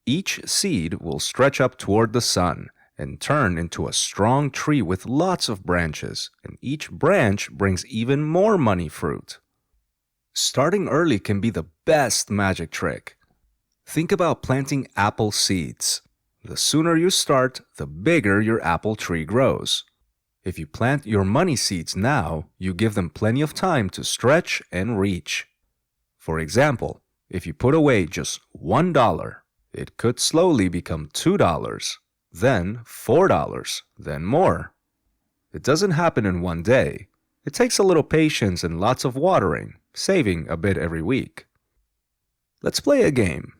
Each seed will stretch up toward the sun and turn into a strong tree with lots of branches, and each branch brings even more money fruit. Starting early can be the best magic trick. Think about planting apple seeds. The sooner you start, the bigger your apple tree grows. If you plant your money seeds now, you give them plenty of time to stretch and reach. For example, if you put away just $1, it could slowly become $2, then $4, then more. It doesn't happen in one day. It takes a little patience and lots of watering, saving a bit every week. Let's play a game.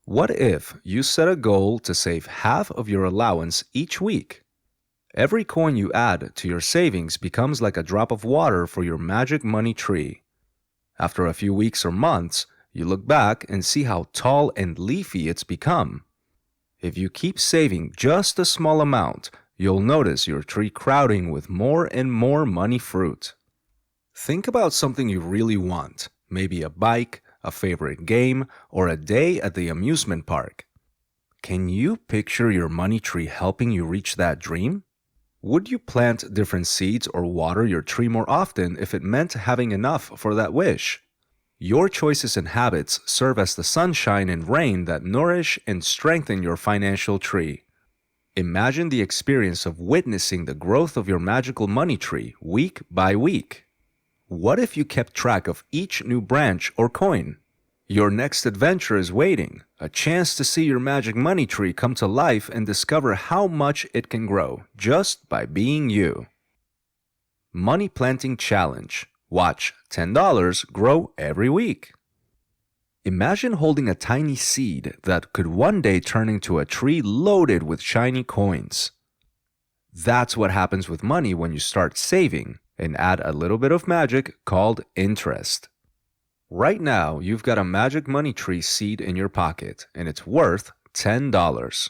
What if you set a goal to save half of your allowance each week? Every coin you add to your savings becomes like a drop of water for your magic money tree. After a few weeks or months, you look back and see how tall and leafy it's become. If you keep saving just a small amount, you'll notice your tree crowding with more and more money fruit. Think about something you really want, maybe a bike, a favorite game, or a day at the amusement park. Can you picture your money tree helping you reach that dream? Would you plant different seeds or water your tree more often if it meant having enough for that wish? Your choices and habits serve as the sunshine and rain that nourish and strengthen your financial tree. Imagine the experience of witnessing the growth of your magical money tree week by week. What if you kept track of each new branch or coin? Your next adventure is waiting, a chance to see your magic money tree come to life and discover how much it can grow just by being you. Money Planting Challenge. Watch $10 grow every week. Imagine holding a tiny seed that could one day turn into a tree loaded with shiny coins. That's what happens with money when you start saving and add a little bit of magic called interest. Right now, you've got a magic money tree seed in your pocket, and it's worth $10.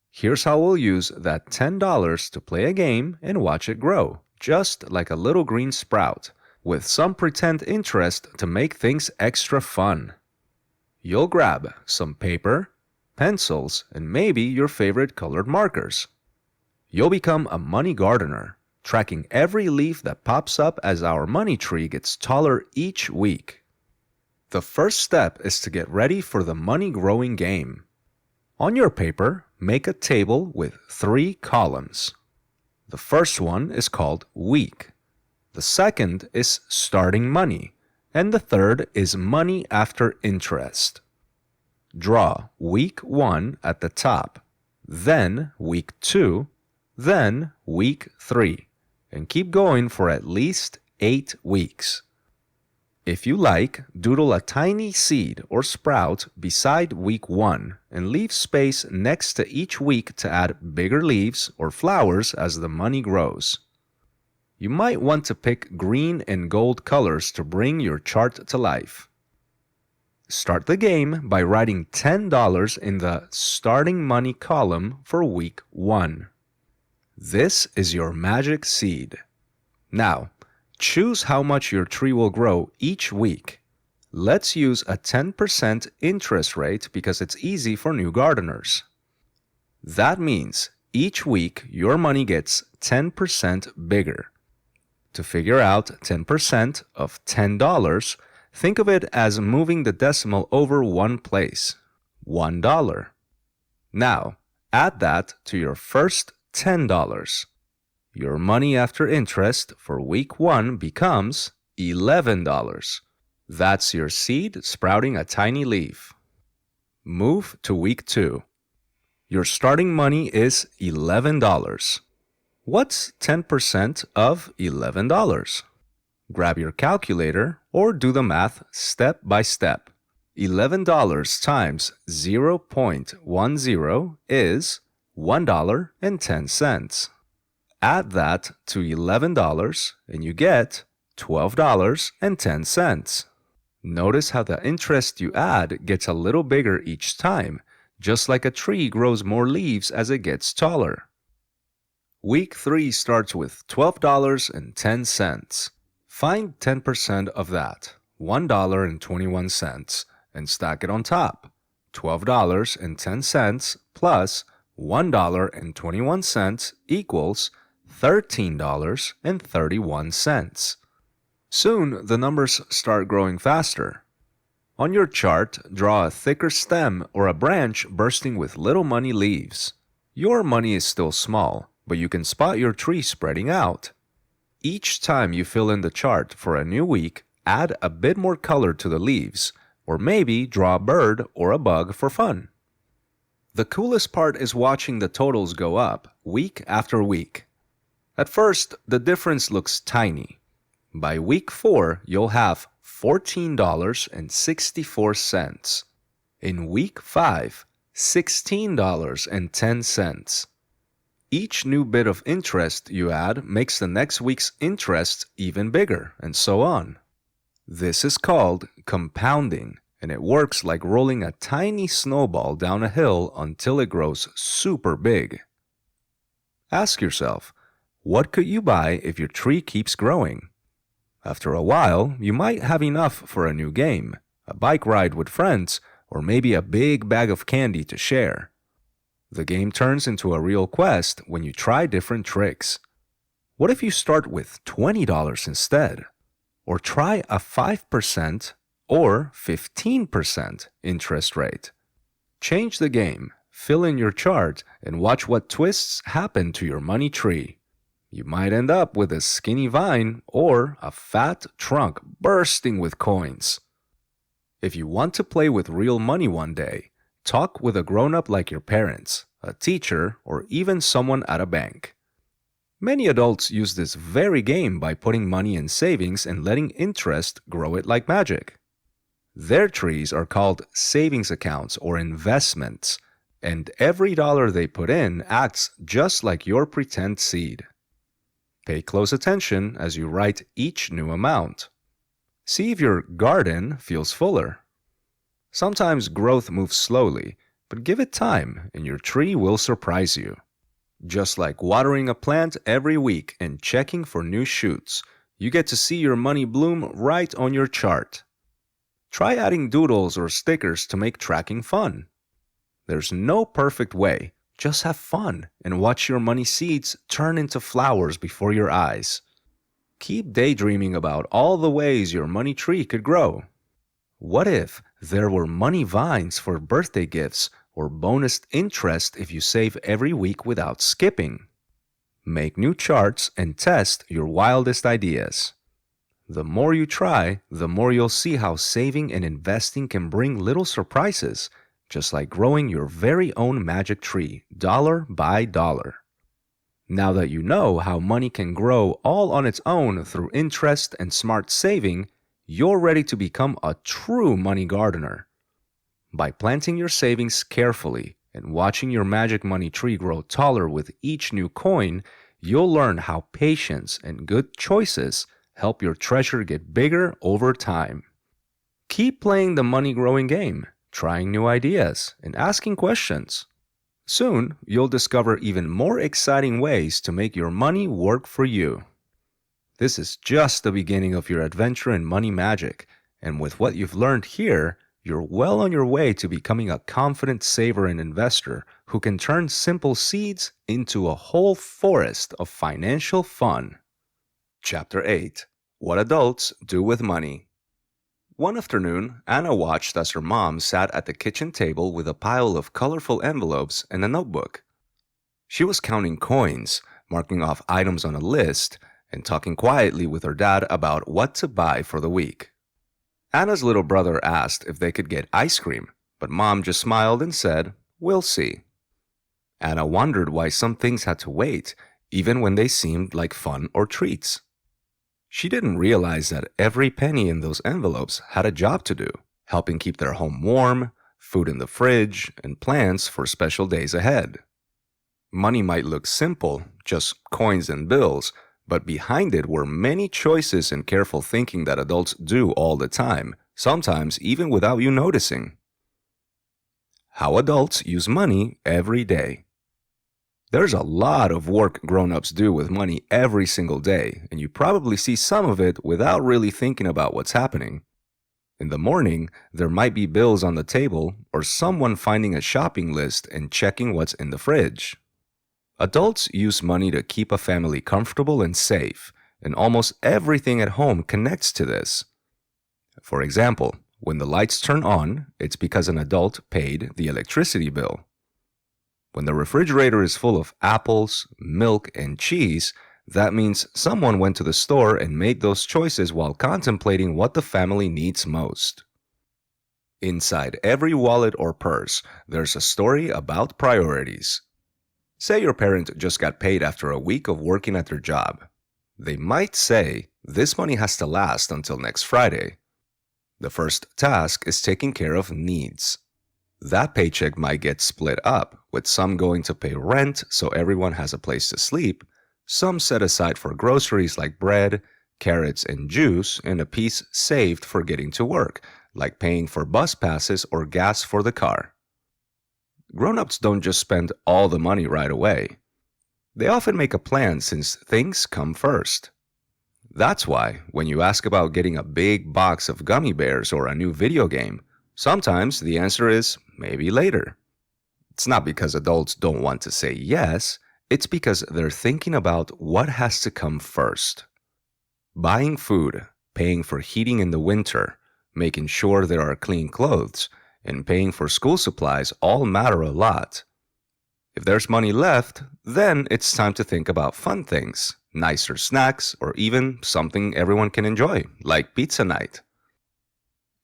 Here's how we'll use that $10 to play a game and watch it grow, just like a little green sprout, with some pretend interest to make things extra fun. You'll grab some paper, pencils, and maybe your favorite colored markers. You'll become a money gardener. tracking every leaf that pops up as our money tree gets taller each week. The first step is to get ready for the money growing game. On your paper, make a table with 3 columns. The first one is called week. The second is starting money, and the third is money after interest. Draw week 1 at the top, then week 2, then week 3, and keep going for at least 8 weeks. If you like, doodle a tiny seed or sprout beside week 1 and leave space next to each week to add bigger leaves or flowers as the money grows. You might want to pick green and gold colors to bring your chart to life. Start the game by writing $10 in the starting money column for week 1. This is your magic seed. Now, choose how much your tree will grow each week. Let's use a 10% interest rate because it's easy for new gardeners. That means each week your money gets 10% bigger. To figure out 10% of $10, think of it as moving the decimal over one place, $1. Now, add that to your first $10. Your money after interest for week 1 becomes $11. That's your seed sprouting a tiny leaf. Move to week 2. Your starting money is $11. What's 10% of $11? Grab your calculator or do the math step by step. $11 times 0.10 is $1.10. Add that to $11 and you get $12.10. Notice how the interest you add gets a little bigger each time, just like a tree grows more leaves as it gets taller. Week 3 starts with $12.10. Find 10% of that, $1.21, and stack it on top. $12.10 plus $1.21 equals $13.31. Soon, the numbers start growing faster. On your chart, draw a thicker stem or a branch bursting with little money leaves. Your money is still small, but you can spot your tree spreading out. Each time you fill in the chart for a new week, add a bit more color to the leaves, or maybe draw a bird or a bug for fun. The coolest part is watching the totals go up week after week. At first, the difference looks tiny. By week 4, you'll have $14.64. In week 5, $16.10. Each new bit of interest you add makes the next week's interest even bigger, and so on. This is called compounding, and it works like rolling a tiny snowball down a hill until it grows super big. Ask yourself, what could you buy if your tree keeps growing? After a while, you might have enough for a new game, a bike ride with friends, or maybe a big bag of candy to share. The game turns into a real quest when you try different tricks. What if you start with $20 instead? Or try a 5% or 15% interest rate. Change the game, fill in your chart, and watch what twists happen to your money tree. You might end up with a skinny vine or a fat trunk bursting with coins. If you want to play with real money one day, talk with a grown-up like your parents, a teacher, or even someone at a bank. Many adults use this very game by putting money in savings and letting interest grow it like magic. Their trees are called savings accounts or investments, and every dollar they put in acts just like your pretend seed. Pay close attention as you write each new amount. See if your garden feels fuller. Sometimes growth moves slowly, but give it time and your tree will surprise you. Just like watering a plant every week and checking for new shoots, you get to see your money bloom right on your chart. Try adding doodles or stickers to make tracking fun. There's no perfect way, Just have fun and watch your money seeds turn into flowers before your eyes. Keep daydreaming about all the ways your money tree could grow. What if there were money vines for birthday gifts or bonus interest if you save every week without skipping? Make new charts and test your wildest ideas. The more you try, the more you'll see how saving and investing can bring little surprises, just like growing your very own magic tree, dollar by dollar. Now that you know how money can grow all on its own through interest and smart saving, you're ready to become a true money gardener. By planting your savings carefully and watching your magic money tree grow taller with each new coin, you'll learn how patience and good choices help your treasure get bigger over time. Keep playing the money growing game, trying new ideas, and asking questions. Soon, you'll discover even more exciting ways to make your money work for you. This is just the beginning of your adventure in money magic, and with what you've learned here, you're well on your way to becoming a confident saver and investor who can turn simple seeds into a whole forest of financial fun. Chapter 8: What Adults Do with Money. One afternoon, Anna watched as her mom sat at the kitchen table with a pile of colorful envelopes and a notebook. She was counting coins, marking off items on a list, and talking quietly with her dad about what to buy for the week. Anna's little brother asked if they could get ice cream, but Mom just smiled and said, "We'll see." Anna wondered why some things had to wait, even when they seemed like fun or treats. She didn't realize that every penny in those envelopes had a job to do, helping keep their home warm, food in the fridge, and plans for special days ahead. Money might look simple, just coins and bills, but behind it were many choices and careful thinking that adults do all the time, sometimes even without you noticing. How adults use money every day. There's a lot of work grown-ups do with money every single day, and you probably see some of it without really thinking about what's happening. In the morning, there might be bills on the table or someone finding a shopping list and checking what's in the fridge. Adults use money to keep a family comfortable and safe, and almost everything at home connects to this. For example, when the lights turn on, it's because an adult paid the electricity bill. When the refrigerator is full of apples, milk, and cheese, that means someone went to the store and made those choices while contemplating what the family needs most. Inside every wallet or purse, there's a story about priorities. Say your parent just got paid after a week of working at their job. They might say, "This money has to last until next Friday." The first task is taking care of needs. That paycheck might get split up, with some going to pay rent so everyone has a place to sleep, some set aside for groceries like bread, carrots, and juice, and a piece saved for getting to work, like paying for bus passes or gas for the car. Grown-ups don't just spend all the money right away. They often make a plan since things come first. That's why, when you ask about getting a big box of gummy bears or a new video game, sometimes the answer is maybe later. It's not because adults don't want to say yes, it's because they're thinking about what has to come first. Buying food, paying for heating in the winter, making sure there are clean clothes, and paying for school supplies all matter a lot. If there's money left, then it's time to think about fun things, nicer snacks, or even something everyone can enjoy, like pizza night.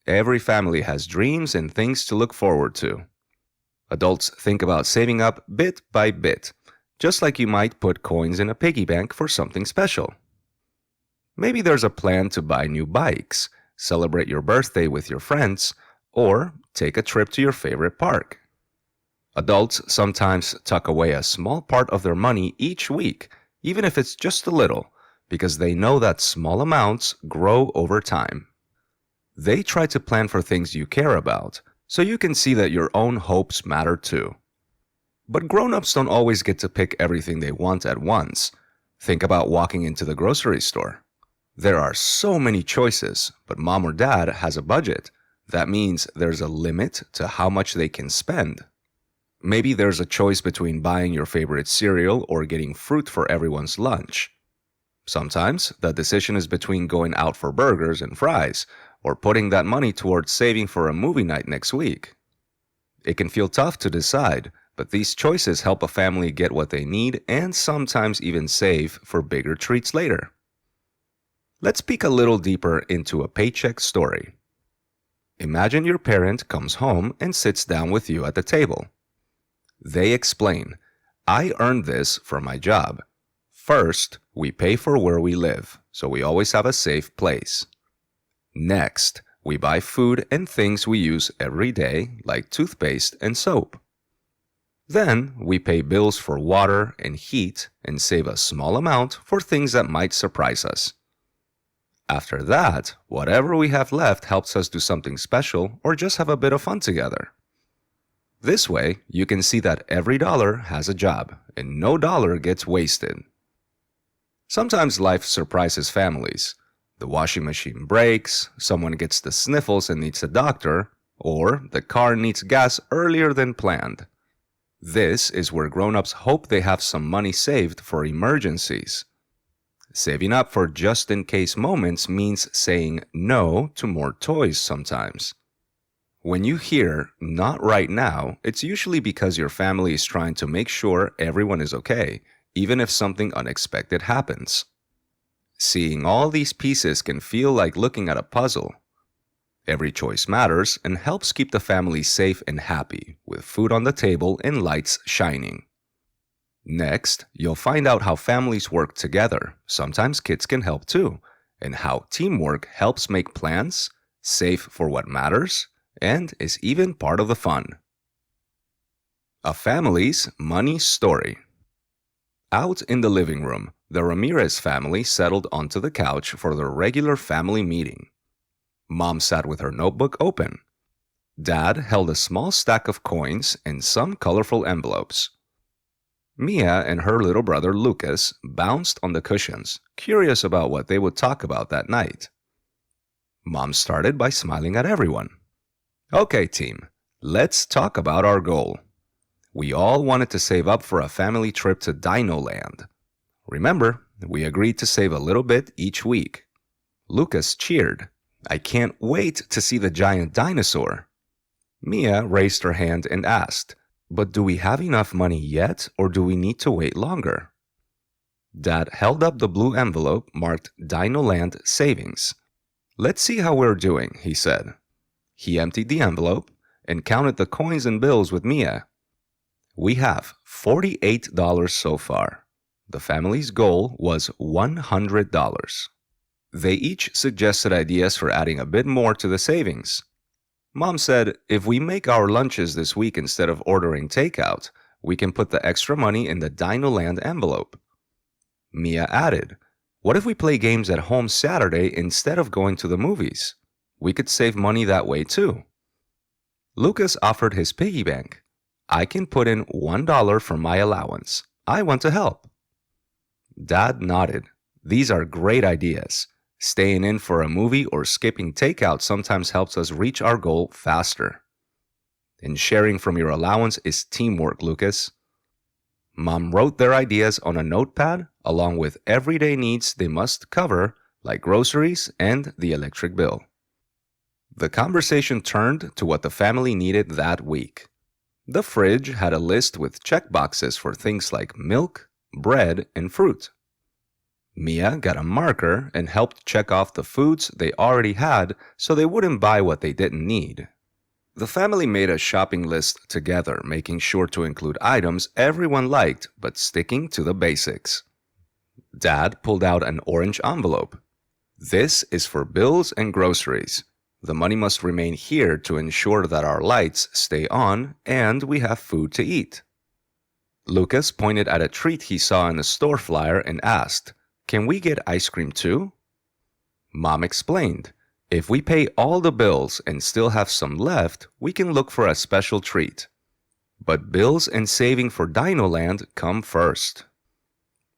Every family has dreams and things to look forward to. Adults think about saving up bit by bit, just like you might put coins in a piggy bank for something special. Maybe there's a plan to buy new bikes, celebrate your birthday with your friends, or take a trip to your favorite park. Adults sometimes tuck away a small part of their money each week, even if it's just a little, because they know that small amounts grow over time. They try to plan for things you care about, so you can see that your own hopes matter too. But grown-ups don't always get to pick everything they want at once. Think about walking into the grocery store. There are so many choices, but mom or dad has a budget. That means there's a limit to how much they can spend. Maybe there's a choice between buying your favorite cereal or getting fruit for everyone's lunch. Sometimes the decision is between going out for burgers and fries or putting that money towards saving for a movie night next week. It can feel tough to decide, but these choices help a family get what they need and sometimes even save for bigger treats later. Let's peek a little deeper into a paycheck story. Imagine your parent comes home and sits down with you at the table. They explain, "I earned this from my job. First, we pay for where we live, so we always have a safe place. Next, we buy food and things we use every day, like toothpaste and soap. Then, we pay bills for water and heat and save a small amount for things that might surprise us. After that, whatever we have left helps us do something special or just have a bit of fun together." This way, you can see that every dollar has a job and no dollar gets wasted. Sometimes life surprises families. The washing machine breaks, someone gets the sniffles and needs a doctor, or the car needs gas earlier than planned. This is where grown-ups hope they have some money saved for emergencies. Saving up for just-in-case moments means saying no to more toys sometimes. When you hear "not right now," it's usually because your family is trying to make sure everyone is okay, even if something unexpected happens. Seeing all these pieces can feel like looking at a puzzle. Every choice matters and helps keep the family safe and happy, with food on the table and lights shining. Next, you'll find out how families work together, sometimes kids can help too, and how teamwork helps make plans, save for what matters, and is even part of the fun. A family's money story. Out in the living room, the Ramirez family settled onto the couch for their regular family meeting. Mom sat with her notebook open. Dad held a small stack of coins and some colorful envelopes. Mia and her little brother Lucas bounced on the cushions, curious about what they would talk about that night. Mom started by smiling at everyone. "Okay, team, let's talk about our goal. We all wanted to save up for a family trip to Dino Land. Remember, we agreed to save a little bit each week." Lucas cheered. "I can't wait to see the giant dinosaur." Mia raised her hand and asked, "But do we have enough money yet, or do we need to wait longer?" Dad held up the blue envelope marked Dino Land Savings. "Let's see how we're doing," he said. He emptied the envelope and counted the coins and bills with Mia. "We have $48 so far. The family's goal was $100. They each suggested ideas for adding a bit more to the savings. Mom said, "If we make our lunches this week instead of ordering takeout, we can put the extra money in the Dino Land envelope." Mia added, "What if we play games at home Saturday instead of going to the movies? We could save money that way too." Lucas offered his piggy bank. "I can put in $1 for my allowance. I want to help." Dad nodded. "These are great ideas. Staying in for a movie or skipping takeout sometimes helps us reach our goal faster. And sharing from your allowance is teamwork, Lucas." Mom wrote their ideas on a notepad along with everyday needs they must cover, like groceries and the electric bill. The conversation turned to what the family needed that week. The fridge had a list with check boxes for things like milk, bread, and fruit. Mia got a marker and helped check off the foods they already had so they wouldn't buy what they didn't need. The family made a shopping list together, making sure to include items everyone liked but sticking to the basics. Dad pulled out an orange envelope. "This is for bills and groceries. The money must remain here to ensure that our lights stay on and we have food to eat." Lucas pointed at a treat he saw in the store flyer and asked, "Can we get ice cream too?" Mom explained, "If we pay all the bills and still have some left, we can look for a special treat. But bills and saving for Dino Land come first."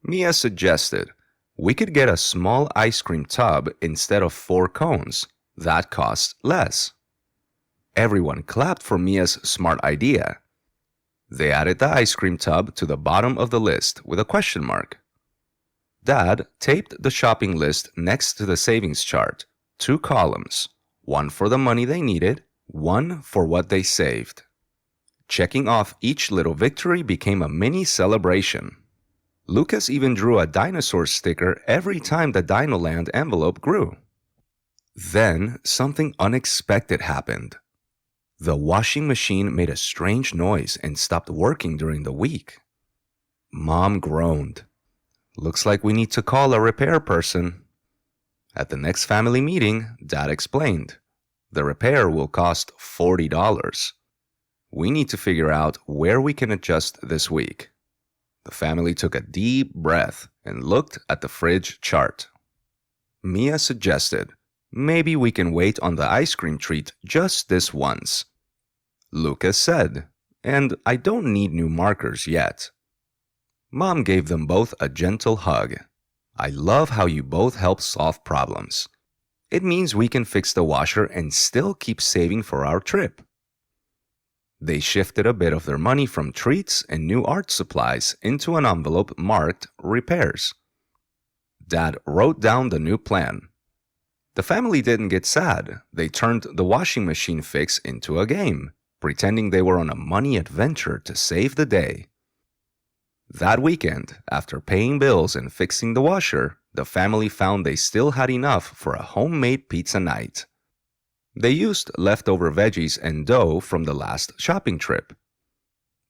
Mia suggested, "We could get a small ice cream tub instead of 4 cones. That costs less." Everyone clapped for Mia's smart idea. They added the ice cream tub to the bottom of the list with a question mark. Dad taped the shopping list next to the savings chart, 2 columns, one for the money they needed, one for what they saved. Checking off each little victory became a mini celebration. Lucas even drew a dinosaur sticker every time the Dinoland envelope grew. Then something unexpected happened. The washing machine made a strange noise and stopped working during the week. Mom groaned. Looks like we need to call a repair person. At the next family meeting, Dad explained, the repair will cost $40. We need to figure out where we can adjust this week. The family took a deep breath and looked at the fridge chart. Mia suggested, maybe we can wait on the ice cream treat just this once. Lucas said, and I don't need new markers yet. Mom gave them both a gentle hug. I love how you both help solve problems. It means we can fix the washer and still keep saving for our trip. They shifted a bit of their money from treats and new art supplies into an envelope marked repairs. Dad wrote down the new plan. The family didn't get sad. They turned the washing machine fix into a game, pretending they were on a money adventure to save the day. That weekend, after paying bills and fixing the washer, the family found they still had enough for a homemade pizza night. They used leftover veggies and dough from the last shopping trip.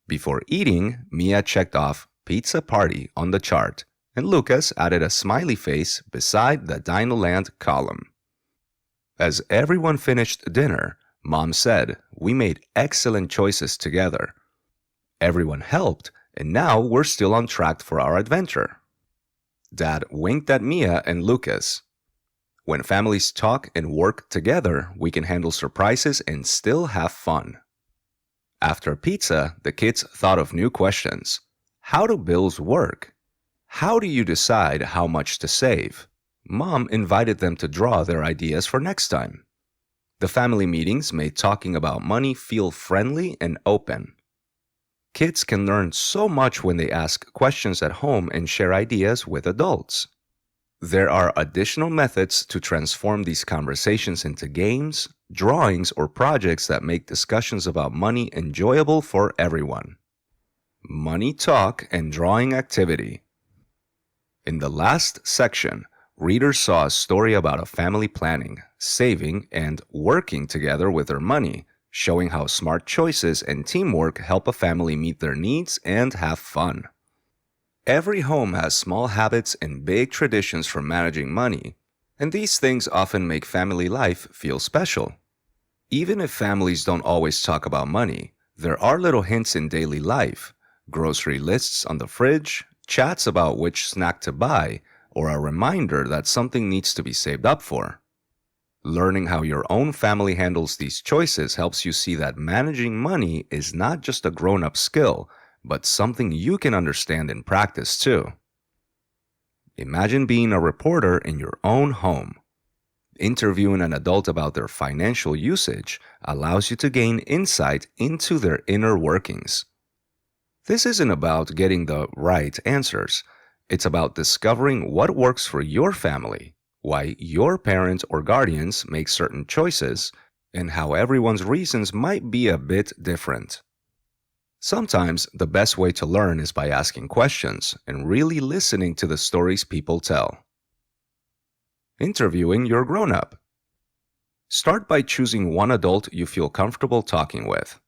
Before eating, Mia checked off pizza party on the chart, and Lucas added a smiley face beside the Dinoland column. As everyone finished dinner, Mom said, we made excellent choices together. Everyone helped, and now we're still on track for our adventure. Dad winked at Mia and Lucas. When families talk and work together, we can handle surprises and still have fun. After pizza, the kids thought of new questions. How do bills work? How do you decide how much to save? Mom invited them to draw their ideas for next time. The family meetings made talking about money feel friendly and open. Kids can learn so much when they ask questions at home and share ideas with adults. There are additional methods to transform these conversations into games, drawings, or projects that make discussions about money enjoyable for everyone. Money talk and drawing activity. In the last section, readers saw a story about a family planning, saving, and working together with their money, showing how smart choices and teamwork help a family meet their needs and have fun. Every home has small habits and big traditions for managing money, and these things often make family life feel special. Even if families don't always talk about money, there are little hints in daily life, grocery lists on the fridge, chats about which snack to buy, or a reminder that something needs to be saved up for. Learning how your own family handles these choices helps you see that managing money is not just a grown-up skill, but something you can understand and practice too. Imagine being a reporter in your own home. Interviewing an adult about their financial usage allows you to gain insight into their inner workings. This isn't about getting the right answers. It's about discovering what works for your family, why your parents or guardians make certain choices, and how everyone's reasons might be a bit different. Sometimes the best way to learn is by asking questions and really listening to the stories people tell. Interviewing your grown-up. Start by choosing one adult you feel comfortable talking with.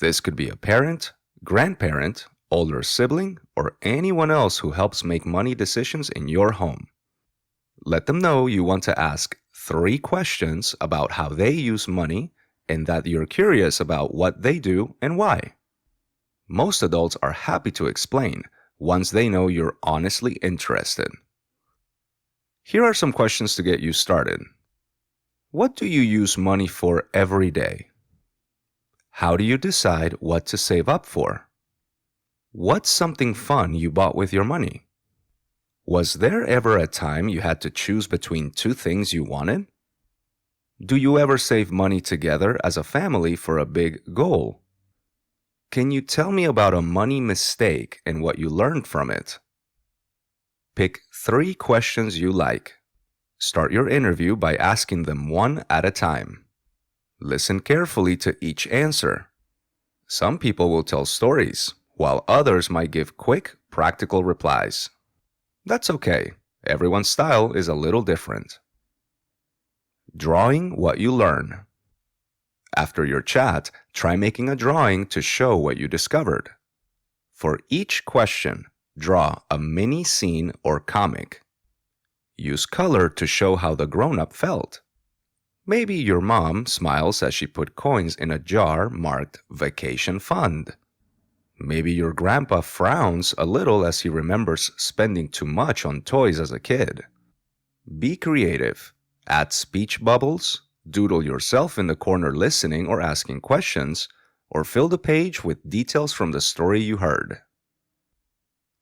This could be a parent, grandparent, older sibling, or anyone else who helps make money decisions in your home. Let them know you want to ask 3 questions about how they use money and that you're curious about what they do and why. Most adults are happy to explain once they know you're honestly interested. Here are some questions to get you started. What do you use money for every day? How do you decide what to save up for? What's something fun you bought with your money? Was there ever a time you had to choose between 2 things you wanted? Do you ever save money together as a family for a big goal? Can you tell me about a money mistake and what you learned from it? Pick 3 questions you like. Start your interview by asking them one at a time. Listen carefully to each answer. Some people will tell stories, while others might give quick, practical replies. That's okay. Everyone's style is a little different. Drawing what you learn. After your chat, try making a drawing to show what you discovered. For each question, draw a mini scene or comic. Use color to show how the grown-up felt. Maybe your mom smiles as she put coins in a jar marked Vacation Fund. Maybe your grandpa frowns a little as he remembers spending too much on toys as a kid. Be creative. Add speech bubbles, doodle yourself in the corner listening or asking questions, or fill the page with details from the story you heard.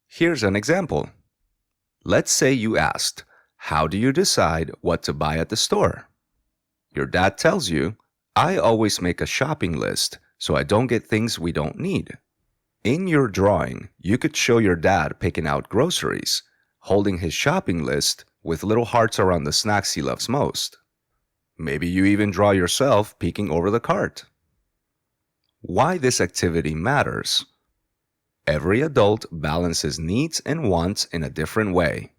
Here's an example. Let's say you asked, "How do you decide what to buy at the store?" Your dad tells you, "I always make a shopping list so I don't get things we don't need." In your drawing, you could show your dad picking out groceries, holding his shopping list with little hearts around the snacks he loves most. Maybe you even draw yourself peeking over the cart. Why this activity matters. Every adult balances needs and wants in a different way.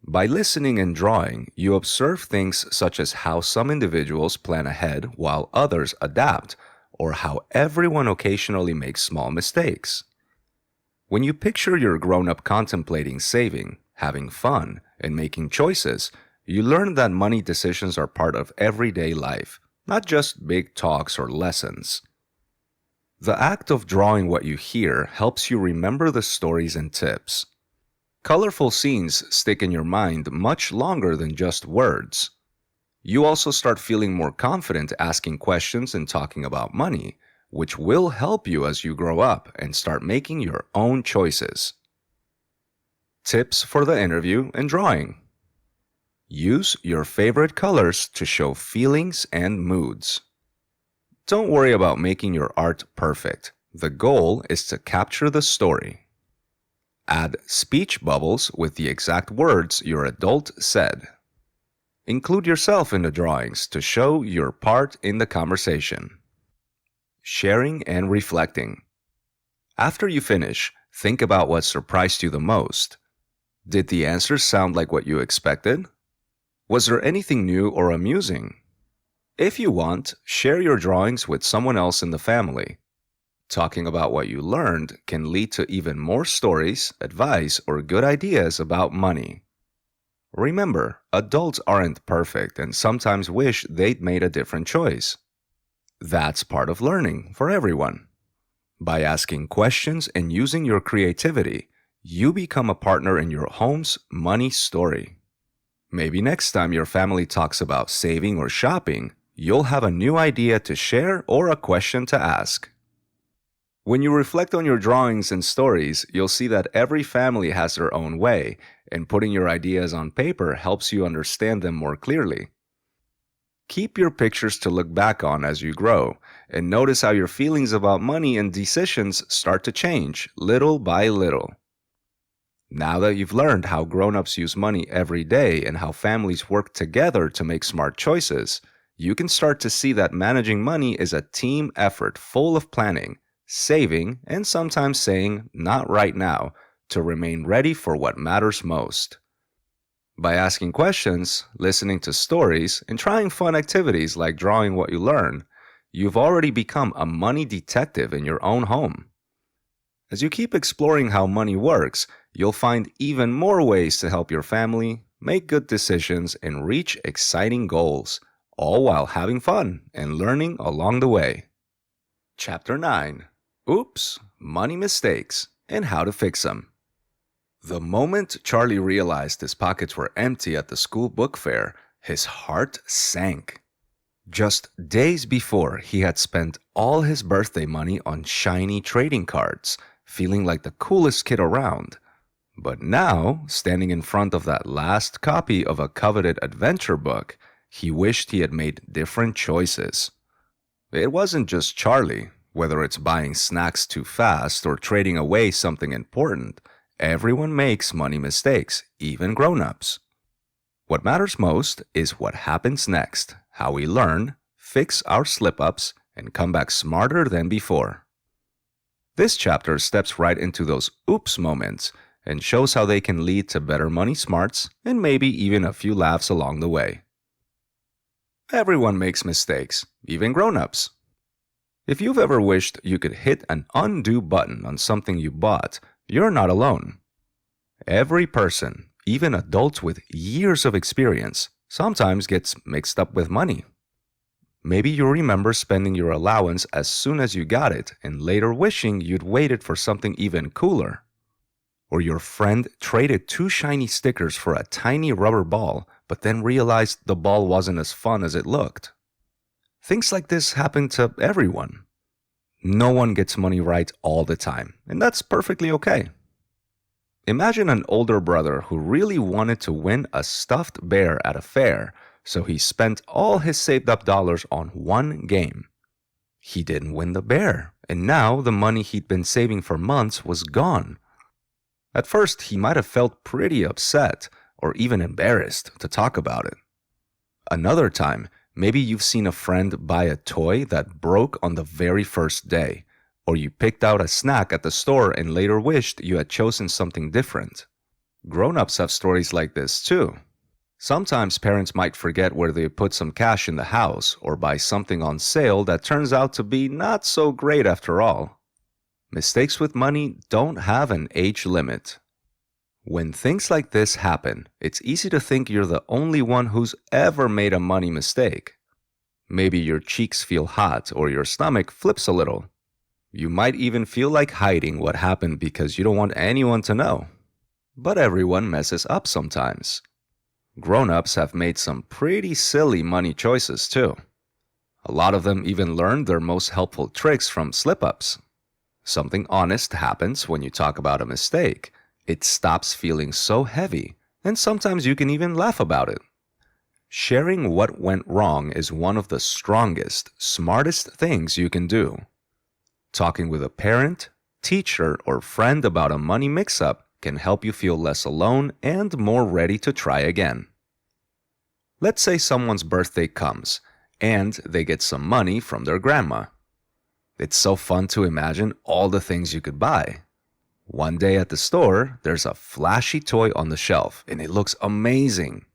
By listening and drawing, you observe things such as how some individuals plan ahead while others adapt, or how everyone occasionally makes small mistakes. When you picture your grown-up contemplating saving, having fun, and making choices, you learn that money decisions are part of everyday life, not just big talks or lessons. The act of drawing what you hear helps you remember the stories and tips. Colorful scenes stick in your mind much longer than just words. You also start feeling more confident asking questions and talking about money, which will help you as you grow up and start making your own choices. Tips for the interview and drawing. Use your favorite colors to show feelings and moods. Don't worry about making your art perfect. The goal is to capture the story. Add speech bubbles with the exact words your adult said. Include yourself in the drawings to show your part in the conversation. Sharing and reflecting. After you finish, think about what surprised you the most. Did the answers sound like what you expected? Was there anything new or amusing? If you want, share your drawings with someone else in the family. Talking about what you learned can lead to even more stories, advice, or good ideas about money. Remember, adults aren't perfect and sometimes wish they'd made a different choice. That's part of learning for everyone. By asking questions and using your creativity, you become a partner in your home's money story. Maybe next time your family talks about saving or shopping, you'll have a new idea to share or a question to ask. When you reflect on your drawings and stories, you'll see that every family has their own way, and putting your ideas on paper helps you understand them more clearly. Keep your pictures to look back on as you grow, and notice how your feelings about money and decisions start to change little by little. Now that you've learned how grown-ups use money every day and how families work together to make smart choices, you can start to see that managing money is a team effort full of planning, saving, and sometimes saying, "not right now," to remain ready for what matters most. By asking questions, listening to stories, and trying fun activities like drawing what you learn, you've already become a money detective in your own home. As you keep exploring how money works, you'll find even more ways to help your family, make good decisions, and reach exciting goals, all while having fun and learning along the way. Chapter 9. Oops, Money Mistakes and How to Fix Them. The moment Charlie realized his pockets were empty at the school book fair, his heart sank. Just days before, he had spent all his birthday money on shiny trading cards, feeling like the coolest kid around. But now, standing in front of that last copy of a coveted adventure book, he wished he had made different choices. It wasn't just Charlie. Whether it's buying snacks too fast or trading away something important, everyone makes money mistakes, even grown-ups. What matters most is what happens next, how we learn, fix our slip-ups, and come back smarter than before. This chapter steps right into those oops moments and shows how they can lead to better money smarts and maybe even a few laughs along the way. Everyone makes mistakes, even grown-ups. If you've ever wished you could hit an undo button on something you bought, you're not alone. Every person, even adults with years of experience, sometimes gets mixed up with money. Maybe you remember spending your allowance as soon as you got it and later wishing you'd waited for something even cooler. Or your friend traded 2 shiny stickers for a tiny rubber ball, but then realized the ball wasn't as fun as it looked. Things like this happen to everyone. No one gets money right all the time, and that's perfectly okay. Imagine an older brother who really wanted to win a stuffed bear at a fair, so he spent all his saved up dollars on one game. He didn't win the bear, and now the money he'd been saving for months was gone. At first, he might have felt pretty upset or even embarrassed to talk about it. Another time, maybe you've seen a friend buy a toy that broke on the very first day, or you picked out a snack at the store and later wished you had chosen something different. Grown-ups have stories like this too. Sometimes parents might forget where they put some cash in the house or buy something on sale that turns out to be not so great after all. Mistakes with money don't have an age limit. When things like this happen, it's easy to think you're the only one who's ever made a money mistake. Maybe your cheeks feel hot or your stomach flips a little. You might even feel like hiding what happened because you don't want anyone to know. But everyone messes up sometimes. Grown-ups have made some pretty silly money choices too. A lot of them even learned their most helpful tricks from slip-ups. Something honest happens when you talk about a mistake. It stops feeling so heavy, and sometimes you can even laugh about it. Sharing what went wrong is one of the strongest, smartest things you can do. Talking with a parent, teacher, or friend about a money mix-up can help you feel less alone and more ready to try again. Let's say someone's birthday comes, and they get some money from their grandma. It's so fun to imagine all the things you could buy. One day at the store, there's a flashy toy on the shelf, and it looks amazing.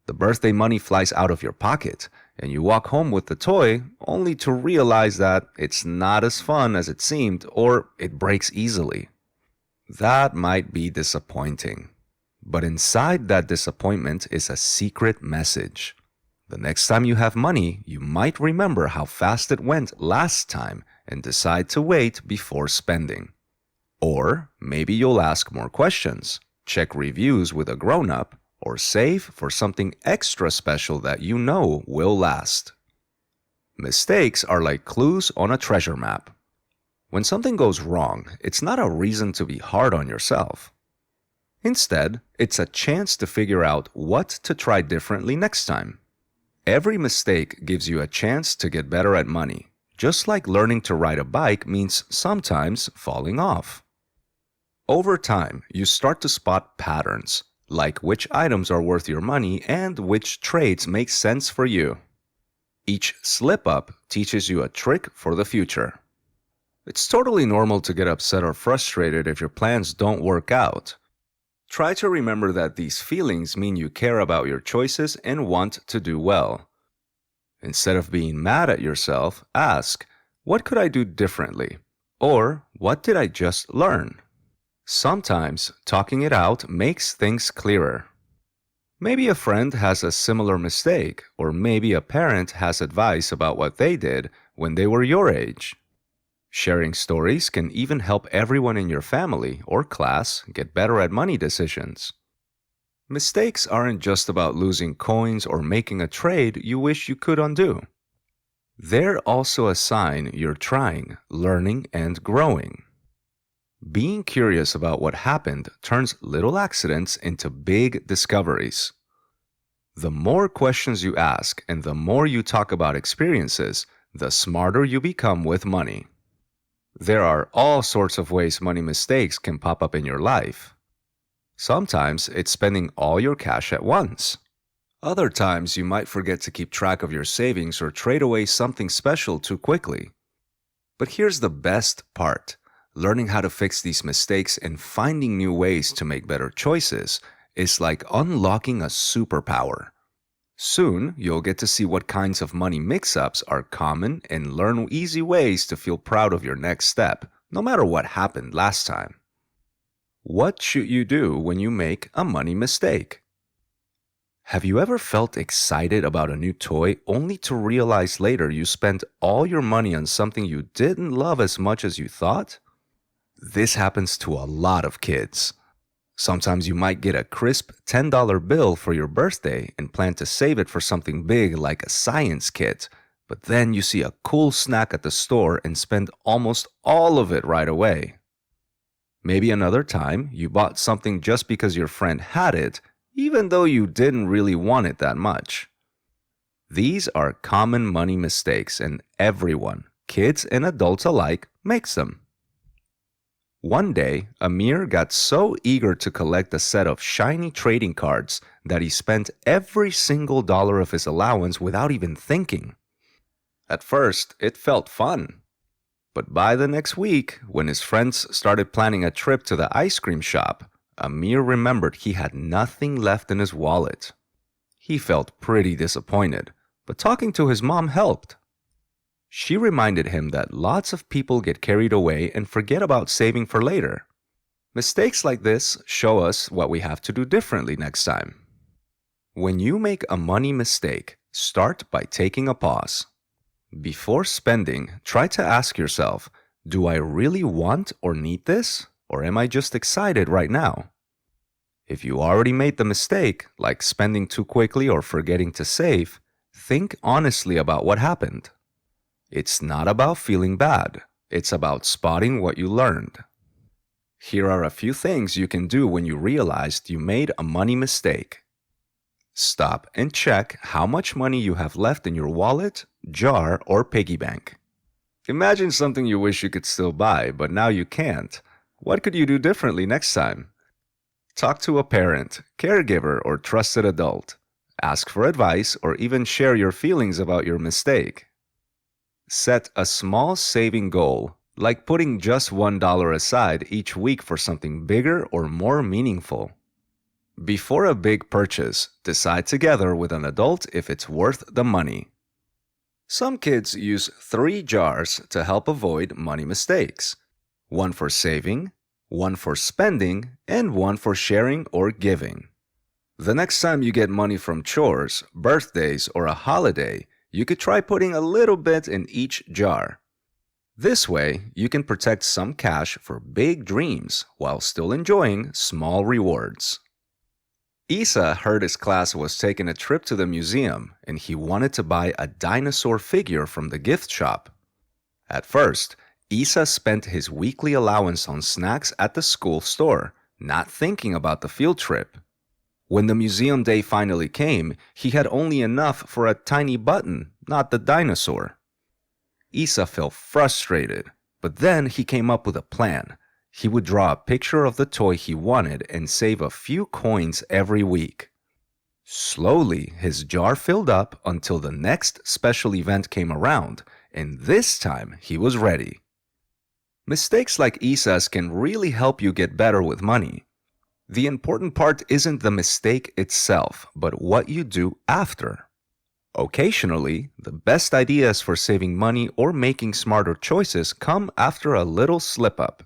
The birthday money flies out of your pocket, and you walk home with the toy only to realize that it's not as fun as it seemed or it breaks easily. That might be disappointing. But inside that disappointment is a secret message. The next time you have money, you might remember how fast it went last time and decide to wait before spending. Or maybe you'll ask more questions, check reviews with a grown-up, or save for something extra special that you know will last. Mistakes are like clues on a treasure map. When something goes wrong, it's not a reason to be hard on yourself. Instead, it's a chance to figure out what to try differently next time. Every mistake gives you a chance to get better at money, just like learning to ride a bike means sometimes falling off. Over time, you start to spot patterns, like which items are worth your money and which trades make sense for you. Each slip-up teaches you a trick for the future. It's totally normal to get upset or frustrated if your plans don't work out. Try to remember that these feelings mean you care about your choices and want to do well. Instead of being mad at yourself, ask, what could I do differently? Or what did I just learn? Sometimes talking it out makes things clearer. Maybe a friend has a similar mistake, or maybe a parent has advice about what they did when they were your age. Sharing stories can even help everyone in your family or class get better at money decisions. Mistakes aren't just about losing coins or making a trade you wish you could undo. They're also a sign you're trying, learning, and growing. Being curious about what happened turns little accidents into big discoveries. The more questions you ask and the more you talk about experiences, the smarter you become with money. There are all sorts of ways money mistakes can pop up in your life. Sometimes it's spending all your cash at once. Other times you might forget to keep track of your savings or trade away something special too quickly. But here's the best part. Learning how to fix these mistakes and finding new ways to make better choices is like unlocking a superpower. Soon, you'll get to see what kinds of money mix-ups are common and learn easy ways to feel proud of your next step, no matter what happened last time. What should you do when you make a money mistake? Have you ever felt excited about a new toy only to realize later you spent all your money on something you didn't love as much as you thought? This happens to a lot of kids. Sometimes you might get a crisp $10 bill for your birthday and plan to save it for something big like a science kit, but then you see a cool snack at the store and spend almost all of it right away. Maybe another time you bought something just because your friend had it, even though you didn't really want it that much. These are common money mistakes, and everyone, kids and adults alike, makes them. One day, Amir got so eager to collect a set of shiny trading cards that he spent every single dollar of his allowance without even thinking. At first, it felt fun. But by the next week, when his friends started planning a trip to the ice cream shop, Amir remembered he had nothing left in his wallet. He felt pretty disappointed, but talking to his mom helped. She reminded him that lots of people get carried away and forget about saving for later. Mistakes like this show us what we have to do differently next time. When you make a money mistake, start by taking a pause. Before spending, try to ask yourself, do I really want or need this, or am I just excited right now? If you already made the mistake, like spending too quickly or forgetting to save, think honestly about what happened. It's not about feeling bad. It's about spotting what you learned. Here are a few things you can do when you realized you made a money mistake. Stop and check how much money you have left in your wallet, jar, or piggy bank. Imagine something you wish you could still buy, but now you can't. What could you do differently next time? Talk to a parent, caregiver, or trusted adult. Ask for advice or even share your feelings about your mistake. Set a small saving goal, like putting just $1 aside each week for something bigger or more meaningful. Before a big purchase, decide together with an adult if it's worth the money. Some kids use 3 jars to help avoid money mistakes. One for saving, one for spending, and one for sharing or giving. The next time you get money from chores, birthdays, or a holiday, you could try putting a little bit in each jar. This way, you can protect some cash for big dreams while still enjoying small rewards. Isa heard his class was taking a trip to the museum and he wanted to buy a dinosaur figure from the gift shop. At first, Isa spent his weekly allowance on snacks at the school store, not thinking about the field trip. When the museum day finally came, he had only enough for a tiny button, not the dinosaur. Isa felt frustrated, but then he came up with a plan. He would draw a picture of the toy he wanted and save a few coins every week. Slowly, his jar filled up until the next special event came around, and this time he was ready. Mistakes like Isa's can really help you get better with money. The important part isn't the mistake itself, but what you do after. Occasionally, the best ideas for saving money or making smarter choices come after a little slip-up.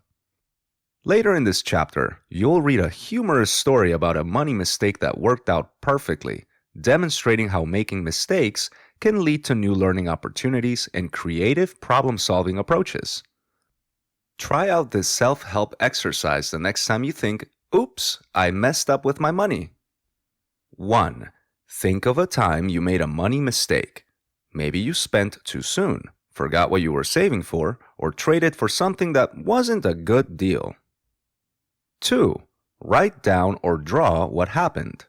Later in this chapter, you'll read a humorous story about a money mistake that worked out perfectly, demonstrating how making mistakes can lead to new learning opportunities and creative problem-solving approaches. Try out this self-help exercise the next time you think, "Oops, I messed up with my money." 1. Think of a time you made a money mistake. Maybe you spent too soon, forgot what you were saving for, or traded for something that wasn't a good deal. 2. Write down or draw what happened.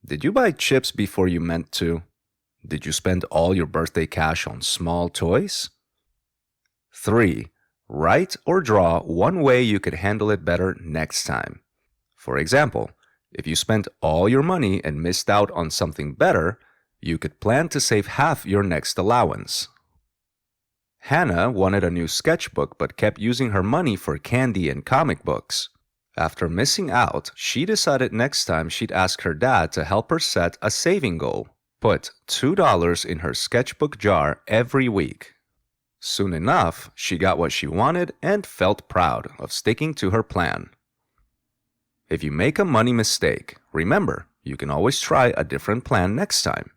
Did you buy chips before you meant to? Did you spend all your birthday cash on small toys? 3. Write or draw one way you could handle it better next time. For example, if you spent all your money and missed out on something better, you could plan to save half your next allowance. Hannah wanted a new sketchbook but kept using her money for candy and comic books. After missing out, she decided next time she'd ask her dad to help her set a saving goal. Put $2 in her sketchbook jar every week. Soon enough, she got what she wanted and felt proud of sticking to her plan. If you make a money mistake, remember, you can always try a different plan next time.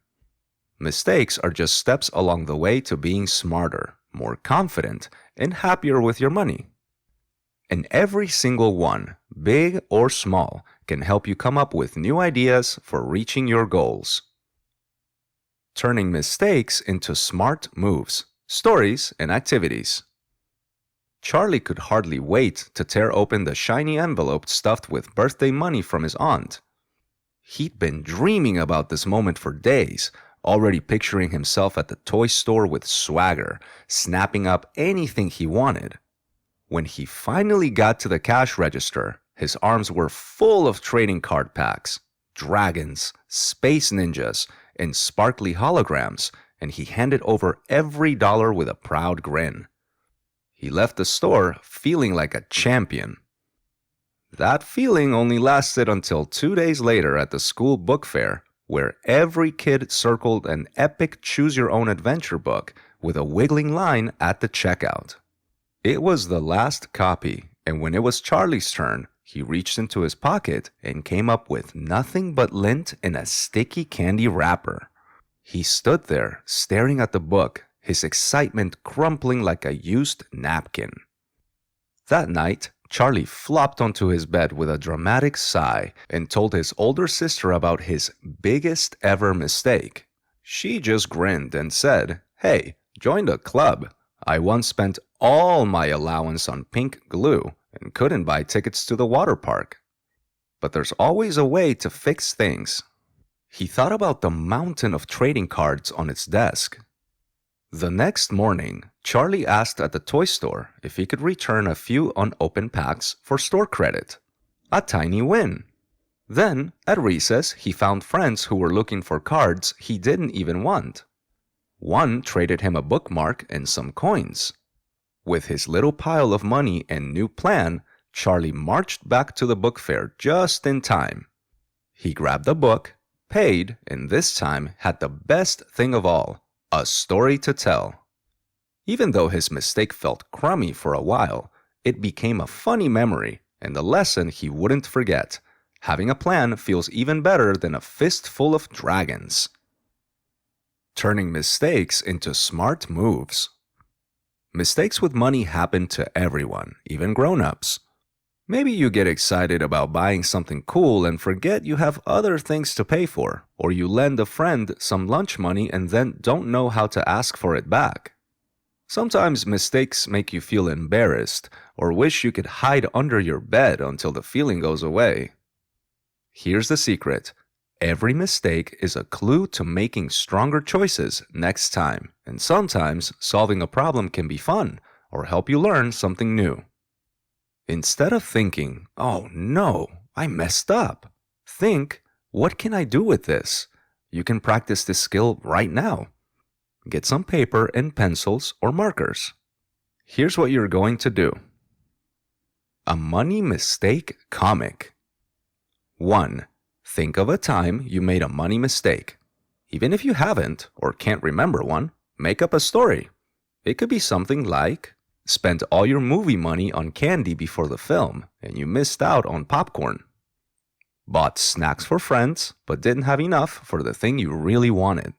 Mistakes are just steps along the way to being smarter, more confident, and happier with your money. And every single one, big or small, can help you come up with new ideas for reaching your goals. Turning mistakes into smart moves, stories, and activities. Charlie could hardly wait to tear open the shiny envelope stuffed with birthday money from his aunt. He'd been dreaming about this moment for days, already picturing himself at the toy store with swagger, snapping up anything he wanted. When he finally got to the cash register, his arms were full of trading card packs, dragons, space ninjas, and sparkly holograms, and he handed over every dollar with a proud grin. He left the store feeling like a champion. That feeling only lasted until 2 days later at the school book fair, where every kid circled an epic choose-your-own-adventure book with a wiggling line at the checkout. It was the last copy, and when it was Charlie's turn, he reached into his pocket and came up with nothing but lint in a sticky candy wrapper. He stood there, staring at the book, his excitement crumpling like a used napkin. That night, Charlie flopped onto his bed with a dramatic sigh and told his older sister about his biggest ever mistake. She just grinned and said, "Hey, join the club. I once spent all my allowance on pink glue and couldn't buy tickets to the water park. But there's always a way to fix things." He thought about the mountain of trading cards on its desk. The next morning, Charlie asked at the toy store if he could return a few unopened packs for store credit. A tiny win. Then, at recess, he found friends who were looking for cards he didn't even want. One traded him a bookmark and some coins. With his little pile of money and new plan, Charlie marched back to the book fair just in time. He grabbed a book, paid, and this time had the best thing of all, a story to tell. Even though his mistake felt crummy for a while, it became a funny memory and a lesson he wouldn't forget. Having a plan feels even better than a fistful of dragons. Turning mistakes into smart moves. Mistakes with money happen to everyone, even grown-ups. Maybe you get excited about buying something cool and forget you have other things to pay for, or you lend a friend some lunch money and then don't know how to ask for it back. Sometimes mistakes make you feel embarrassed or wish you could hide under your bed until the feeling goes away. Here's the secret. Every mistake is a clue to making stronger choices next time, and sometimes solving a problem can be fun or help you learn something new. Instead of thinking, "Oh no, I messed up," think, "What can I do with this?" You can practice this skill right now. Get some paper and pencils or markers. Here's what you're going to do. A money mistake comic. 1. Think of a time you made a money mistake. Even if you haven't or can't remember one, make up a story. It could be something like, spent all your movie money on candy before the film and you missed out on popcorn. Bought snacks for friends but didn't have enough for the thing you really wanted.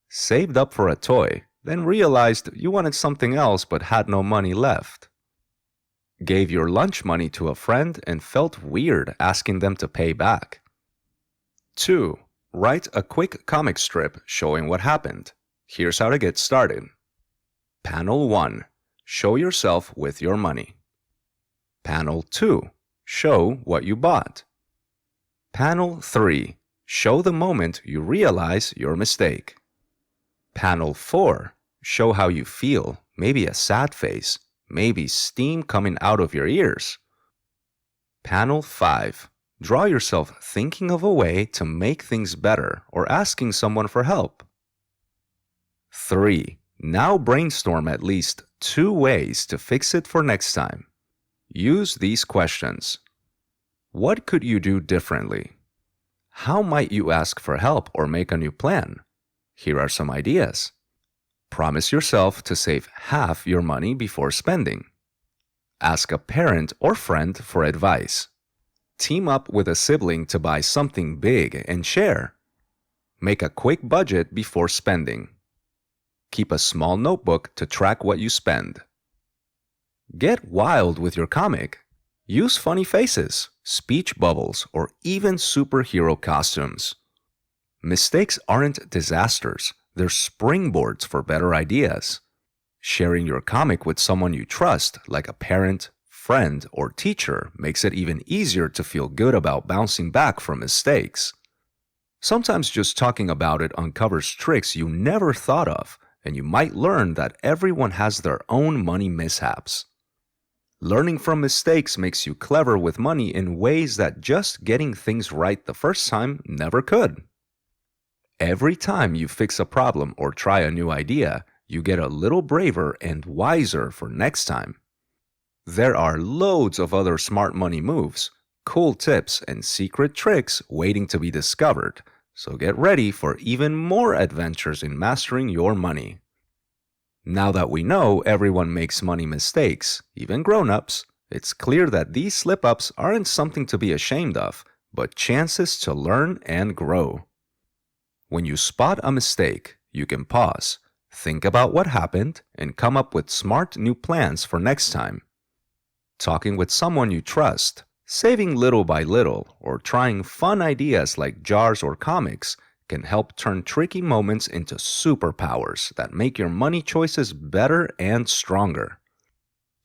Saved up for a toy, then realized you wanted something else but had no money left. Gave your lunch money to a friend and felt weird asking them to pay back. 2. Write a quick comic strip showing what happened. Here's how to get started. Panel 1. Show yourself with your money. Panel 2. Show what you bought. Panel 3. Show the moment you realize your mistake. Panel 4. Show how you feel, maybe a sad face, maybe steam coming out of your ears. Panel 5. Draw yourself thinking of a way to make things better or asking someone for help. 3. Now brainstorm at least 2 ways to fix it for next time. Use these questions. What could you do differently? How might you ask for help or make a new plan? Here are some ideas. Promise yourself to save half your money before spending. Ask a parent or friend for advice. Team up with a sibling to buy something big and share. Make a quick budget before spending. Keep a small notebook to track what you spend. Get wild with your comic. Use funny faces, speech bubbles, or even superhero costumes. Mistakes aren't disasters, they're springboards for better ideas. Sharing your comic with someone you trust, like a parent, friend, or teacher, makes it even easier to feel good about bouncing back from mistakes. Sometimes just talking about it uncovers tricks you never thought of, and you might learn that everyone has their own money mishaps. Learning from mistakes makes you clever with money in ways that just getting things right the first time never could. Every time you fix a problem or try a new idea, you get a little braver and wiser for next time. There are loads of other smart money moves, cool tips, and secret tricks waiting to be discovered, so get ready for even more adventures in mastering your money. Now that we know everyone makes money mistakes, even grown-ups, it's clear that these slip-ups aren't something to be ashamed of, but chances to learn and grow. When you spot a mistake, you can pause, think about what happened, and come up with smart new plans for next time. Talking with someone you trust, saving little by little, or trying fun ideas like jars or comics can help turn tricky moments into superpowers that make your money choices better and stronger.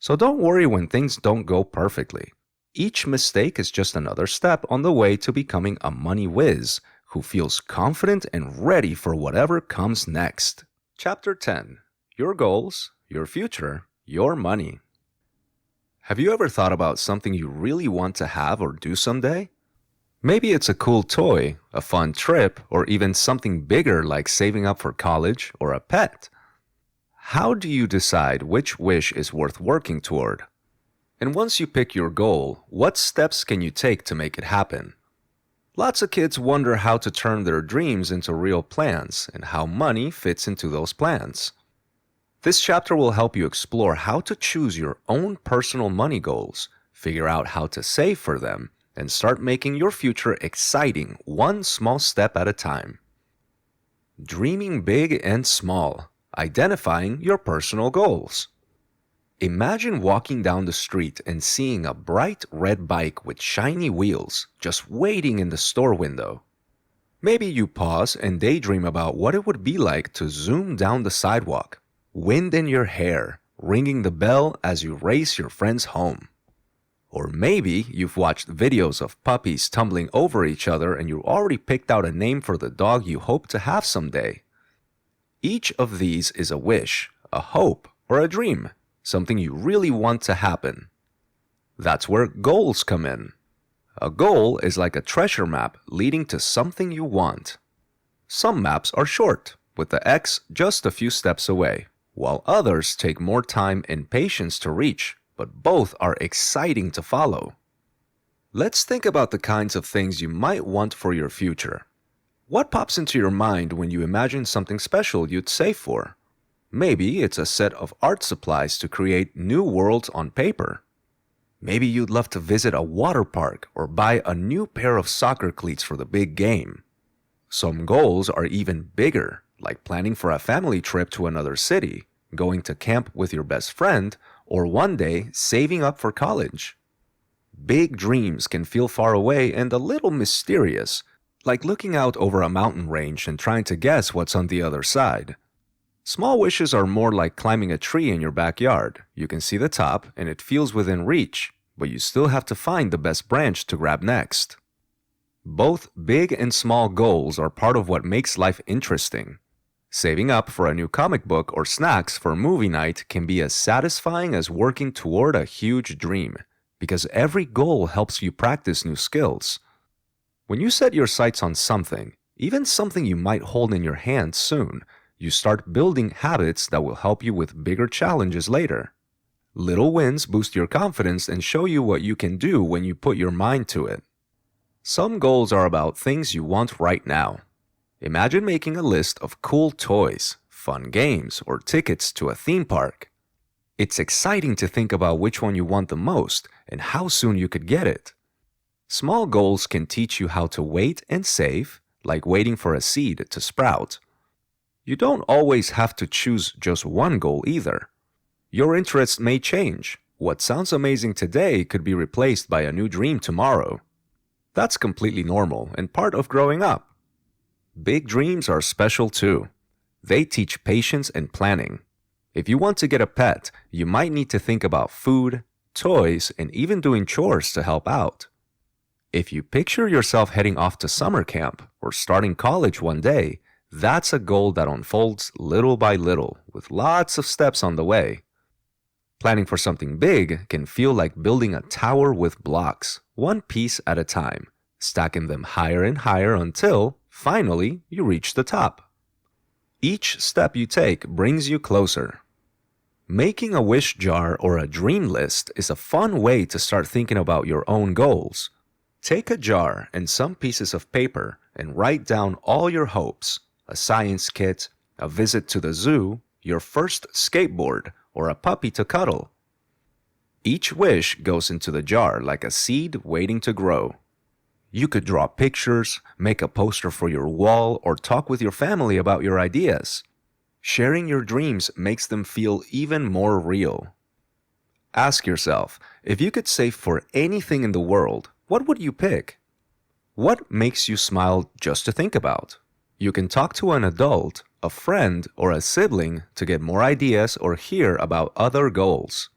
So don't worry when things don't go perfectly. Each mistake is just another step on the way to becoming a money whiz who feels confident and ready for whatever comes next. Chapter 10. Your goals, your future, your money. Have you ever thought about something you really want to have or do someday? Maybe it's a cool toy, a fun trip, or even something bigger like saving up for college or a pet. How do you decide which wish is worth working toward? And once you pick your goal, what steps can you take to make it happen? Lots of kids wonder how to turn their dreams into real plans and how money fits into those plans. This chapter will help you explore how to choose your own personal money goals, figure out how to save for them, and start making your future exciting one small step at a time. Dreaming big and small. Identifying your personal goals. Imagine walking down the street and seeing a bright red bike with shiny wheels just waiting in the store window. Maybe you pause and daydream about what it would be like to zoom down the sidewalk, wind in your hair, ringing the bell as you race your friends home. Or maybe you've watched videos of puppies tumbling over each other and you already picked out a name for the dog you hope to have someday. Each of these is a wish, a hope, or a dream, something you really want to happen. That's where goals come in. A goal is like a treasure map leading to something you want. Some maps are short, with the X just a few steps away, while others take more time and patience to reach, but both are exciting to follow. Let's think about the kinds of things you might want for your future. What pops into your mind when you imagine something special you'd save for? Maybe it's a set of art supplies to create new worlds on paper. Maybe you'd love to visit a water park or buy a new pair of soccer cleats for the big game. Some goals are even bigger, like planning for a family trip to another city, going to camp with your best friend, or one day saving up for college. Big dreams can feel far away and a little mysterious, like looking out over a mountain range and trying to guess what's on the other side. Small wishes are more like climbing a tree in your backyard. You can see the top and it feels within reach, but you still have to find the best branch to grab next. Both big and small goals are part of what makes life interesting. Saving up for a new comic book or snacks for movie night can be as satisfying as working toward a huge dream, because every goal helps you practice new skills. When you set your sights on something, even something you might hold in your hand soon, you start building habits that will help you with bigger challenges later. Little wins boost your confidence and show you what you can do when you put your mind to it. Some goals are about things you want right now. Imagine making a list of cool toys, fun games, or tickets to a theme park. It's exciting to think about which one you want the most and how soon you could get it. Small goals can teach you how to wait and save, like waiting for a seed to sprout. You don't always have to choose just one goal either. Your interests may change. What sounds amazing today could be replaced by a new dream tomorrow. That's completely normal and part of growing up. Big dreams are special too. They teach patience and planning. If you want to get a pet, you might need to think about food, toys, and even doing chores to help out. If you picture yourself heading off to summer camp or starting college one day, that's a goal that unfolds little by little with lots of steps on the way. Planning for something big can feel like building a tower with blocks, one piece at a time, stacking them higher and higher until, finally, you reach the top. Each step you take brings you closer. Making a wish jar or a dream list is a fun way to start thinking about your own goals. Take a jar and some pieces of paper and write down all your hopes: a science kit, a visit to the zoo, your first skateboard, or a puppy to cuddle. Each wish goes into the jar like a seed waiting to grow. You could draw pictures, make a poster for your wall, or talk with your family about your ideas. Sharing your dreams makes them feel even more real. Ask yourself, if you could save for anything in the world, what would you pick? What makes you smile just to think about? You can talk to an adult, a friend, or a sibling to get more ideas or hear about other goals.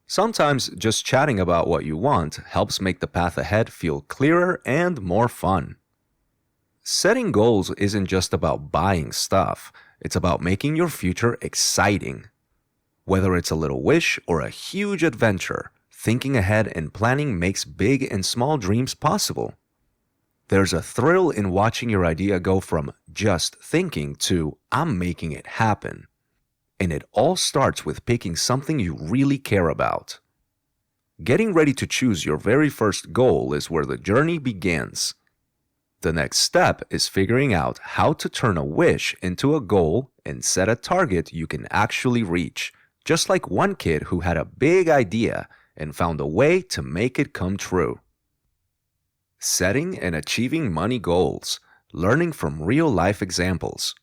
Sometimes just chatting about what you want helps make the path ahead feel clearer and more fun. Setting goals isn't just about buying stuff, it's about making your future exciting. Whether it's a little wish or a huge adventure, thinking ahead and planning makes big and small dreams possible. There's a thrill in watching your idea go from just thinking to I'm making it happen. And it all starts with picking something you really care about. Getting ready to choose your very first goal is where the journey begins. The next step is figuring out how to turn a wish into a goal and set a target you can actually reach, just like one kid who had a big idea and found a way to make it come true. Setting and achieving money goals, learning from real-life examples.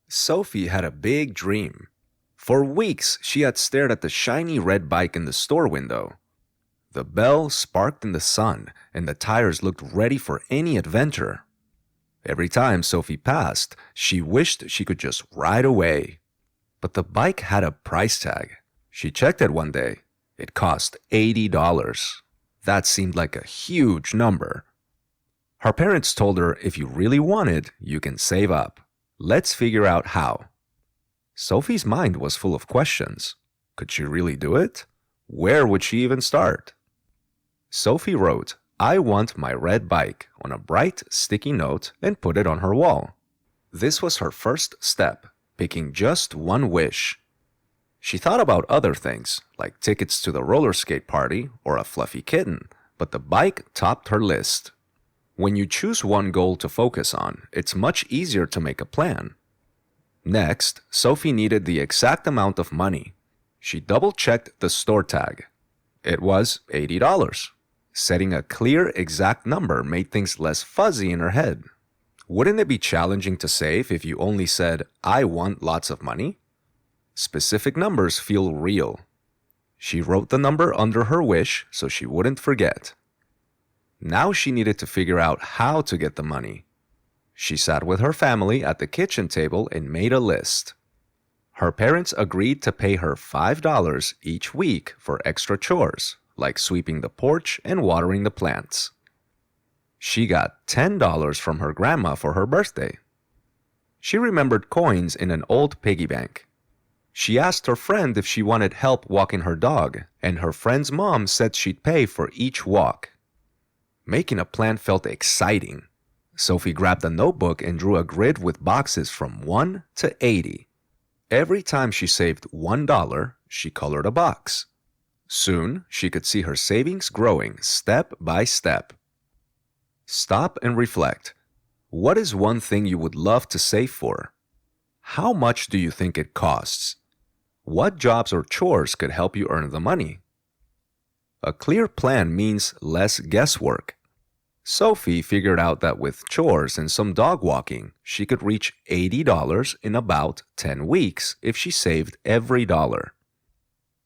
Sophie had a big dream. For weeks, she had stared at the shiny red bike in the store window. The bell sparked in the sun, and the tires looked ready for any adventure. Every time Sophie passed, she wished she could just ride away. But the bike had a price tag. She checked it one day. It cost $80. That seemed like a huge number. Her parents told her if you really want it, you can save up. Let's figure out how. Sophie's mind was full of questions. Could she really do it? Where would she even start? Sophie wrote, "I want my red bike" on a bright, sticky note and put it on her wall. This was her first step, picking just one wish. She thought about other things, like tickets to the roller skate party or a fluffy kitten, but the bike topped her list. When you choose one goal to focus on, it's much easier to make a plan. Next, Sophie needed the exact amount of money. She double-checked the store tag. It was $80. Setting a clear, exact number made things less fuzzy in her head. Wouldn't it be challenging to save if you only said, "I want lots of money"? Specific numbers feel real. She wrote the number under her wish so she wouldn't forget. Now she needed to figure out how to get the money. She sat with her family at the kitchen table and made a list. Her parents agreed to pay her $5 each week for extra chores, like sweeping the porch and watering the plants. She got $10 from her grandma for her birthday. She remembered coins in an old piggy bank. She asked her friend if she wanted help walking her dog, and her friend's mom said she'd pay for each walk. Making a plan felt exciting. Sophie grabbed a notebook and drew a grid with boxes from 1 to 80. Every time she saved $1, she colored a box. Soon, she could see her savings growing step by step. Stop and reflect. What is one thing you would love to save for? How much do you think it costs? What jobs or chores could help you earn the money? A clear plan means less guesswork. Sophie figured out that with chores and some dog walking, she could reach $80 in about 10 weeks if she saved every dollar.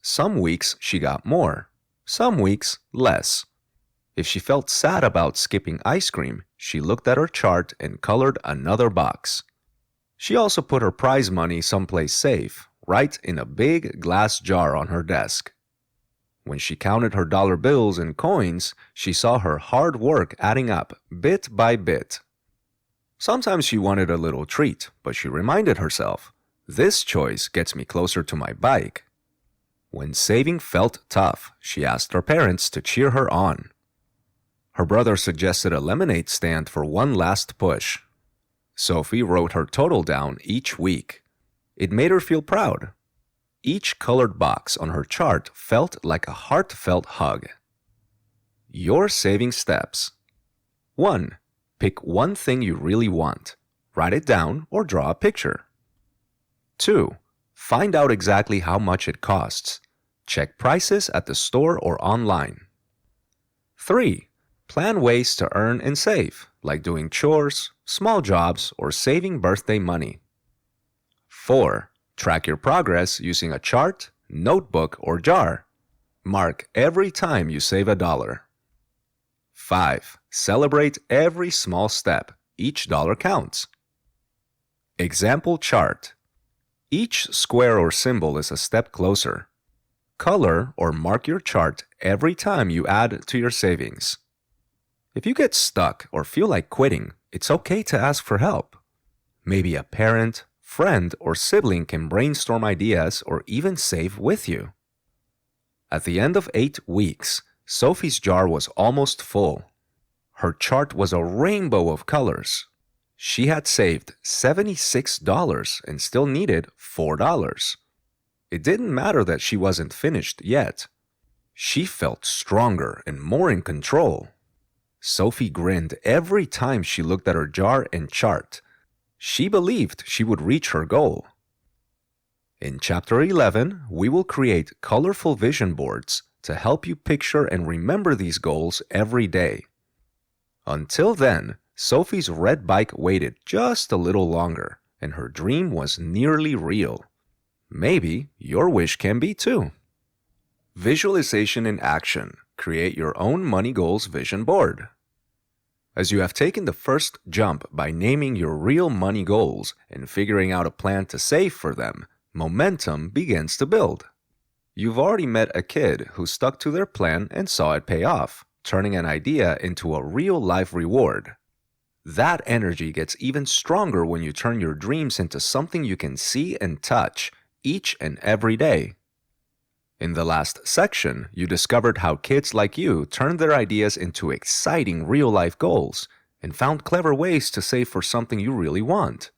Some weeks she got more, some weeks less. If she felt sad about skipping ice cream, she looked at her chart and colored another box. She also put her prize money someplace safe, right in a big glass jar on her desk. When she counted her dollar bills and coins, she saw her hard work adding up bit by bit. Sometimes she wanted a little treat, but she reminded herself, this choice gets me closer to my bike. When saving felt tough, she asked her parents to cheer her on. Her brother suggested a lemonade stand for one last push. Sophie wrote her total down each week. It made her feel proud. Each colored box on her chart felt like a heartfelt hug. Your saving steps. 1. Pick one thing you really want. Write it down or draw a picture. 2. Find out exactly how much it costs. Check prices at the store or online. 3. Plan ways to earn and save, like doing chores, small jobs, or saving birthday money. 4. Track your progress using a chart, notebook, or jar. Mark every time you save $1. 5. Celebrate every small step. Each dollar counts. Example chart. Each square or symbol is a step closer. Color or mark your chart every time you add to your savings. If you get stuck or feel like quitting, it's okay to ask for help. Maybe a parent, friend, or sibling can brainstorm ideas or even save with you. At the end of 8 weeks, Sophie's jar was almost full. Her chart was a rainbow of colors. She had saved $76 and still needed $4. It didn't matter that she wasn't finished yet. She felt stronger and more in control. Sophie grinned every time she looked at her jar and chart. She believed she would reach her goal. In Chapter 11, we will create colorful vision boards to help you picture and remember these goals every day. Until then, Sophie's red bike waited just a little longer, and her dream was nearly real. Maybe your wish can be too. Visualization in action. Create your own money goals vision board. As you have taken the first jump by naming your real money goals and figuring out a plan to save for them, momentum begins to build. You've already met a kid who stuck to their plan and saw it pay off, turning an idea into a real-life reward. That energy gets even stronger when you turn your dreams into something you can see and touch each and every day. In the last section, you discovered how kids like you turned their ideas into exciting real-life goals and found clever ways to save for something you really want.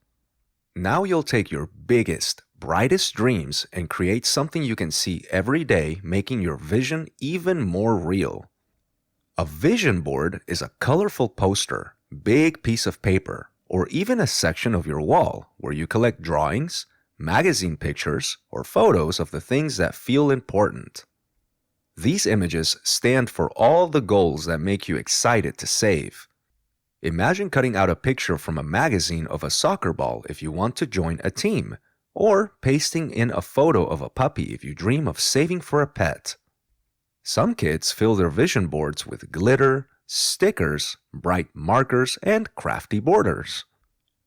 Now you'll take your biggest, brightest dreams and create something you can see every day, making your vision even more real. A vision board is a colorful poster, big piece of paper, or even a section of your wall where you collect drawings, magazine pictures, or photos of the things that feel important. These images stand for all the goals that make you excited to save. Imagine cutting out a picture from a magazine of a soccer ball if you want to join a team, or pasting in a photo of a puppy if you dream of saving for a pet. Some kids fill their vision boards with glitter, stickers, bright markers, and crafty borders.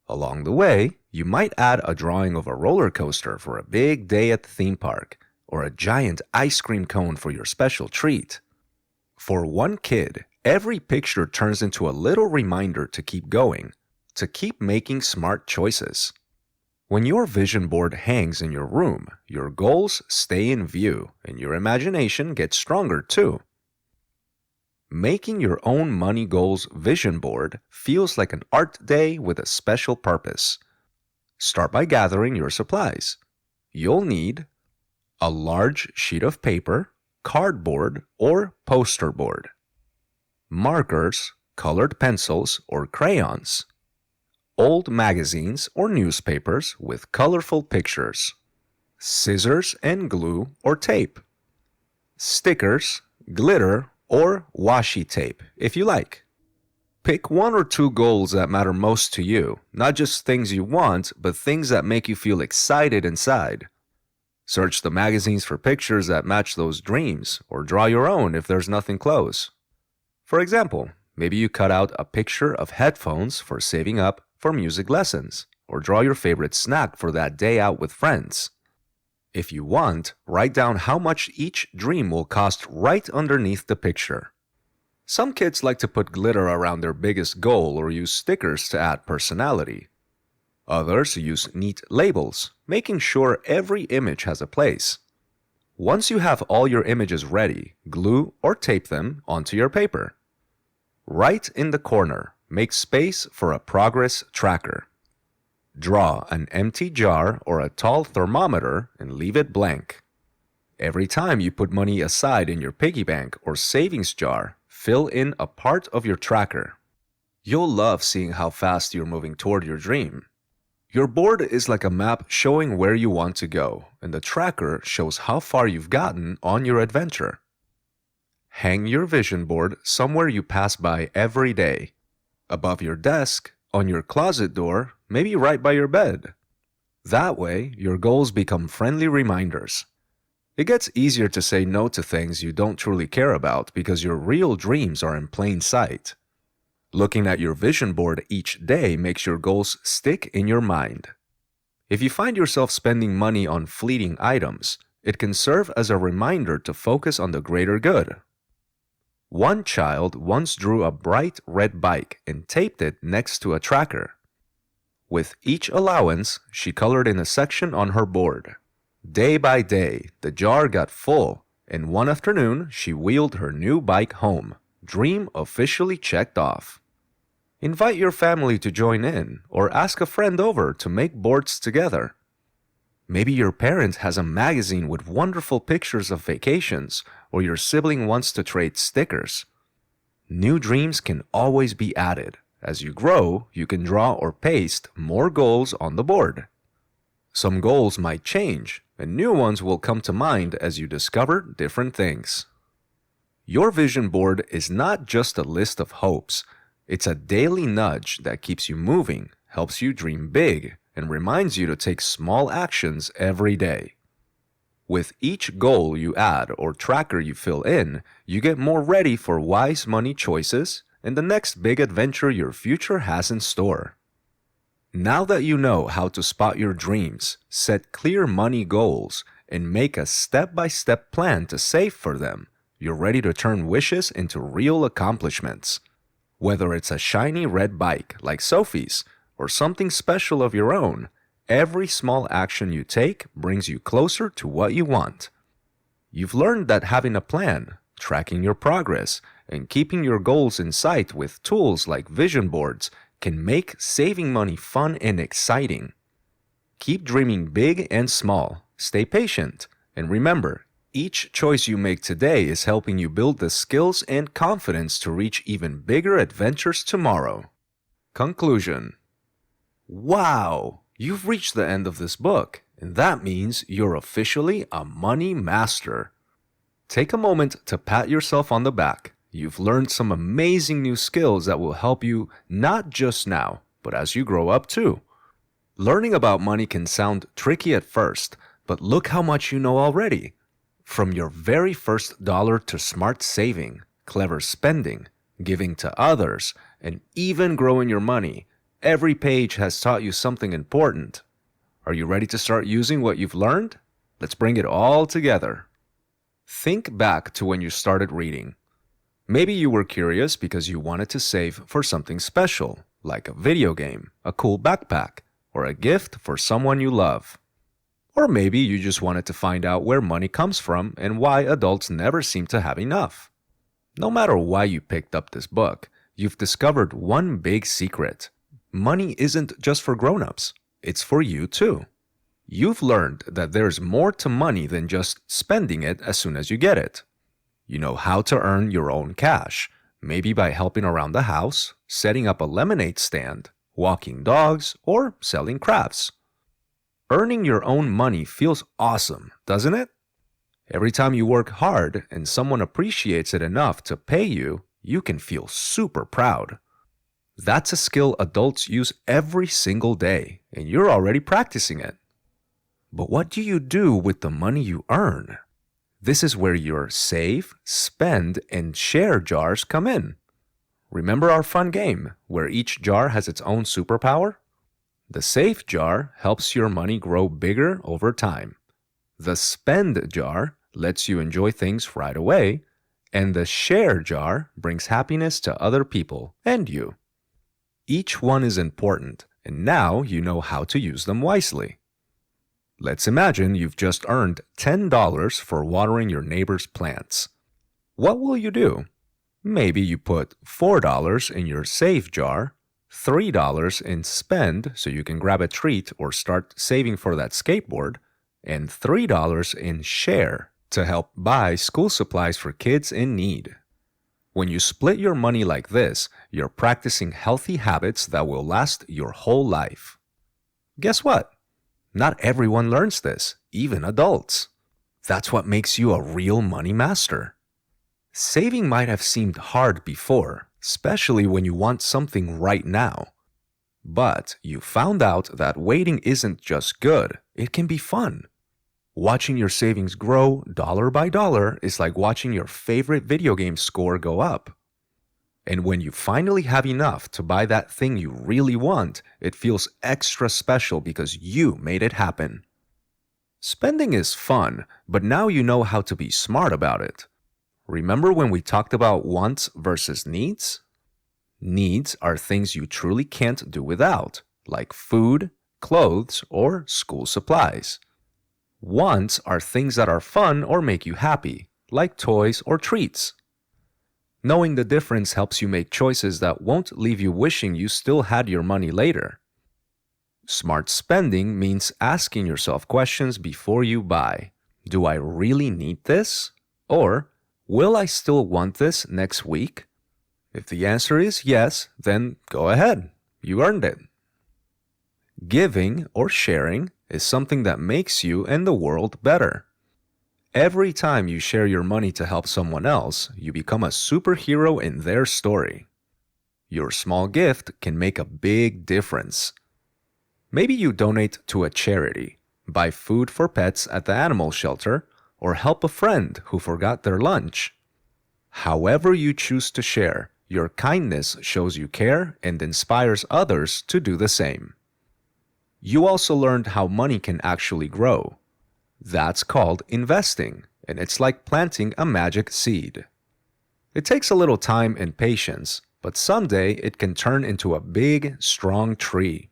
Along the way, you might add a drawing of a roller coaster for a big day at the theme park, or a giant ice cream cone for your special treat. For one kid, every picture turns into a little reminder to keep going, to keep making smart choices. When your vision board hangs in your room, your goals stay in view and your imagination gets stronger too. Making your own money goals vision board feels like an art day with a special purpose. Start by gathering your supplies. You'll need a large sheet of paper, cardboard, or poster board, markers, colored pencils or crayons, old magazines or newspapers with colorful pictures, scissors and glue or tape, stickers, glitter, or washi tape if you like. Pick one or two goals that matter most to you, not just things you want, but things that make you feel excited inside. Search the magazines for pictures that match those dreams, or draw your own if there's nothing close. For example, maybe you cut out a picture of headphones for saving up for music lessons, or draw your favorite snack for that day out with friends. If you want, write down how much each dream will cost right underneath the picture. Some kids like to put glitter around their biggest goal or use stickers to add personality. Others use neat labels, making sure every image has a place. Once you have all your images ready, glue or tape them onto your paper. Right in the corner, make space for a progress tracker. Draw an empty jar or a tall thermometer and leave it blank. Every time you put money aside in your piggy bank or savings jar, fill in a part of your tracker. You'll love seeing how fast you're moving toward your dream. Your board is like a map showing where you want to go, and the tracker shows how far you've gotten on your adventure. Hang your vision board somewhere you pass by every day. Above your desk, on your closet door, maybe right by your bed. That way, your goals become friendly reminders. It gets easier to say no to things you don't truly care about because your real dreams are in plain sight. Looking at your vision board each day makes your goals stick in your mind. If you find yourself spending money on fleeting items, it can serve as a reminder to focus on the greater good. One child once drew a bright red bike and taped it next to a tracker. With each allowance, she colored in a section on her board. Day by day, the jar got full, and one afternoon she wheeled her new bike home. Dream officially checked off. Invite your family to join in, or ask a friend over to make boards together. Maybe your parent has a magazine with wonderful pictures of vacations, or your sibling wants to trade stickers. New dreams can always be added. As you grow, you can draw or paste more goals on the board. Some goals might change, and new ones will come to mind as you discover different things. Your vision board is not just a list of hopes. It's a daily nudge that keeps you moving, helps you dream big, and reminds you to take small actions every day. With each goal you add or tracker you fill in, you get more ready for wise money choices and the next big adventure your future has in store. Now that you know how to spot your dreams, set clear money goals, and make a step-by-step plan to save for them, you're ready to turn wishes into real accomplishments. Whether it's a shiny red bike like Sophie's or something special of your own, every small action you take brings you closer to what you want. You've learned that having a plan, tracking your progress, and keeping your goals in sight with tools like vision boards can make saving money fun and exciting. Keep dreaming big and small, stay patient, and remember, each choice you make today is helping you build the skills and confidence to reach even bigger adventures tomorrow. Conclusion. Wow! You've reached the end of this book, and that means you're officially a money master. Take a moment to pat yourself on the back. You've learned some amazing new skills that will help you not just now, but as you grow up too. Learning about money can sound tricky at first, but look how much you know already. From your very first dollar to smart saving, clever spending, giving to others, and even growing your money, every page has taught you something important. Are you ready to start using what you've learned? Let's bring it all together. Think back to when you started reading. Maybe you were curious because you wanted to save for something special, like a video game, a cool backpack, or a gift for someone you love. Or maybe you just wanted to find out where money comes from and why adults never seem to have enough. No matter why you picked up this book, you've discovered one big secret. Money isn't just for grown-ups, it's for you too. You've learned that there's more to money than just spending it as soon as you get it. You know how to earn your own cash, maybe by helping around the house, setting up a lemonade stand, walking dogs, or selling crafts. Earning your own money feels awesome, doesn't it? Every time you work hard and someone appreciates it enough to pay you, you can feel super proud. That's a skill adults use every single day, and you're already practicing it. But what do you do with the money you earn? This is where your save, spend, and share jars come in. Remember our fun game, where each jar has its own superpower? The save jar helps your money grow bigger over time. The spend jar lets you enjoy things right away, and the share jar brings happiness to other people and you. Each one is important, and now you know how to use them wisely. Let's imagine you've just earned $10 for watering your neighbor's plants. What will you do? Maybe you put $4 in your save jar, $3 in spend so you can grab a treat or start saving for that skateboard, and $3 in share to help buy school supplies for kids in need. When you split your money like this, you're practicing healthy habits that will last your whole life. Guess what? Not everyone learns this, even adults. That's what makes you a real money master. Saving might have seemed hard before, especially when you want something right now. But you found out that waiting isn't just good, it can be fun. Watching your savings grow dollar by dollar is like watching your favorite video game score go up. And when you finally have enough to buy that thing you really want, it feels extra special because you made it happen. Spending is fun, but now you know how to be smart about it. Remember when we talked about wants versus needs? Needs are things you truly can't do without, like food, clothes, or school supplies. Wants are things that are fun or make you happy, like toys or treats. Knowing the difference helps you make choices that won't leave you wishing you still had your money later. Smart spending means asking yourself questions before you buy. Do I really need this? Or, will I still want this next week? If the answer is yes, then go ahead. You earned it. Giving or sharing is something that makes you and the world better. Every time you share your money to help someone else, you become a superhero in their story. Your small gift can make a big difference. Maybe you donate to a charity, buy food for pets at the animal shelter, or help a friend who forgot their lunch. However you choose to share, your kindness shows you care and inspires others to do the same. You also learned how money can actually grow. That's called investing, and it's like planting a magic seed. It takes a little time and patience, but someday it can turn into a big, strong tree.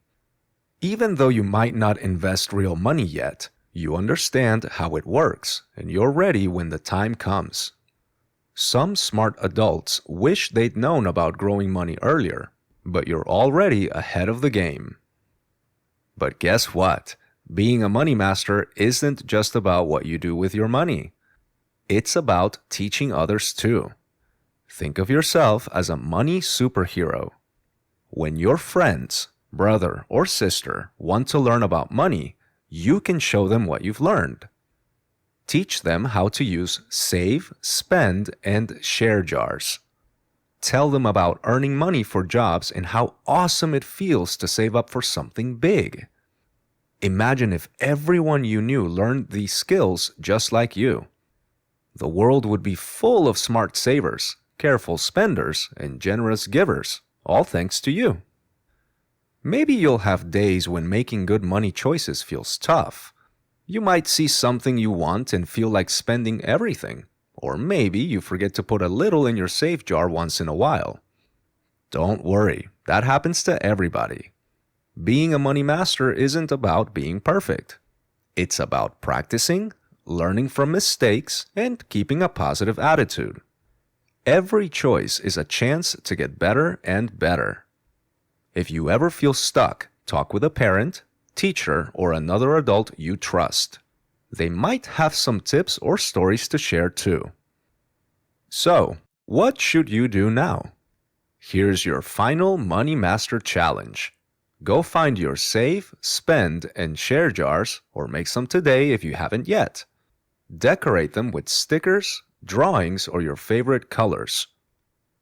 Even though you might not invest real money yet, you understand how it works, and you're ready when the time comes. Some smart adults wish they'd known about growing money earlier, but you're already ahead of the game. But guess what? Being a money master isn't just about what you do with your money. It's about teaching others too. Think of yourself as a money superhero. When your friends, brother, or sister want to learn about money, you can show them what you've learned. Teach them how to use save, spend, and share jars. Tell them about earning money for jobs and how awesome it feels to save up for something big. Imagine if everyone you knew learned these skills just like you. The world would be full of smart savers, careful spenders, and generous givers, all thanks to you. Maybe you'll have days when making good money choices feels tough. You might see something you want and feel like spending everything. Or maybe you forget to put a little in your save jar once in a while. Don't worry, That happens to everybody. Being a money master isn't about being perfect. It's about practicing, learning from mistakes, and keeping a positive attitude. Every choice is a chance to get better and better. If you ever feel stuck, talk with a parent, teacher, or another adult you trust. They might have some tips or stories to share too. So, what should you do now? Here's your final Money Master Challenge. Go find your save, spend, and share jars, or make some today if you haven't yet. Decorate them with stickers, drawings, or your favorite colors.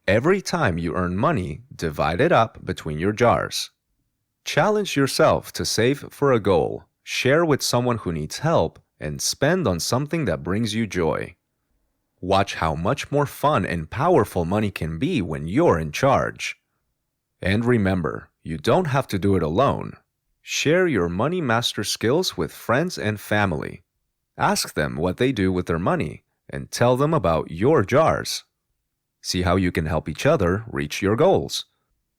Every time you earn money, divide it up between your jars. Challenge yourself to save for a goal, share with someone who needs help, and spend on something that brings you joy. Watch how much more fun and powerful money can be when you're in charge. And remember, you don't have to do it alone. Share your money master skills with friends and family. Ask them what they do with their money and tell them about your jars. See how you can help each other reach your goals.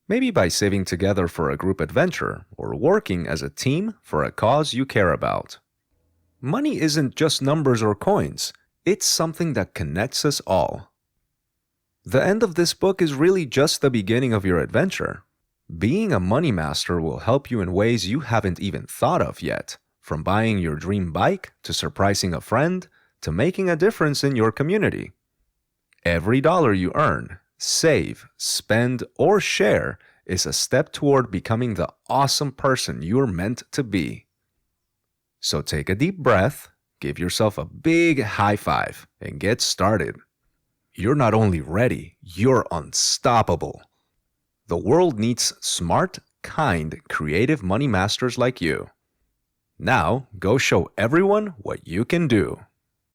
Maybe by saving together for a group adventure or working as a team for a cause you care about. Money isn't just numbers or coins. It's something that connects us all. The end of this book is really just the beginning of your adventure. Being a money master will help you in ways you haven't even thought of yet, from buying your dream bike to surprising a friend to making a difference in your community. Every dollar you earn, save, spend, or share is a step toward becoming the awesome person you're meant to be. So take a deep breath, give yourself a big high five, and get started. You're not only ready, you're unstoppable. The world needs smart, kind, creative money masters like you. Now, go show everyone what you can do.